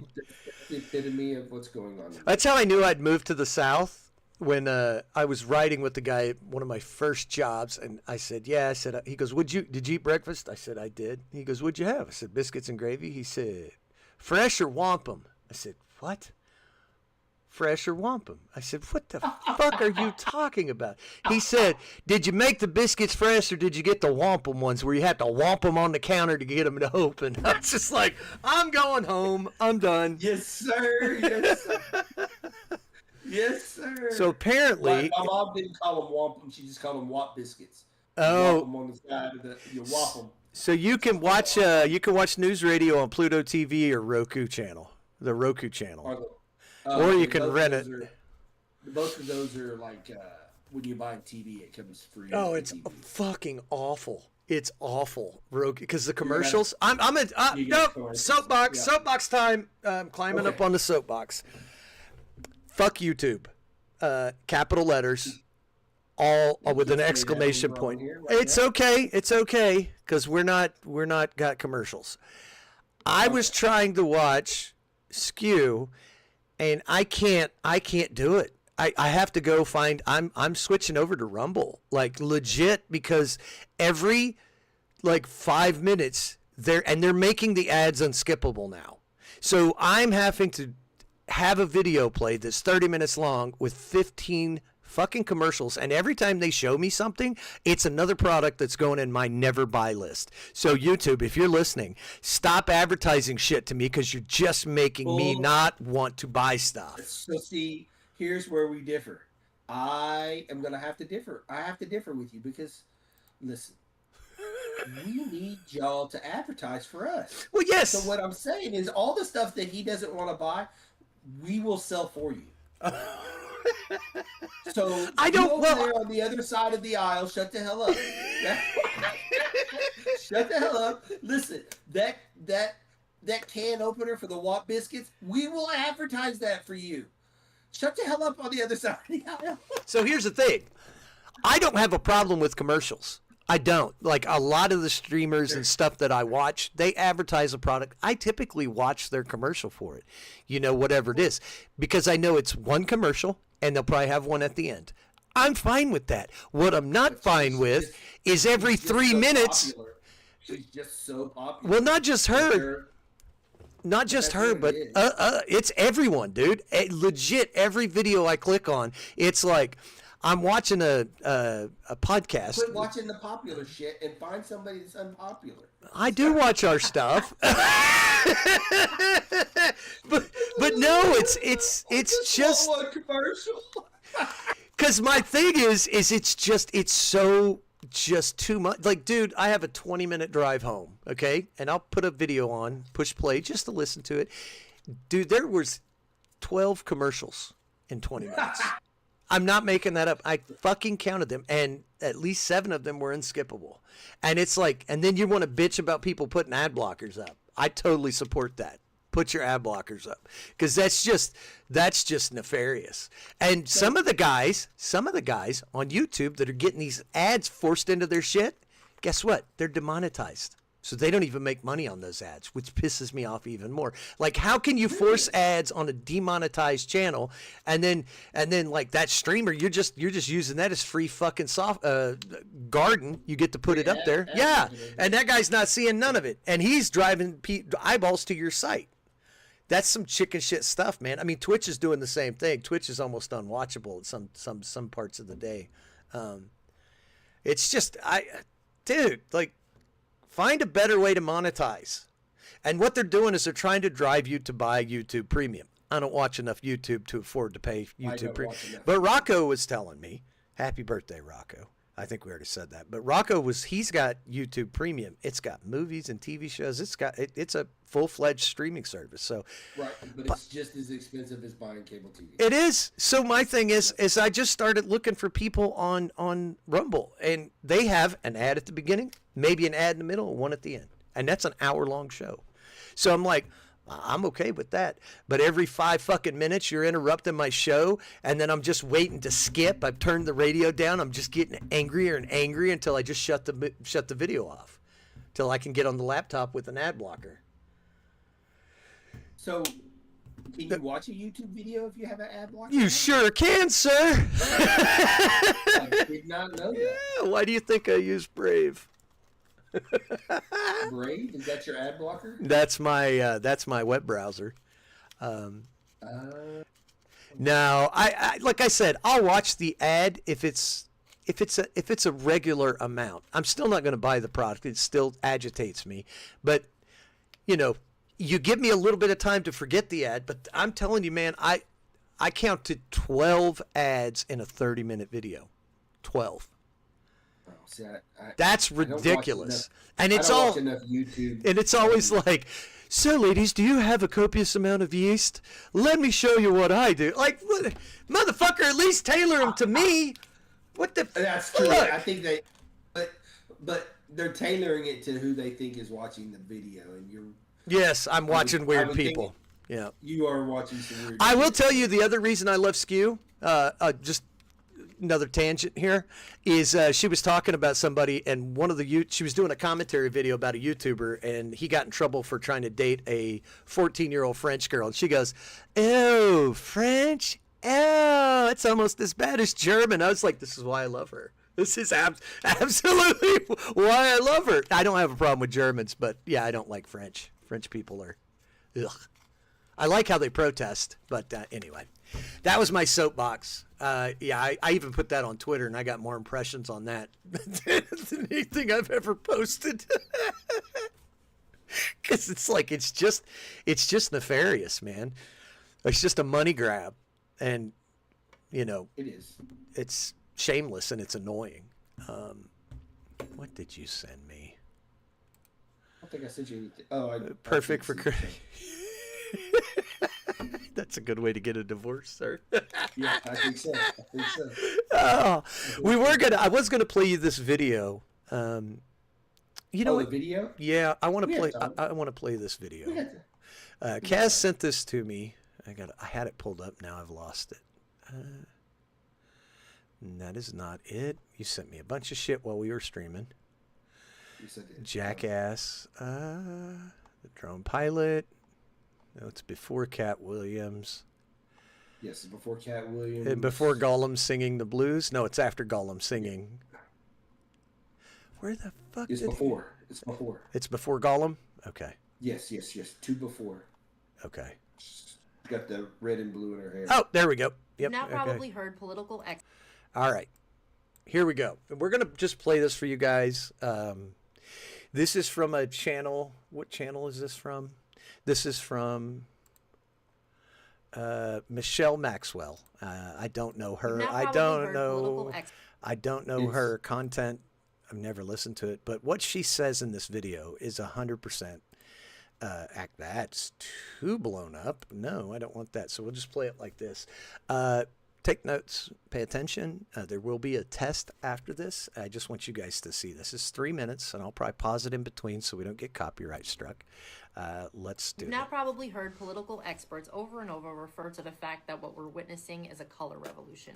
the epitome of what's going on. That's how I knew I'd moved to the South when I was riding with the guy at one of my first jobs, and I said, "Yeah." I said, "He goes, did you eat breakfast?" I said, "I did." He goes, "What'd you have?" I said, "Biscuits and gravy." He said, "Fresh or wampum?" I said, "What? Fresh or wampum?" I said, "What the fuck are you talking about?" He said, "Did you make the biscuits fresh or did you get the wampum ones where you had to wamp them on the counter to get them to open?" I was just like, I'm going home. I'm done. Yes, sir. Yes, sir. Yes, sir. So apparently... My mom didn't call them wampum. She just called them wop biscuits. Oh. Wamp them on the side of you whop them. So you can watch News Radio on Pluto TV or Roku channel. The Roku channel. Or you can rent it. Both of those are like when you buy a TV, it comes free. Oh, it's fucking awful. It's awful, because the commercials. Soapbox time. I'm climbing up on the soapbox. Fuck YouTube. Capital letters, all with an exclamation point. It's okay. It's okay because we're not got commercials. I was trying to watch Skew. And I can't do it. I have to go find. I'm switching over to Rumble, like legit, because every 5 minutes they're making the ads unskippable now. So I'm having to have a video played that's 30 minutes long with 15 fucking commercials, and every time they show me something, it's another product that's going in my never buy list. So YouTube, if you're listening, stop advertising shit to me because you're just making me not want to buy stuff. So see, here's where we differ. I am gonna have to differ. I have to differ with you because, listen, we need y'all to advertise for us. Well, yes. So what I'm saying is, all the stuff that he doesn't want to buy, we will sell for you. So I don't. Over there on the other side of the aisle, shut the hell up. Shut the hell up. Listen, that can opener for the Wop biscuits, we will advertise that for you. Shut the hell up on the other side of the aisle. So here's the thing. I don't have a problem with commercials. I don't. Like a lot of the streamers and stuff that I watch, they advertise a product. I typically watch their commercial for it, whatever it is, because I know it's one commercial and they'll probably have one at the end. I'm fine with that. What I'm not fine with is every 3 minutes. Popular. She's just so popular. Well, not just her. Not just her, but it's everyone, dude. Legit, every video I click on, it's like I'm watching a podcast. Quit watching the popular shit and find somebody that's unpopular. I do watch our stuff, but no, it's just one commercial. Because my thing is it's so just too much. Like, dude, I have a 20-minute drive home, okay, and I'll put a video on, push play just to listen to it. Dude, there was 12 commercials in 20 minutes. I'm not making that up. I fucking counted them, and at least 7 of them were unskippable. And it's like, and then you want to bitch about people putting ad blockers up. I totally support that. Put your ad blockers up, because that's just nefarious. And some of the guys on YouTube that are getting these ads forced into their shit, guess what? They're demonetized. So they don't even make money on those ads, which pisses me off even more. Like, how can you force ads on a demonetized channel, and then like that streamer, you're just using that as free fucking garden. You get to put it up there, yeah. And that guy's not seeing none of it, and he's driving eyeballs to your site. That's some chicken shit stuff, man. I mean, Twitch is doing the same thing. Twitch is almost unwatchable at some parts of the day. It's just dude, like, find a better way to monetize. And what they're doing is they're trying to drive you to buy YouTube Premium. I don't watch enough YouTube to afford to pay YouTube Premium. But Rocco was telling me, happy birthday, Rocco. I think we already said that. But Rocco he's got YouTube Premium. It's got movies and TV shows. It's a full-fledged streaming service. So right, but it's just as expensive as buying cable TV. It is. So my thing is I just started looking for people on Rumble, and they have an ad at the beginning, maybe an ad in the middle, and one at the end. And that's an hour-long show. So I'm like, I'm okay with that. But every 5 fucking minutes, you're interrupting my show, and then I'm just waiting to skip. I've turned the radio down. I'm just getting angrier and angrier until I just shut the video off, till I can get on the laptop with an ad blocker. So, can you watch a YouTube video if you have an ad blocker? You sure can, sir. I did not know that. Yeah, why do you think I use Brave? Brave? Is that your ad blocker? That's my web browser. No, I like I said, I'll watch the ad if it's a regular amount. I'm still not going to buy the product. It still agitates me. But you give me a little bit of time to forget the ad. But I'm telling you, man, I counted 12 ads in a 30-minute video. 12. Oh, see, That's ridiculous. And it's all YouTube. And it's always like, so ladies, do you have a copious amount of yeast? Let me show you what I do. Like, what, motherfucker, at least tailor them to me. What the That's true. fuck? I think they but they're tailoring it to who they think is watching the video, and you're Yes, I'm watching weird would people. Yeah. You are watching some weird I will videos. tell you the other reason I love Skew, just another tangent here, is she was talking about somebody, and she was doing a commentary video about a YouTuber, and he got in trouble for trying to date a 14-year-old French girl, and she goes, "Oh, French? Oh, it's almost as bad as German." I was like, this is why I love her. This is absolutely why I love her. I don't have a problem with Germans, but yeah, I don't like French. French people are, ugh. I like how they protest, but anyway, that was my soapbox. Yeah, I even put that on Twitter, and I got more impressions on that than anything I've ever posted. Because it's just nefarious, man. It's just a money grab, and it is. It's shameless and it's annoying. What did you send me? I don't think I sent you anything. Oh, Perfect for That's a good way to get a divorce, sir. Yeah, I think so. Oh, I was gonna play you this video. You know the what? video? Yeah, I want to We play. have time. I want to play this video. We got to. Kaz sent this to me. I had it pulled up. Now I've lost it. That is not it. You sent me a bunch of shit while we were streaming. You said it. Jackass. The drone pilot. No, it's before Cat Williams. Yes, it's before Cat Williams. And before Gollum singing the blues. No, it's after Gollum singing. Where the fuck It's before. It's before. It's before Gollum? Okay. Yes. Two before. Okay. She's got the red and blue in her hair. Oh, there we go. Yep. Now okay. probably heard political All right. Here we go. We're going to just play this for you guys. This is from a channel. What channel is this from? This is from Michelle Maxwell. I don't know her. Now I probably don't heard know. political I don't know her content. I've never listened to it. But what she says in this video is 100%. That's too blown up. No, I don't want that. So we'll just play it like this. Take notes, pay attention. There will be a test after this. I just want you guys to see this. It's 3 minutes, and I'll probably pause it in between so we don't get copyright struck. Let's do it. Now probably heard political experts over and over refer to the fact that what we're witnessing is a color revolution,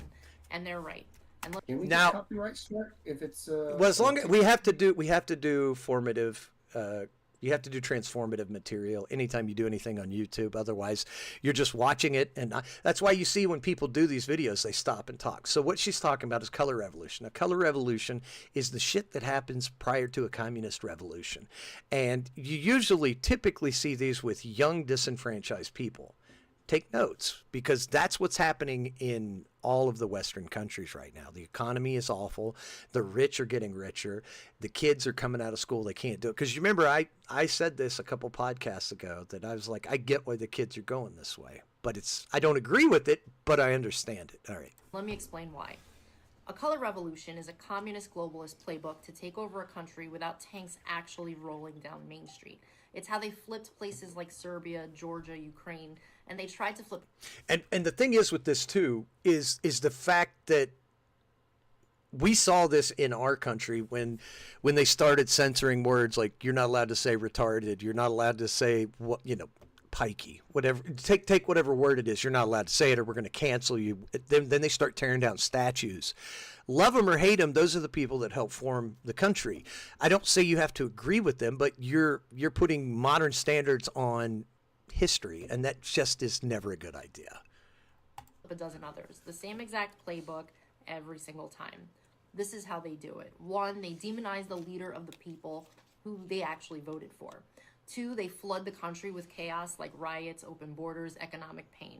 and they're right. And Can we Now- get copyright struck if it's Well, as long as we have to do formative You have to do transformative material anytime you do anything on YouTube. Otherwise, you're just watching it. And that's why you see when people do these videos, they stop and talk. So what she's talking about is color revolution. A color revolution is the shit that happens prior to a communist revolution. And you typically see these with young, disenfranchised people. Take notes, because that's what's happening in all of the Western countries right now. The economy is awful. The rich are getting richer. The kids are coming out of school. They can't do it. Because you remember, I said this a couple podcasts ago, that I was like, I get why the kids are going this way. But I don't agree with it, but I understand it. All right. Let me explain why. A color revolution is a communist globalist playbook to take over a country without tanks actually rolling down Main Street. It's how they flipped places like Serbia, Georgia, Ukraine, and they tried to flip. And the thing is with this too is the fact that we saw this in our country when they started censoring words like, you're not allowed to say retarded, you're not allowed to say what, pikey, whatever, take whatever word it is, you're not allowed to say it or we're going to cancel you. Then they start tearing down statues. Love them or hate them, those are the people that help form the country. I don't say you have to agree with them, but you're putting modern standards on history, and that just is never a good idea. A dozen others, the same exact playbook every single time. This is how they do it. 1, they demonize the leader of the people who they actually voted for. 2, they flood the country with chaos like riots, open borders, economic pain.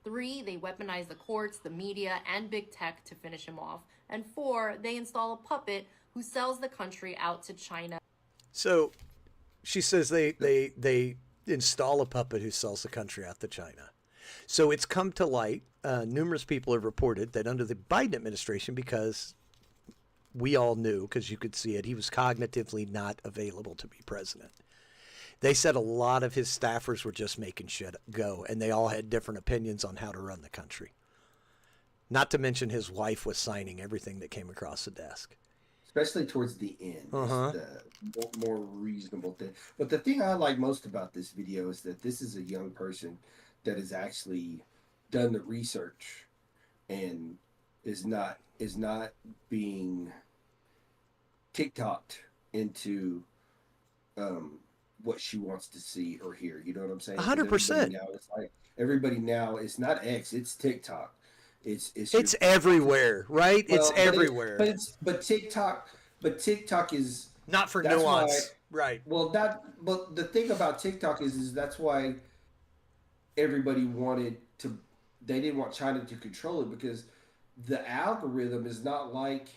3, they weaponize the courts, the media, and big tech to finish him off. And 4, they install a puppet who sells the country out to China. So she says they install a puppet who sells the country out to China. So it's come to light, numerous people have reported that under the Biden administration, because we all knew, because you could see it, he was cognitively not available to be president. They said a lot of his staffers were just making shit go, and they all had different opinions on how to run the country. Not to mention his wife was signing everything that came across the desk. Especially towards the end. The more reasonable thing. But the thing I like most about this video is that this is a young person that has actually done the research and is not being TikToked into what she wants to see or hear. You know what I'm saying? 100%. Everybody now, it's not X, it's TikTok. It's everywhere, right? It's everywhere. But TikTok is not for nuance, right? Well, but the thing about TikTok is that's why everybody wanted to. They didn't want China to control it, because the algorithm is not like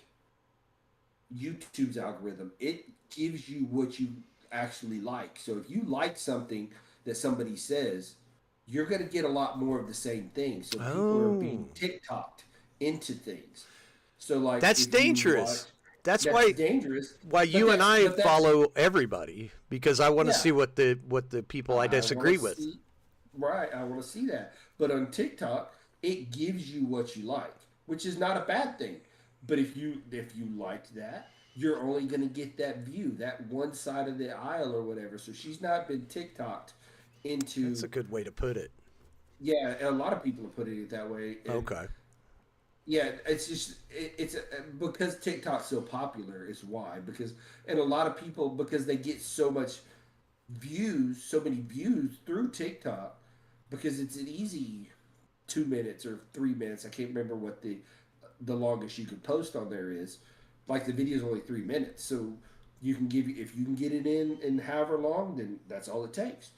YouTube's algorithm. It gives you what you actually like. So if you like something that somebody says, you're going to get a lot more of the same thing. So people are being TikToked into things. So like that's dangerous. That's why dangerous. Why you and I follow everybody, because I want to see what the people I disagree with. Right, I want to see that. But on TikTok, it gives you what you like, which is not a bad thing. But if you like that, you're only going to get that view, that one side of the aisle or whatever. So she's not been TikToked into. That's a good way to put it. Yeah, a lot of people are putting it that way. Okay. Yeah, it's just it's because TikTok's so popular is why. And a lot of people, because they get so many views through TikTok, because it's an easy 2 minutes or 3 minutes. I can't remember what the longest you could post on there is. Like the video is only 3 minutes, so if you can get it in however long, then that's all it takes.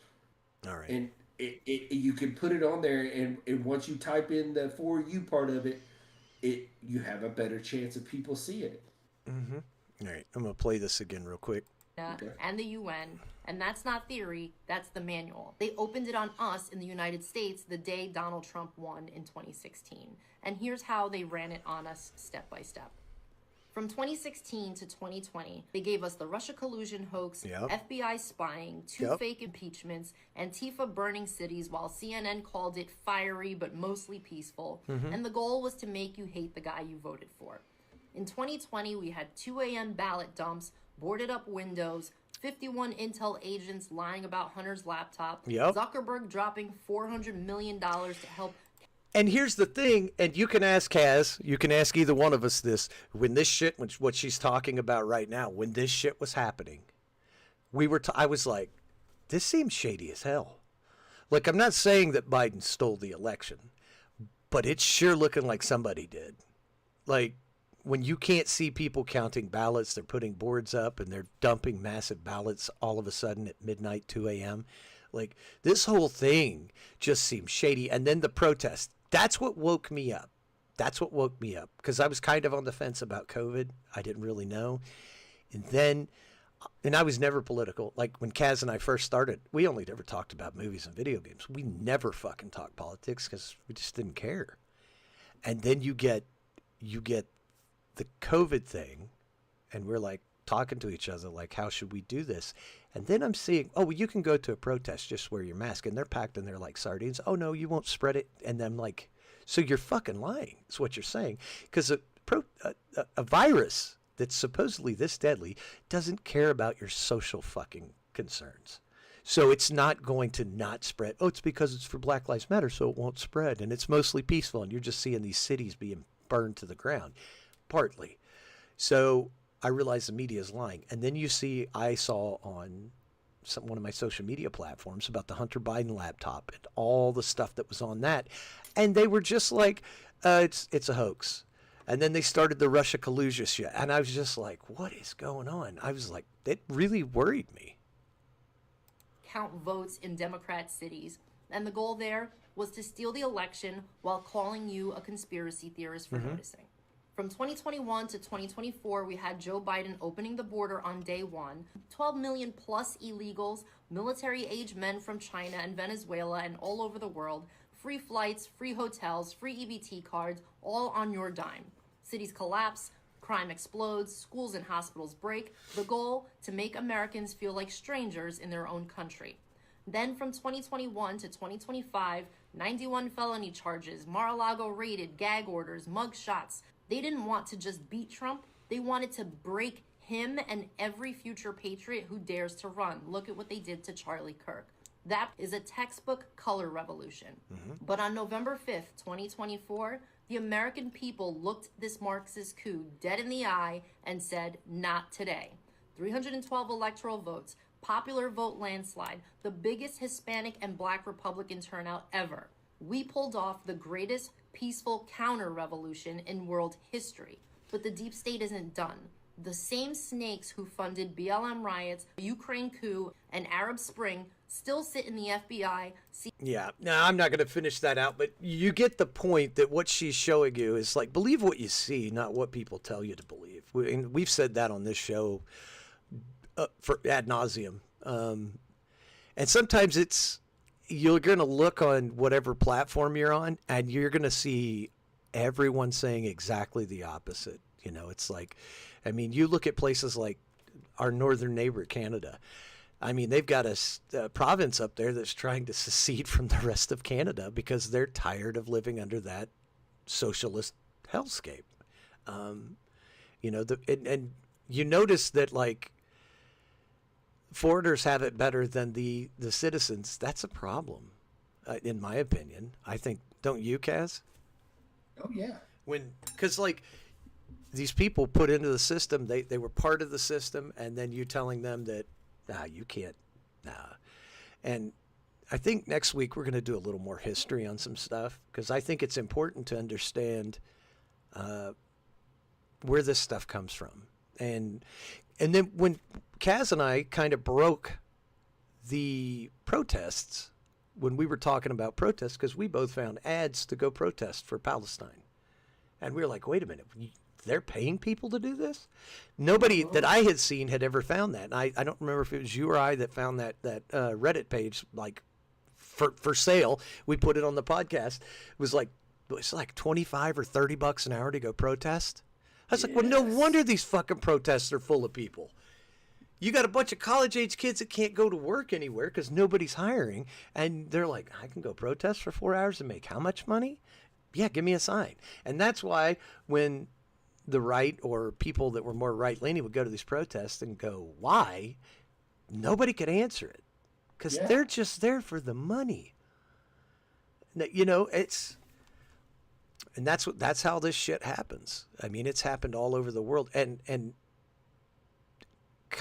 All right. And you can put it on there, and once you type in the For You part of it, you have a better chance of people seeing it. Mm-hmm. All right, I'm gonna play this again real quick. Okay. And the UN, and that's not theory, that's the manual. They opened it on us in the United States the day Donald Trump won in 2016. And here's how they ran it on us step by step. From 2016 to 2020, they gave us the Russia collusion hoax, FBI spying, 2 fake impeachments, Antifa burning cities, while CNN called it fiery but mostly peaceful. And the goal was to make you hate the guy you voted for. In 2020, we had 2 a.m. ballot dumps, boarded up windows, 51 intel agents lying about Hunter's laptop, Zuckerberg dropping $400 million to help. And here's the thing, and you can ask Kaz, you can ask either one of us this, when this shit, what she's talking about right now, when this shit was happening, I was like, this seems shady as hell. Like, I'm not saying that Biden stole the election, but it's sure looking like somebody did. Like, when you can't see people counting ballots, they're putting boards up and they're dumping massive ballots all of a sudden at midnight, 2 a.m. Like, this whole thing just seems shady. And then the protest, that's what woke me up. That's what woke me up, because I was kind of on the fence about COVID. I didn't really know. And I was never political. Like, when Kaz and I first started, we only ever talked about movies and video games. We never fucking talked politics because we just didn't care. And then you get the COVID thing, and we're like talking to each other like, how should we do this? And then I'm seeing, oh, well, you can go to a protest, just wear your mask, and they're packed in there like sardines. Oh no, you won't spread it. And I'm like, so you're fucking lying, is what you're saying, because a virus that's supposedly this deadly doesn't care about your social fucking concerns. So it's not going to not spread. Oh, it's because it's for Black Lives Matter, so it won't spread, and it's mostly peaceful, and you're just seeing these cities being burned to the ground. Partly. So I realized the media is lying. And then I saw on one of my social media platforms about the Hunter Biden laptop and all the stuff that was on that. And they were just like, it's a hoax. And then they started the Russia collusion shit. And I was just like, what is going on? I was like, it really worried me. Count votes in Democrat cities. And the goal there was to steal the election while calling you a conspiracy theorist for noticing. From 2021 to 2024, we had Joe Biden opening the border on day one. 12 million plus illegals, military-age men from China and Venezuela and all over the world. Free flights, free hotels, free EBT cards, all on your dime. Cities collapse, crime explodes, schools and hospitals break. The goal, to make Americans feel like strangers in their own country. Then from 2021 to 2025, 91 felony charges, Mar-a-Lago raided, gag orders, mug shots. They didn't want to just beat Trump. They wanted to break him and every future patriot who dares to run. Look at what they did to Charlie Kirk. That is a textbook color revolution. But on November 5th, 2024, the American people looked this Marxist coup dead in the eye and said, not today. 312 electoral votes, popular vote landslide, the biggest Hispanic and Black Republican turnout ever. We pulled off the greatest peaceful counter-revolution in world history. But the deep state isn't done. The same snakes who funded BLM riots, Ukraine coup, and Arab Spring still sit in the FBI. Yeah, now I'm not going to finish that out, but you get the point that what she's showing you is like, believe what you see, not what people tell you to believe. And we've said that on this show for ad nauseum. And sometimes you're going to look on whatever platform you're on, and you're going to see everyone saying exactly the opposite. You know, it's like, I mean, you look at places like our northern neighbor, Canada. I mean, they've got a province up there that's trying to secede from the rest of Canada because they're tired of living under that socialist hellscape. You know, and you notice that, like, foreigners have it better than the citizens. That's a problem, in my opinion. I think, don't you, Kaz? Oh, yeah. Because, like, these people put into the system, they were part of the system, and then you telling them that, you can't, And I think next week we're going to do a little more history on some stuff, because I think it's important to understand where this stuff comes from. And then when Kaz and I kind of broke the protests, when we were talking about protests, because we both found ads to go protest for Palestine. And we were like, wait a minute, they're paying people to do this? Nobody that I had seen had ever found that. And I don't remember if it was you or I that found that Reddit page, like, for sale. We put it on the podcast. It's like $25 or $30 an hour to go protest. I was like, well, no wonder these fucking protests are full of people. You got a bunch of college-age kids that can't go to work anywhere because nobody's hiring. And they're like, I can go protest for 4 hours and make how much money? Yeah, give me a sign. And that's why when the right or people that were more right-leaning would go to these protests and go, why? Nobody could answer it because they're just there for the money. You know, and that's how this shit happens. I mean, it's happened all over the world. And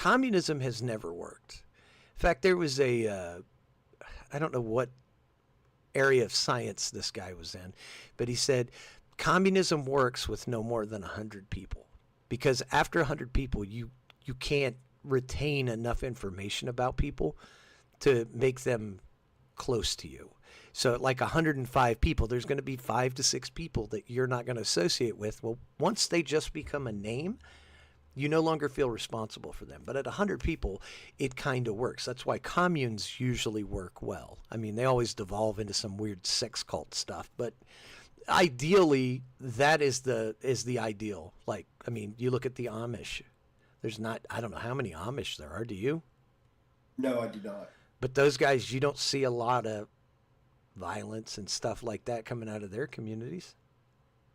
communism has never worked. In fact, there was I don't know what area of science this guy was in, but he said communism works with no more than 100 people, because after 100 people, you can't retain enough information about people to make them close to you. So like 105 people, there's going to be 5 to 6 people that you're not going to associate with. Well, once they just become a name, you no longer feel responsible for them. But at 100 people, it kind of works. That's why communes usually work well. I mean, they always devolve into some weird sex cult stuff, but ideally, that is the ideal. Like, I mean, you look at the Amish. I don't know how many Amish there are. Do you? No, I do not. But those guys, you don't see a lot of violence and stuff like that coming out of their communities.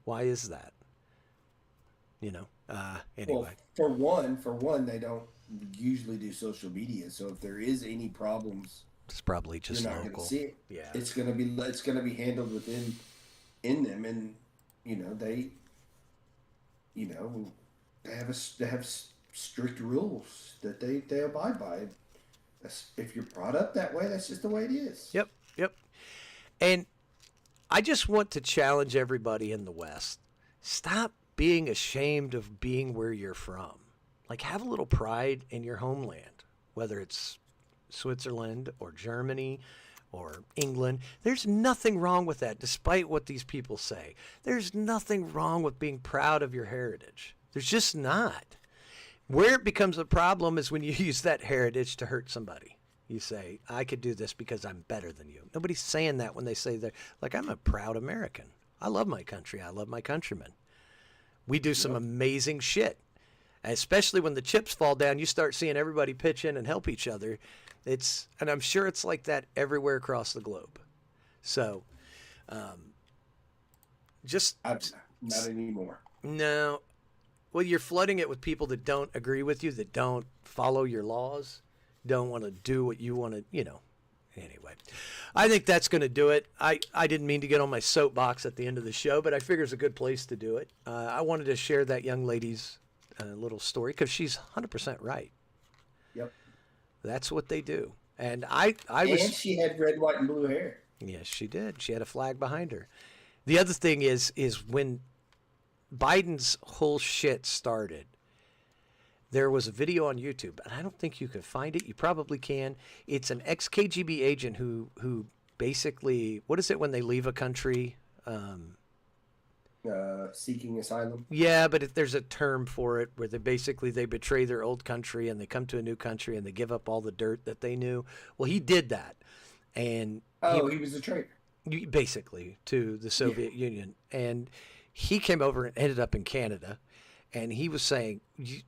Why is that? Anyway. Well, for one, they don't usually do social media. So if there is any problems, It's probably just you're not going local. to see it. Yeah. It's going to be handled in them, and they have strict rules that they abide by. If you're brought up that way, that's just the way it is. Yep. And I just want to challenge everybody in the West. Stop being ashamed of being where you're from. Like, have a little pride in your homeland, whether it's Switzerland or Germany or England. There's nothing wrong with that, despite what these people say. There's nothing wrong with being proud of your heritage. There's just not. Where it becomes a problem is when you use that heritage to hurt somebody. You say, I could do this because I'm better than you. Nobody's saying that when they say that. Like, I'm a proud American. I love my country. I love my countrymen. We do some amazing shit. Especially when the chips fall down, you start seeing everybody pitch in and help each other. And I'm sure it's like that everywhere across the globe. So, Not anymore. No. Well, you're flooding it with people that don't agree with you, that don't follow your laws, don't want to do what you want to, Anyway, I think that's going to do it. I didn't mean to get on my soapbox at the end of the show, but I figure it's a good place to do it. I wanted to share that young lady's little story because she's 100% right. Yep. That's what they do. And and she had red, white, and blue hair. Yes, she did. She had a flag behind her. The other thing is when Biden's whole shit started, there was a video on YouTube, and I don't think you can find it. You probably can. It's an ex-KGB agent who basically, what is it when they leave a country? Seeking asylum. Yeah, but there's a term for it where they betray their old country and they come to a new country and they give up all the dirt that they knew. Well, he did that, and he was a traitor. Basically to the Soviet Union, and he came over and ended up in Canada. And he was saying,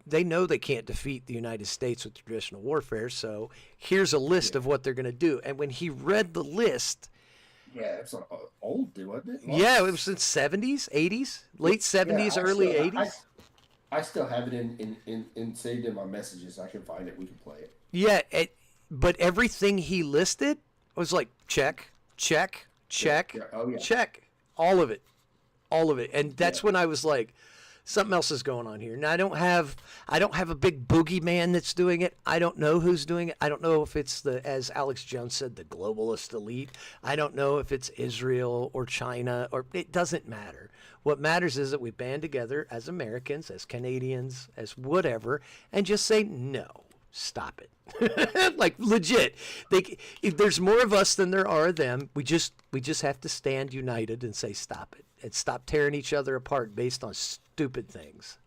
they know they can't defeat the United States with traditional warfare, so here's a list of what they're going to do. And when he read the list... Yeah, it's old, wasn't it? Yeah, it was in the 70s, 80s, late 70s, early 80s. I still have it in saved in my messages. I can find it. We can play it. Yeah, but everything he listed was like, check, check, check, check. All of it. And that's when I was like... Something else is going on here. Now I don't have a big boogeyman that's doing it. I don't know who's doing it. I don't know if it's as Alex Jones said, the globalist elite. I don't know if it's Israel or China, or it doesn't matter. What matters is that we band together as Americans, as Canadians, as whatever, and just say no. Stop it. Like legit. If there's more of us than there are of them, we just have to stand united and say stop it. And stop tearing each other apart based on stupid things.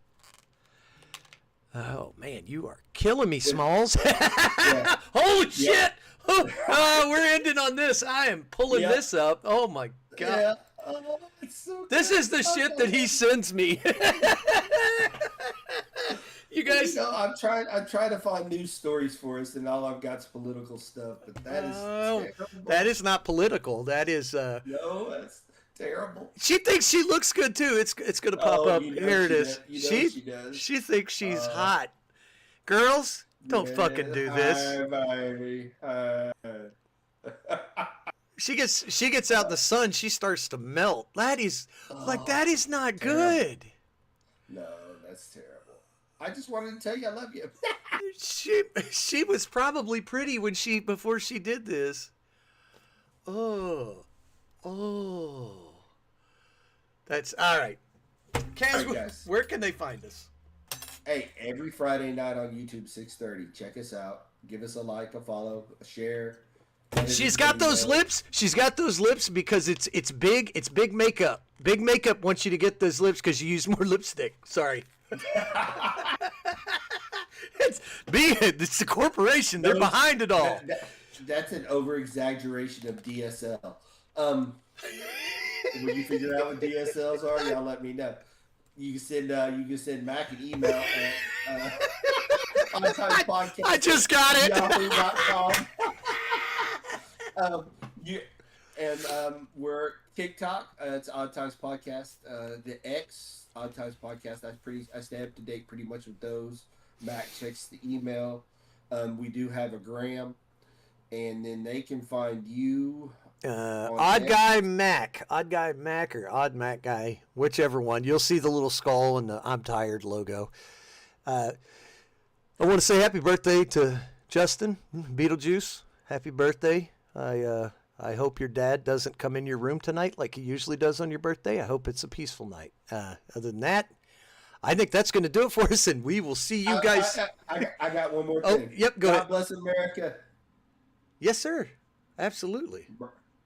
Oh, man, you are killing me, Smalls. Holy shit. We're ending on this. I am pulling this up. Oh, my God. Yeah. Oh, it's so this is the shit that he sends me. You guys, I'm trying to find news stories for us, and all I've got is political stuff. But that is terrible. That is not political. That is no, that's terrible. She thinks she looks good too. It's going to pop up. Here it is. She does. She thinks she's hot. Girls, don't fucking do this. She gets out in the sun. She starts to melt. That is not good. No, that's terrible. I just wanted to tell you I love you. She was probably pretty before she did this. Oh. That's all right. Kaz, All right, guys. where can they find us? Hey, every Friday night on YouTube, 6:30. Check us out. Give us a like, a follow, a share. She's got those lips. She's got those lips because it's big. It's big makeup. Big makeup wants you to get those lips because you use more lipstick. Sorry. It's the corporation. They're behind it all. That's an over-exaggeration of DSL. When you figure out what DSLs are, y'all let me know. You can send Mac an email at podcast. I just got it. Yahoo.com. We're TikTok. It's Odd Times Podcast. The X Odd Times Podcast. I stay up to date pretty much with those. Mac checks the email. We do have a gram, and then they can find you. Odd Guy Mac or Odd Mac Guy, whichever one. You'll see the little skull and the I'm Tired logo. I want to say happy birthday to Justin Beetlejuice. Happy birthday. I hope your dad doesn't come in your room tonight like he usually does on your birthday. I hope it's a peaceful night. Other than that, I think that's going to do it for us, and we will see you guys. I got one more Oh, thing. yep, go ahead. God bless America. Yes, sir. Absolutely.